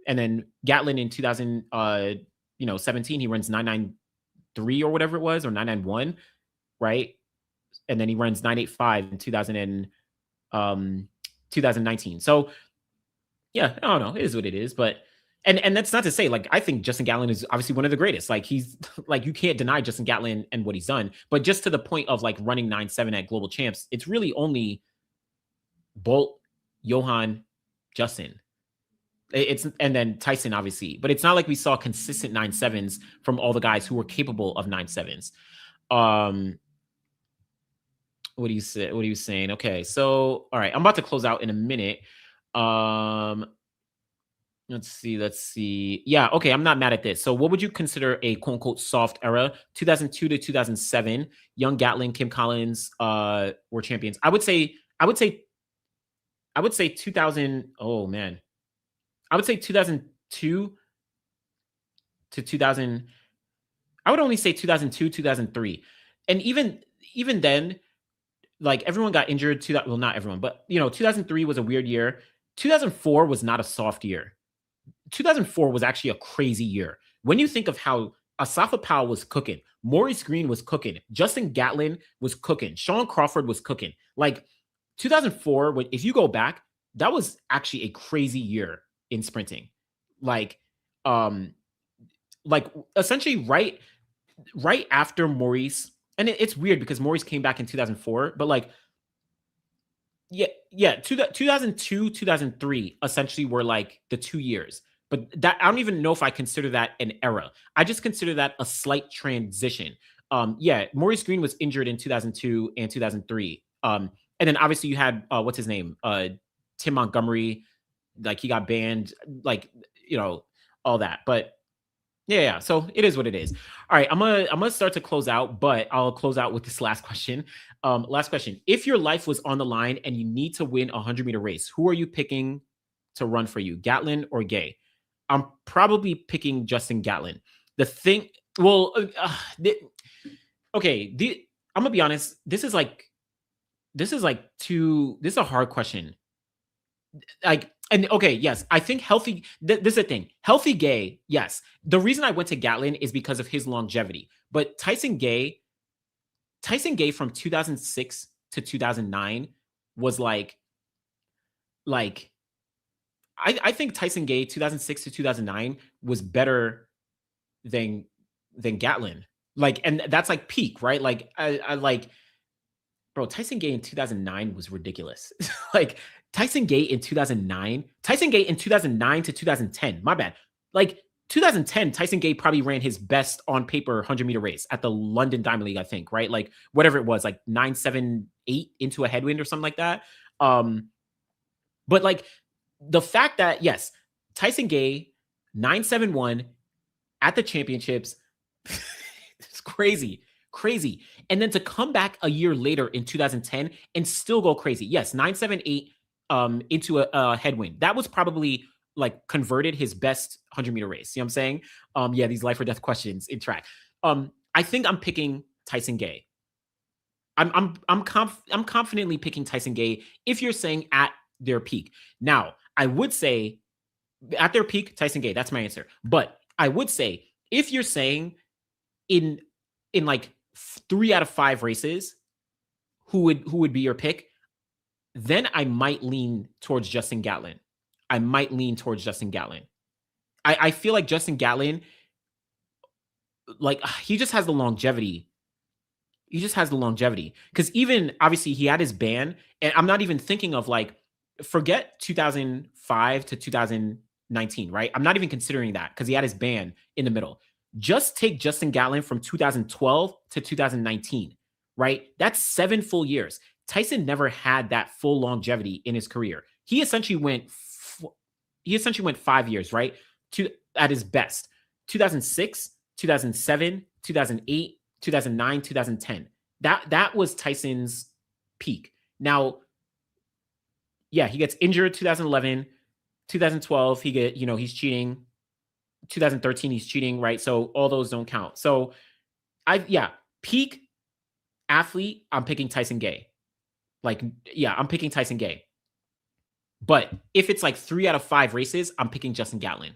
And then Gatlin in 2017, he runs 9.93 or whatever it was, or 9.91. Right. And then he runs 9.85 in 2019. So yeah, I don't know. It is what it is. But and that's not to say, like, I think Justin Gatlin is obviously one of the greatest. Like he's like, you can't deny Justin Gatlin and what he's done. But just to the point of like running 9.7 at global champs, it's really only Bolt, Johan, Justin. It's and then Tyson, obviously. But it's not like we saw consistent 9.7s from all the guys who were capable of 9.7s. What do you say? What are you saying? Okay, so all right, I'm about to close out in a minute. Let's see. Yeah, okay, I'm not mad at this. So what would you consider a quote unquote soft era? 2002 to 2007, young Gatlin, Kim Collins were champions. I would say 2000. Oh man, I would say 2002 to 2000. I would only say 2002, 2003, and even then, like everyone got injured to that. Well, not everyone, but 2003 was a weird year. 2004 was not a soft year. 2004 was actually a crazy year. When you think of how Asafa Powell was cooking, Maurice Green was cooking, Justin Gatlin was cooking, Sean Crawford was cooking. Like 2004, if you go back, that was actually a crazy year in sprinting. Like essentially right after Maurice, and it's weird because Maurice came back in 2004, but like, yeah, 2002, 2003 essentially were like the 2 years. But that I don't even know if I consider that an era. I just consider that a slight transition. Yeah, Maurice Green was injured in 2002 and 2003. And then obviously you had what's his name? Tim Montgomery, like he got banned, like all that. But Yeah. So it is what it is. All right, I'm gonna start to close out, but I'll close out with this last question. Last question. If your life was on the line and you need to win a 100-meter race, who are you picking to run for you, Gatlin or Gay? I'm probably picking Justin Gatlin. The thing, well, okay, I'm gonna be honest. This is a hard question. Like, and okay, yes, I think healthy. This is the thing. Healthy Gay, yes. The reason I went to Gatlin is because of his longevity. But Tyson Gay from 2006 to 2009 was like I think Tyson Gay 2006 to 2009 was better than Gatlin. Like, and that's like peak, right? Like, I like, bro, Tyson Gay in 2009 was ridiculous. Like Tyson Gay in 2009 to 2010, my bad. Like 2010, Tyson Gay probably ran his best on paper 100-meter race at the London Diamond League, I think, right? Like whatever it was, like 978 into a headwind or something like that. But like the fact that, yes, Tyson Gay 971 at the championships, it's crazy, crazy. And then to come back a year later in 2010 and still go crazy. Yes, 978 into a headwind. That was probably like converted his best 100-meter race. You know what I'm saying? Yeah, these life or death questions in track. I think I'm picking Tyson Gay. I'm confidently picking Tyson Gay if you're saying at their peak. Now, I would say at their peak, Tyson Gay. That's my answer. But I would say if you're saying in like 3 out of 5 races, who would be your pick? Then I might lean towards Justin Gatlin. I feel like Justin Gatlin, like he just has the longevity. Because even obviously he had his ban, and I'm not even thinking of like forget 2005 to 2019, right? I'm not even considering that because he had his ban in the middle. Just take Justin Gatlin from 2012 to 2019, right? That's 7 full years. Tyson never had that full longevity in his career. He essentially went 5 years, right? To at his best. 2006, 2007, 2008, 2009, 2010. That was Tyson's peak. Now, yeah, he gets injured 2011, 2012, he's cheating. 2013 he's cheating, right? So all those don't count. So peak athlete, I'm picking Tyson Gay. Like, yeah, I'm picking Tyson Gay. But if it's like 3 out of 5 races, I'm picking Justin Gatlin.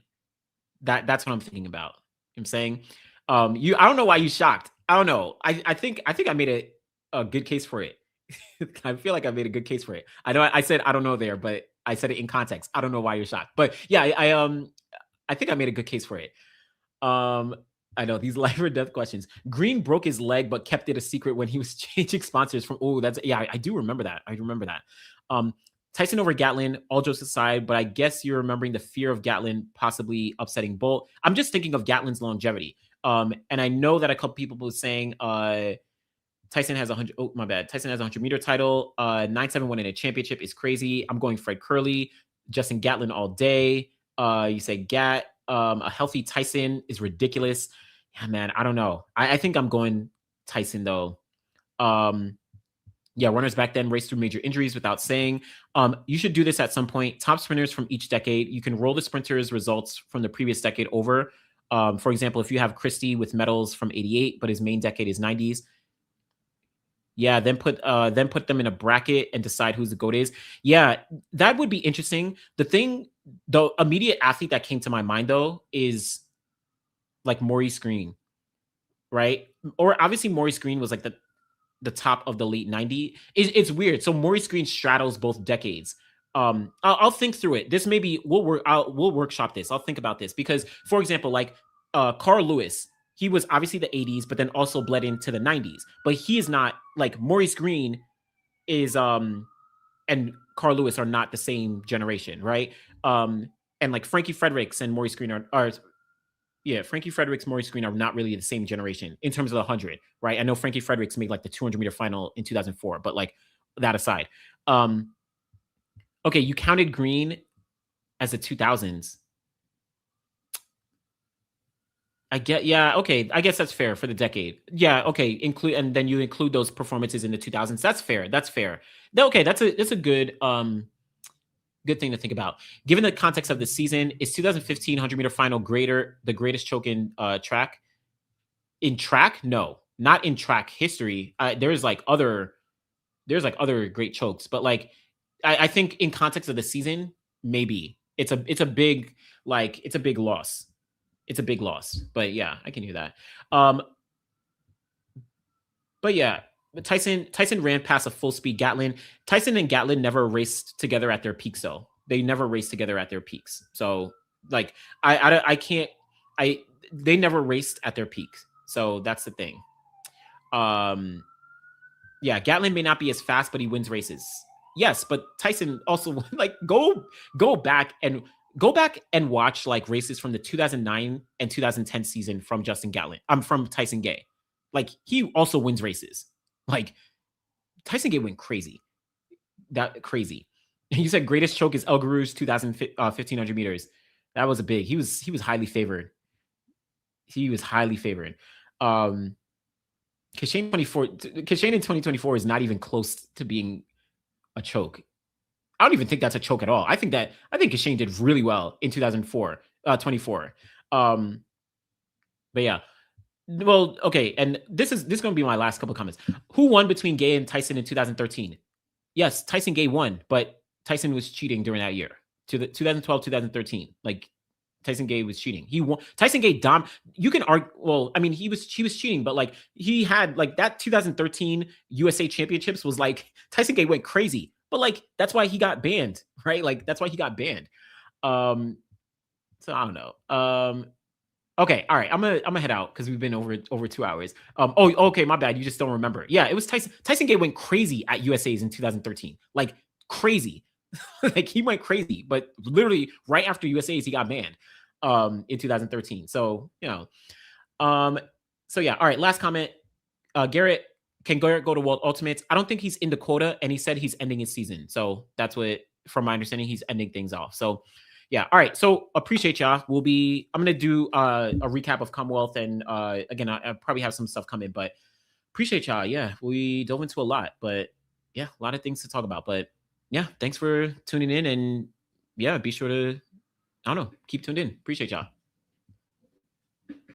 That's what I'm thinking about. You know what I'm saying? I don't know why you shocked. I don't know. I think I made a good case for it. I feel like I made a good case for it. I know I said I don't know there, but I said it in context. I don't know why you're shocked. But yeah, I think I made a good case for it. I know these life or death questions. Green broke his leg but kept it a secret when he was changing sponsors from. Oh, that's yeah, I do remember that. Tyson over Gatlin, all jokes aside, but I guess you're remembering the fear of Gatlin possibly upsetting Bolt. I'm just thinking of Gatlin's longevity. And I know that a couple people were saying Tyson has 100. Oh, my bad. Tyson has a 100-meter title. 971 in a championship is crazy. I'm going Fred Curley, Justin Gatlin all day. You say Gat. A healthy Tyson is ridiculous. Yeah, man. I don't know. I think I'm going Tyson though. Yeah, runners back then raced through major injuries without saying. You should do this at some point. Top sprinters from each decade. You can roll the sprinters' results from the previous decade over. For example, if you have Christie with medals from 88, but his main decade is 90s. Yeah, then put them in a bracket and decide who's the GOAT is. Yeah, that would be interesting. The immediate athlete that came to my mind though is like Maurice Green, right? Or obviously Maurice Green was like the top of the late 90s. It's weird. So Maurice Green straddles both decades. I'll think through it. This maybe we'll workshop this. I'll think about this because, for example, like Carl Lewis, he was obviously the 80s, but then also bled into the 90s. But he is not like Maurice Green is and Carl Lewis are not the same generation, right? And like Frankie Fredericks and Maurice Green are Frankie Fredericks, Maurice Green are not really the same generation in terms of the 100, right? I know Frankie Fredericks made like the 200-meter final in 2004, but like that aside. Okay, you counted Green as the 2000s. Yeah, okay. I guess that's fair for the decade. Yeah, okay. And then you include those performances in the 2000s. That's fair. That's fair. Okay, that's a good thing to think about. Given the context of the season, is 2015 100-meter final the greatest choke in track? In track? No, not in track history. There's like other great chokes, but like I think in context of the season, maybe it's a big it's a big loss. It's a big loss. But yeah, I can hear that. Um, but yeah, Tyson ran past a full speed Gatlin. Tyson and Gatlin never raced together at their peaks, though. They never raced together at their peaks. So like I can't I they never raced at their peaks. So that's the thing. Um, yeah, Gatlin may not be as fast, but he wins races. Yes, but Tyson also like go back and watch like races from the 2009 and 2010 season from Justin Gatlin. I'm from Tyson Gay. Like he also wins races. Like Tyson Gay went crazy. That crazy. You said greatest choke is El Guru's 1500 meters. That was a big. He was highly favored. He was highly favored. Kashane in 2024 is not even close to being a choke. I don't even think that's a choke at all. I think Kashane did really well in 24. But yeah. Well, okay, and this is going to be my last couple comments. Who won between Gay and Tyson in 2013? Yes, Tyson Gay won, but Tyson was cheating during that year. To the 2012, 2013. Like Tyson Gay was cheating. He won. Tyson Gay You can argue. Well, I mean, he was cheating, but like he had like that 2013 USA Championships was like Tyson Gay went crazy, but like that's why he got banned, right? Like that's why he got banned. So I don't know. Okay, all right. I'm gonna head out because we've been over 2 hours. Okay, my bad. You just don't remember. Yeah, it was Tyson. Tyson Gay went crazy at USA's in 2013, like crazy. Like he went crazy, but literally right after USA's he got banned in 2013. So so yeah, all right, last comment. Garrett go to World Ultimates? I don't think he's in the quota, and he said he's ending his season. So that's what, from my understanding, he's ending things off. So yeah, all right. So appreciate y'all. I'm gonna do a recap of Commonwealth, and again, I probably have some stuff coming, but appreciate y'all. Yeah, we dove into a lot, but yeah, a lot of things to talk about. But yeah, thanks for tuning in, and yeah, be sure to, I don't know, keep tuned in. Appreciate y'all.